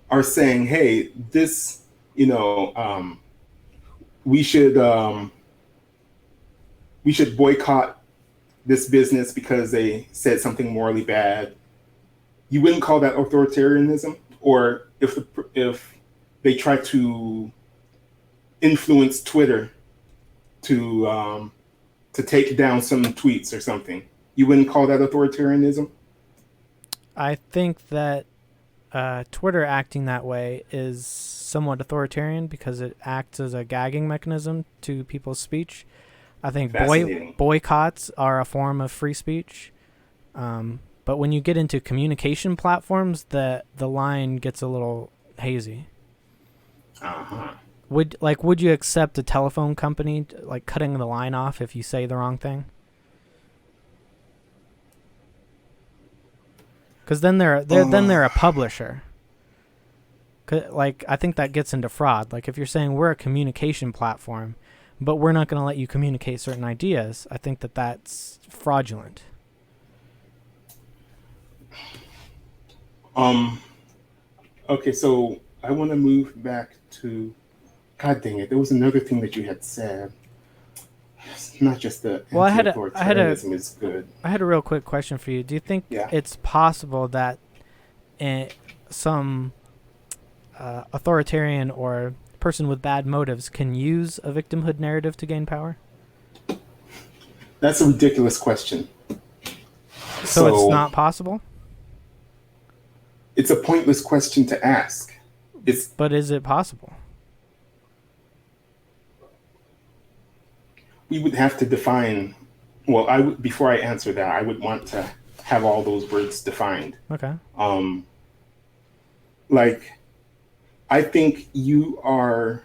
[SPEAKER 2] are saying, "Hey, this, we should we should boycott this business because they said something morally bad." You wouldn't call that authoritarianism? Or if they try to influence Twitter to take down some tweets or something, you wouldn't call that authoritarianism?
[SPEAKER 1] I think that Twitter acting that way is somewhat authoritarian because it acts as a gagging mechanism to people's speech. I think boycotts are a form of free speech. But when you get into communication platforms, the line gets a little hazy.
[SPEAKER 2] Uh-huh.
[SPEAKER 1] Would you accept a telephone company like cutting the line off if you say the wrong thing? Because then they're a publisher. Like, I think that gets into fraud. Like, if you're saying we're a communication platform, but we're not going to let you communicate certain ideas, I think that that's fraudulent.
[SPEAKER 2] Okay, so I want to move back to, God dang it, there was another thing that you had said. It's not just the anti-authoritarianism is good.
[SPEAKER 1] I had a real quick question for you. Do you think it's possible that some authoritarian or person with bad motives can use a victimhood narrative to gain power?
[SPEAKER 2] That's a ridiculous question.
[SPEAKER 1] So it's not possible?
[SPEAKER 2] It's a pointless question to ask.
[SPEAKER 1] But is it possible?
[SPEAKER 2] We would have to define. Well, before I answer that, I would want to have all those words defined.
[SPEAKER 1] Okay.
[SPEAKER 2] Like, I think you are.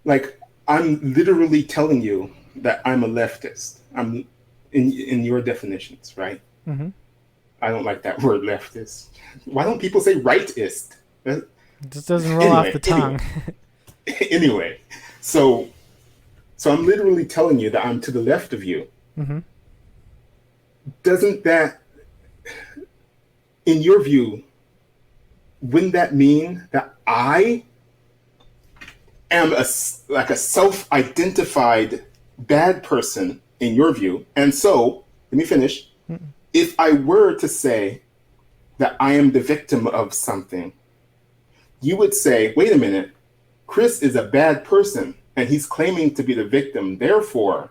[SPEAKER 2] Like, I'm literally telling you that I'm a leftist. I'm in your definitions, right?
[SPEAKER 1] Mm-hmm.
[SPEAKER 2] I don't like that word, leftist. Why don't people say rightist?
[SPEAKER 1] It just doesn't roll off the tongue.
[SPEAKER 2] Anyway, so I'm literally telling you that I'm to the left of you.
[SPEAKER 1] Mm-hmm.
[SPEAKER 2] Doesn't that, in your view, wouldn't that mean that I am a self-identified bad person in your view? And so, let me finish. Mm-mm. If I were to say that I am the victim of something, you would say, wait a minute, Chris is a bad person and he's claiming to be the victim. Therefore,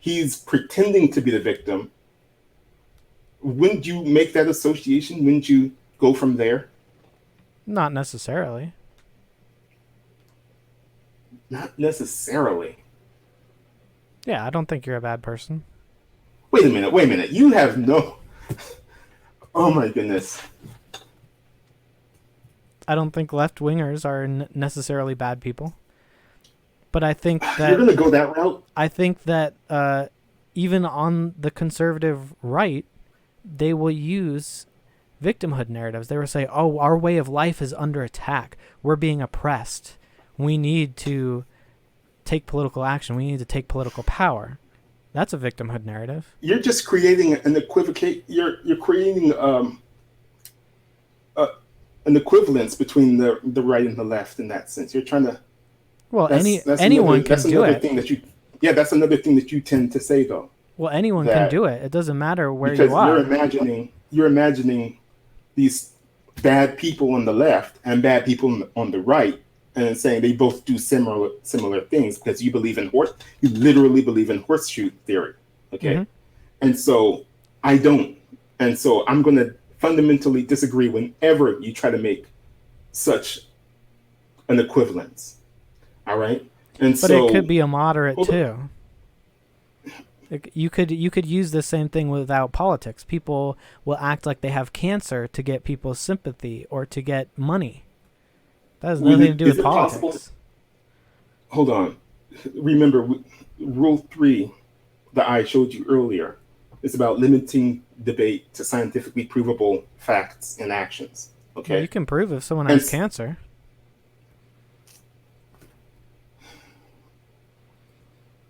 [SPEAKER 2] he's pretending to be the victim. Wouldn't you make that association? Wouldn't you go from there?
[SPEAKER 1] Not necessarily.
[SPEAKER 2] Not necessarily.
[SPEAKER 1] Yeah, I don't think you're a bad person.
[SPEAKER 2] Wait a minute. You have no... Oh my goodness.
[SPEAKER 1] I don't think left-wingers are necessarily bad people. But I think that...
[SPEAKER 2] You're going to go that route?
[SPEAKER 1] I think that even on the conservative right, they will use victimhood narratives. They will say, oh, our way of life is under attack. We're being oppressed. We need to take political action. We need to take political power. That's a victimhood narrative.
[SPEAKER 2] You're just creating an equivocate. You're creating an equivalence between the right and the left in that sense. You're trying to.
[SPEAKER 1] Well, anyone can do it.
[SPEAKER 2] That's another thing that you tend to say, though.
[SPEAKER 1] Well, anyone can do it. It doesn't matter where you are.
[SPEAKER 2] You're imagining these bad people on the left and bad people on the right, and saying they both do similar things because you literally believe in horseshoe theory, okay? Mm-hmm. And so I don't, and so I'm going to fundamentally disagree whenever you try to make such an equivalence. All right,
[SPEAKER 1] but it could be a moderate too. You could use the same thing without politics. People will act like they have cancer to get people's sympathy or to get money. That has nothing to do
[SPEAKER 2] Is
[SPEAKER 1] with
[SPEAKER 2] it possible?
[SPEAKER 1] politics.
[SPEAKER 2] Hold on. Remember, Rule 3 that I showed you earlier is about limiting debate to scientifically provable facts and actions.
[SPEAKER 1] Well, you
[SPEAKER 2] Okay?
[SPEAKER 1] can prove if someone
[SPEAKER 2] And
[SPEAKER 1] has cancer.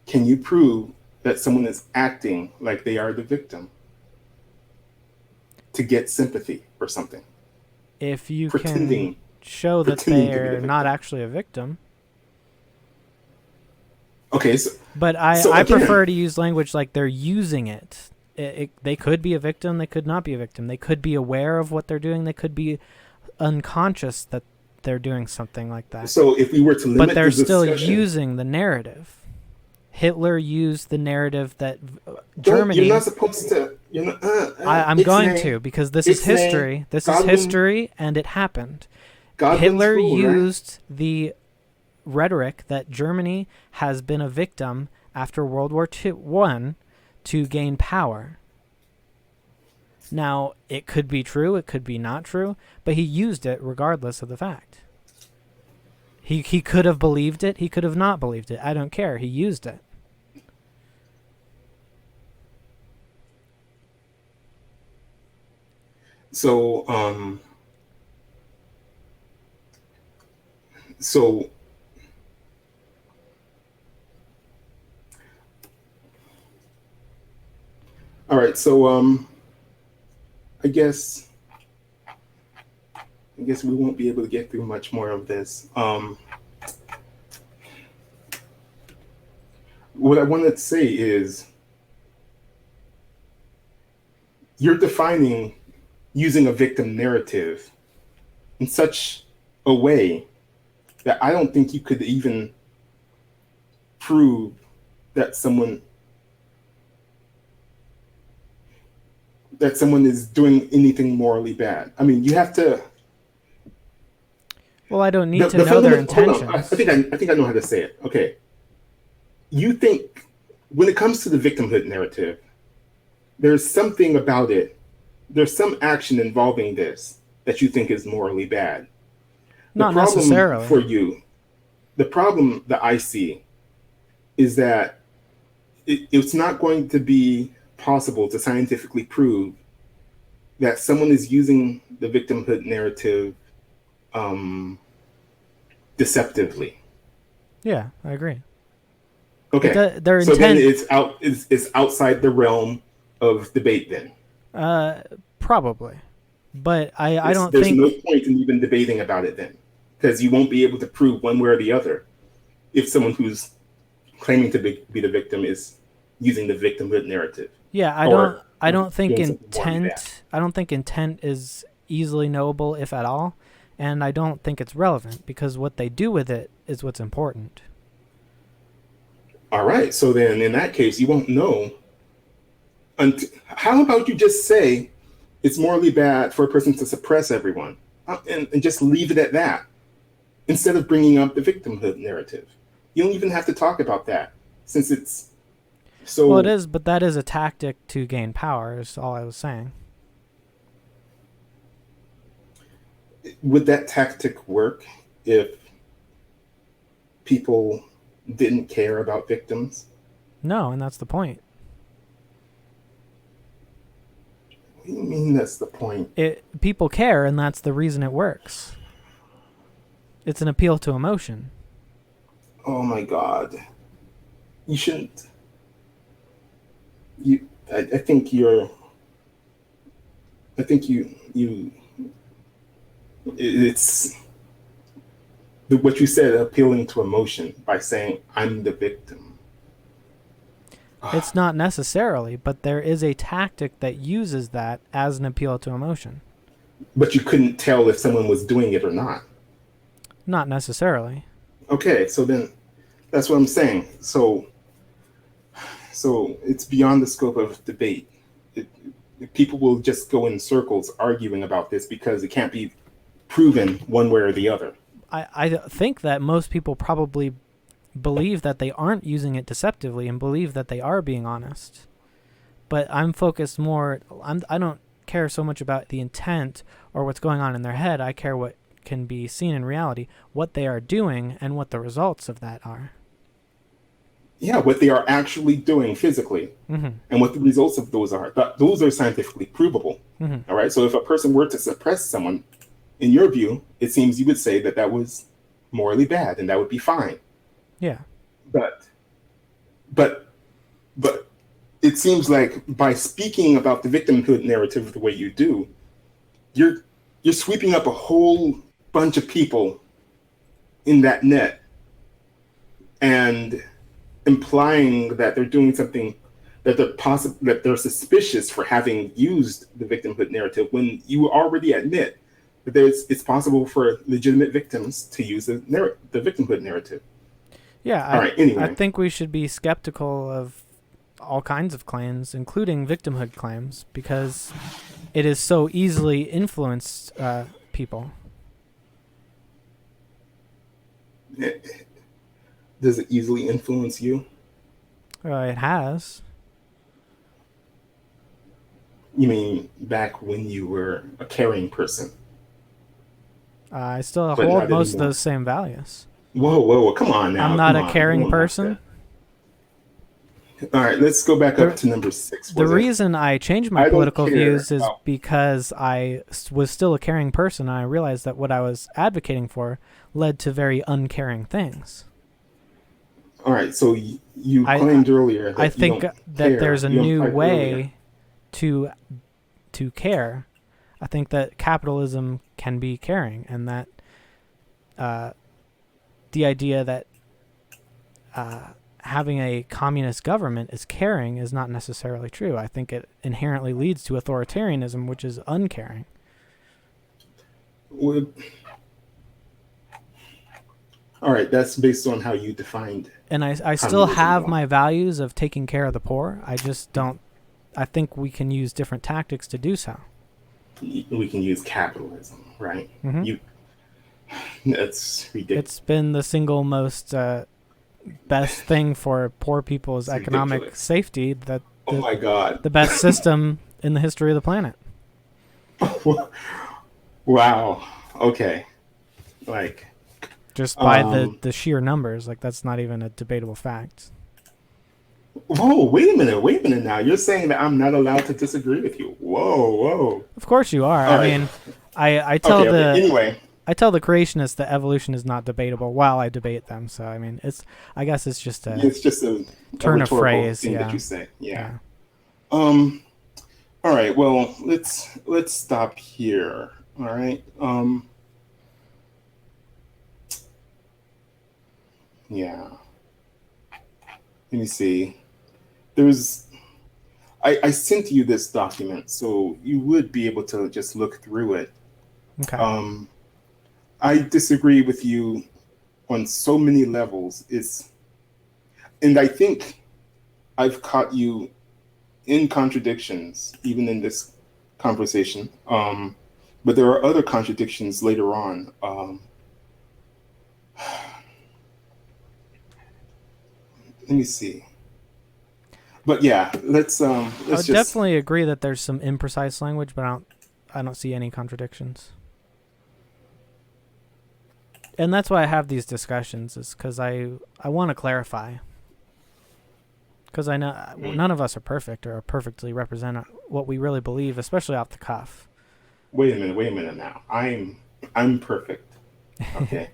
[SPEAKER 2] can you prove that someone is acting like they are the victim to get sympathy or something?
[SPEAKER 1] If you can
[SPEAKER 2] Pretending
[SPEAKER 1] show that
[SPEAKER 2] pretending to be the
[SPEAKER 1] they're not
[SPEAKER 2] victim.
[SPEAKER 1] actually a victim.
[SPEAKER 2] Okay,
[SPEAKER 1] But
[SPEAKER 2] so
[SPEAKER 1] I prefer
[SPEAKER 2] again,
[SPEAKER 1] to use language like they're using it. They could be a victim. They could not be a victim. They could be aware of what they're doing. They could be unconscious that they're doing something like that.
[SPEAKER 2] so if we were to
[SPEAKER 1] But
[SPEAKER 2] limit
[SPEAKER 1] they're
[SPEAKER 2] the
[SPEAKER 1] still
[SPEAKER 2] discussion,
[SPEAKER 1] using the narrative. Hitler used the narrative that
[SPEAKER 2] don't you're not
[SPEAKER 1] Germany.
[SPEAKER 2] supposed to. You're not.
[SPEAKER 1] I'm going to, because this is
[SPEAKER 2] Ixnay,
[SPEAKER 1] history. This is
[SPEAKER 2] Godwin,
[SPEAKER 1] history, and it happened.
[SPEAKER 2] Godwin's
[SPEAKER 1] Hitler
[SPEAKER 2] rule, right?
[SPEAKER 1] used the rhetoric that Germany has been a victim after World War I to gain power. Now, it could be true, it could be not true, but he used it regardless of the fact. He could have believed it, he could have not believed it. I don't care. He used it.
[SPEAKER 2] So, so all right. So, I guess I guess we won't be able to get through much more of this. What I wanted to say is you're defining using a victim narrative in such a way that I don't think you could even prove that someone is doing anything morally bad. I mean, you have to.
[SPEAKER 1] Well, I don't need to know their
[SPEAKER 2] Hold on.
[SPEAKER 1] intentions.
[SPEAKER 2] I think I know how to say it. Okay, you think when it comes to the victimhood narrative, there's something about it. There's some action involving this that you think is morally bad. The
[SPEAKER 1] Not
[SPEAKER 2] problem for
[SPEAKER 1] necessarily.
[SPEAKER 2] you, the problem that I see is that it's not going to be possible to scientifically prove that someone is using the victimhood narrative um, deceptively.
[SPEAKER 1] Yeah, I agree.
[SPEAKER 2] Okay,
[SPEAKER 1] Their
[SPEAKER 2] so then
[SPEAKER 1] intent,
[SPEAKER 2] it's outside the realm of debate. Then
[SPEAKER 1] probably. But I don't
[SPEAKER 2] there's no
[SPEAKER 1] think.
[SPEAKER 2] point in even debating about it then, because you won't be able to prove one way or the other if someone who's claiming to be the victim is using the victimhood narrative
[SPEAKER 1] Yeah,
[SPEAKER 2] or
[SPEAKER 1] I don't think
[SPEAKER 2] doing something morally bad.
[SPEAKER 1] intent. I don't think intent is easily knowable, if at all, and I don't think it's relevant because what they do with it is what's important.
[SPEAKER 2] All right, so then in that case, you won't know. How about you just say it's morally bad for a person to suppress everyone and just leave it at that instead of bringing up the victimhood narrative? You don't even have to talk about that since it's
[SPEAKER 1] Well, it
[SPEAKER 2] so.
[SPEAKER 1] is, but that is a tactic to gain power. Is all I was saying.
[SPEAKER 2] Would that tactic work if people didn't care about victims?
[SPEAKER 1] No, and that's the point.
[SPEAKER 2] What do you mean that's the point?
[SPEAKER 1] People care, and that's the reason it works. It's an appeal to emotion.
[SPEAKER 2] Oh my God. You shouldn't. I think you're. I think it's what you said, appealing to emotion by saying I'm the victim.
[SPEAKER 1] It's not necessarily, but there is a tactic that uses that as an appeal to emotion.
[SPEAKER 2] But you couldn't tell if someone was doing it or not.
[SPEAKER 1] Not necessarily.
[SPEAKER 2] Okay, so then that's what I'm saying. So it's beyond the scope of debate. It, People will just go in circles arguing about this because it can't be proven one way or the other.
[SPEAKER 1] I think that most people probably believe that they aren't using it deceptively and believe that they are being honest. But I'm focused more. I don't care so much about the intent or what's going on in their head. I care what can be seen in reality, what they are doing and what the results of that are.
[SPEAKER 2] Yeah, what they are actually doing physically
[SPEAKER 1] Mm-hmm.
[SPEAKER 2] and what the results of those are. Those are scientifically provable.
[SPEAKER 1] Mm-hmm.
[SPEAKER 2] All right. So if a person were to suppress someone, in your view, it seems you would say that that was morally bad and that would be fine.
[SPEAKER 1] Yeah.
[SPEAKER 2] But, but, but it seems like by speaking about the victimhood narrative the way you do, you're you're sweeping up a whole bunch of people in that net and implying that they're doing something that they're suspicious for having used the victimhood narrative when you already admit that it's possible for legitimate victims to use the victimhood narrative.
[SPEAKER 1] Yeah,
[SPEAKER 2] All right.
[SPEAKER 1] I
[SPEAKER 2] Anyway,
[SPEAKER 1] think we should be skeptical of all kinds of claims, including victimhood claims, because it is so easily influenced people.
[SPEAKER 2] does it easily influence you?
[SPEAKER 1] It has.
[SPEAKER 2] You mean back when you were a caring person,
[SPEAKER 1] I still
[SPEAKER 2] but
[SPEAKER 1] hold
[SPEAKER 2] not
[SPEAKER 1] most of
[SPEAKER 2] anymore?
[SPEAKER 1] those same values.
[SPEAKER 2] Whoa, whoa, whoa! Come on
[SPEAKER 1] I'm
[SPEAKER 2] now,
[SPEAKER 1] not
[SPEAKER 2] come
[SPEAKER 1] a
[SPEAKER 2] on. We
[SPEAKER 1] caring
[SPEAKER 2] won't knock
[SPEAKER 1] person.
[SPEAKER 2] that. All right, let's go back up
[SPEAKER 1] the
[SPEAKER 2] to number 6.
[SPEAKER 1] The
[SPEAKER 2] Was it?
[SPEAKER 1] reason I changed my
[SPEAKER 2] I don't
[SPEAKER 1] political
[SPEAKER 2] care
[SPEAKER 1] views is
[SPEAKER 2] about.
[SPEAKER 1] because I was still a caring person, and I realized that what I was advocating for led to very uncaring things.
[SPEAKER 2] All right, so you
[SPEAKER 1] I
[SPEAKER 2] claimed earlier
[SPEAKER 1] I
[SPEAKER 2] that you
[SPEAKER 1] think
[SPEAKER 2] don't
[SPEAKER 1] that there's
[SPEAKER 2] care.
[SPEAKER 1] a
[SPEAKER 2] You
[SPEAKER 1] new
[SPEAKER 2] implied earlier.
[SPEAKER 1] way to care. I think that capitalism can be caring, and that uh, the idea that having a communist government is caring is not necessarily true. I think it inherently leads to authoritarianism, which is uncaring.
[SPEAKER 2] Well, all right, that's based on how you defined
[SPEAKER 1] And I still
[SPEAKER 2] communism,
[SPEAKER 1] have
[SPEAKER 2] though.
[SPEAKER 1] my values of taking care of the poor. I just don't. I think we can use different tactics to do so.
[SPEAKER 2] We can use capitalism, right?
[SPEAKER 1] Mm-hmm.
[SPEAKER 2] You That's ridiculous.
[SPEAKER 1] It's been the single most best thing for poor people's
[SPEAKER 2] It's
[SPEAKER 1] economic
[SPEAKER 2] ridiculous.
[SPEAKER 1] safety. That
[SPEAKER 2] Oh my God!
[SPEAKER 1] the best system in the history of the planet.
[SPEAKER 2] Wow. Okay. Like,
[SPEAKER 1] Just by
[SPEAKER 2] um,
[SPEAKER 1] the sheer numbers, like that's not even a debatable fact.
[SPEAKER 2] whoa! Wait a minute. Wait a minute. Now you're saying that I'm not allowed to disagree with you. Whoa! Whoa!
[SPEAKER 1] Of course you are.
[SPEAKER 2] All
[SPEAKER 1] I
[SPEAKER 2] right.
[SPEAKER 1] mean, I tell
[SPEAKER 2] Okay. Okay.
[SPEAKER 1] the
[SPEAKER 2] Anyway,
[SPEAKER 1] I tell the creationists that evolution is not debatable while I debate them. So I mean, I guess it's just a
[SPEAKER 2] it's just a
[SPEAKER 1] turn of
[SPEAKER 2] rhetorical
[SPEAKER 1] phrase.
[SPEAKER 2] thing that
[SPEAKER 1] Yeah.
[SPEAKER 2] you say. Yeah.
[SPEAKER 1] Yeah.
[SPEAKER 2] Um. All right. Well, let's stop here. All right. Yeah. Let me see. There's. I sent you this document, so you would be able to just look through it.
[SPEAKER 1] Okay.
[SPEAKER 2] Um. I disagree with you on so many levels. And I think I've caught you in contradictions, even in this conversation. But there are other contradictions later on. Let me see. But yeah,
[SPEAKER 1] I
[SPEAKER 2] let's
[SPEAKER 1] would
[SPEAKER 2] just.
[SPEAKER 1] definitely agree that there's some imprecise language, but I don't see any contradictions. And that's why I have these discussions, is because I want to clarify. Because I know none of us are perfect or perfectly represent what we really believe, especially off the cuff.
[SPEAKER 2] Wait a minute now. I'm perfect. Okay.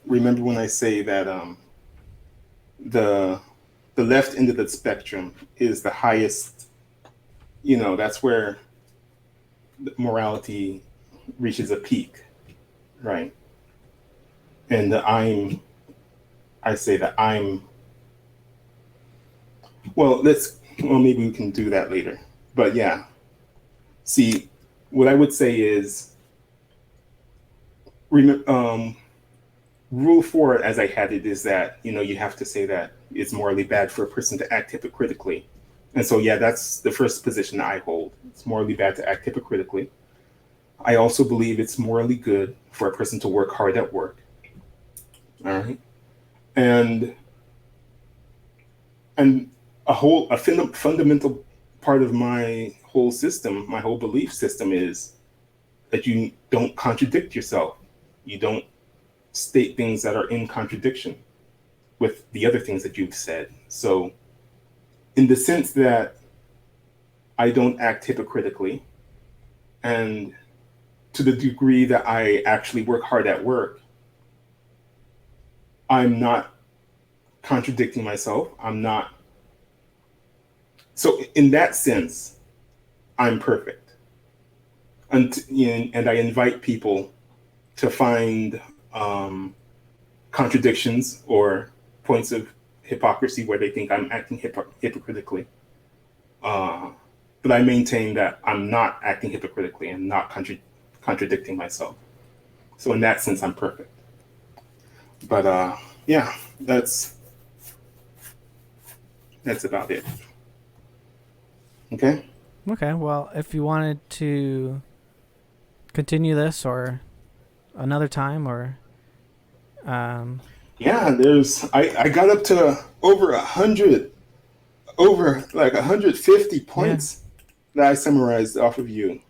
[SPEAKER 2] Remember when I say that the the left end of the spectrum is the highest. That's where morality reaches a peak, right? And I say that well, maybe we can do that later. But yeah, see, what I would say is, um, rule 4, as I had it, is that, you have to say that it's morally bad for a person to act hypocritically. And so, yeah, that's the first position I hold. It's morally bad to act hypocritically. I also believe it's morally good for a person to work hard at work. All right. And and fundamental part of my whole system, my whole belief system is that you don't contradict yourself. You don't state things that are in contradiction with the other things that you've said. So, in the sense that I don't act hypocritically, and to the degree that I actually work hard at work, I'm not contradicting myself. I'm not. So, in that sense, I'm perfect. And I invite people to find contradictions or points of hypocrisy where they think I'm acting hypocritically. Uh, but I maintain that I'm not acting hypocritically and not contradicting myself. So in that sense, I'm perfect. But yeah, that's about it. Okay.
[SPEAKER 1] Okay, well, if you wanted to continue this or another time or um
[SPEAKER 2] Yeah, I got up to over like 150
[SPEAKER 1] yeah.
[SPEAKER 2] points that I summarized off of you.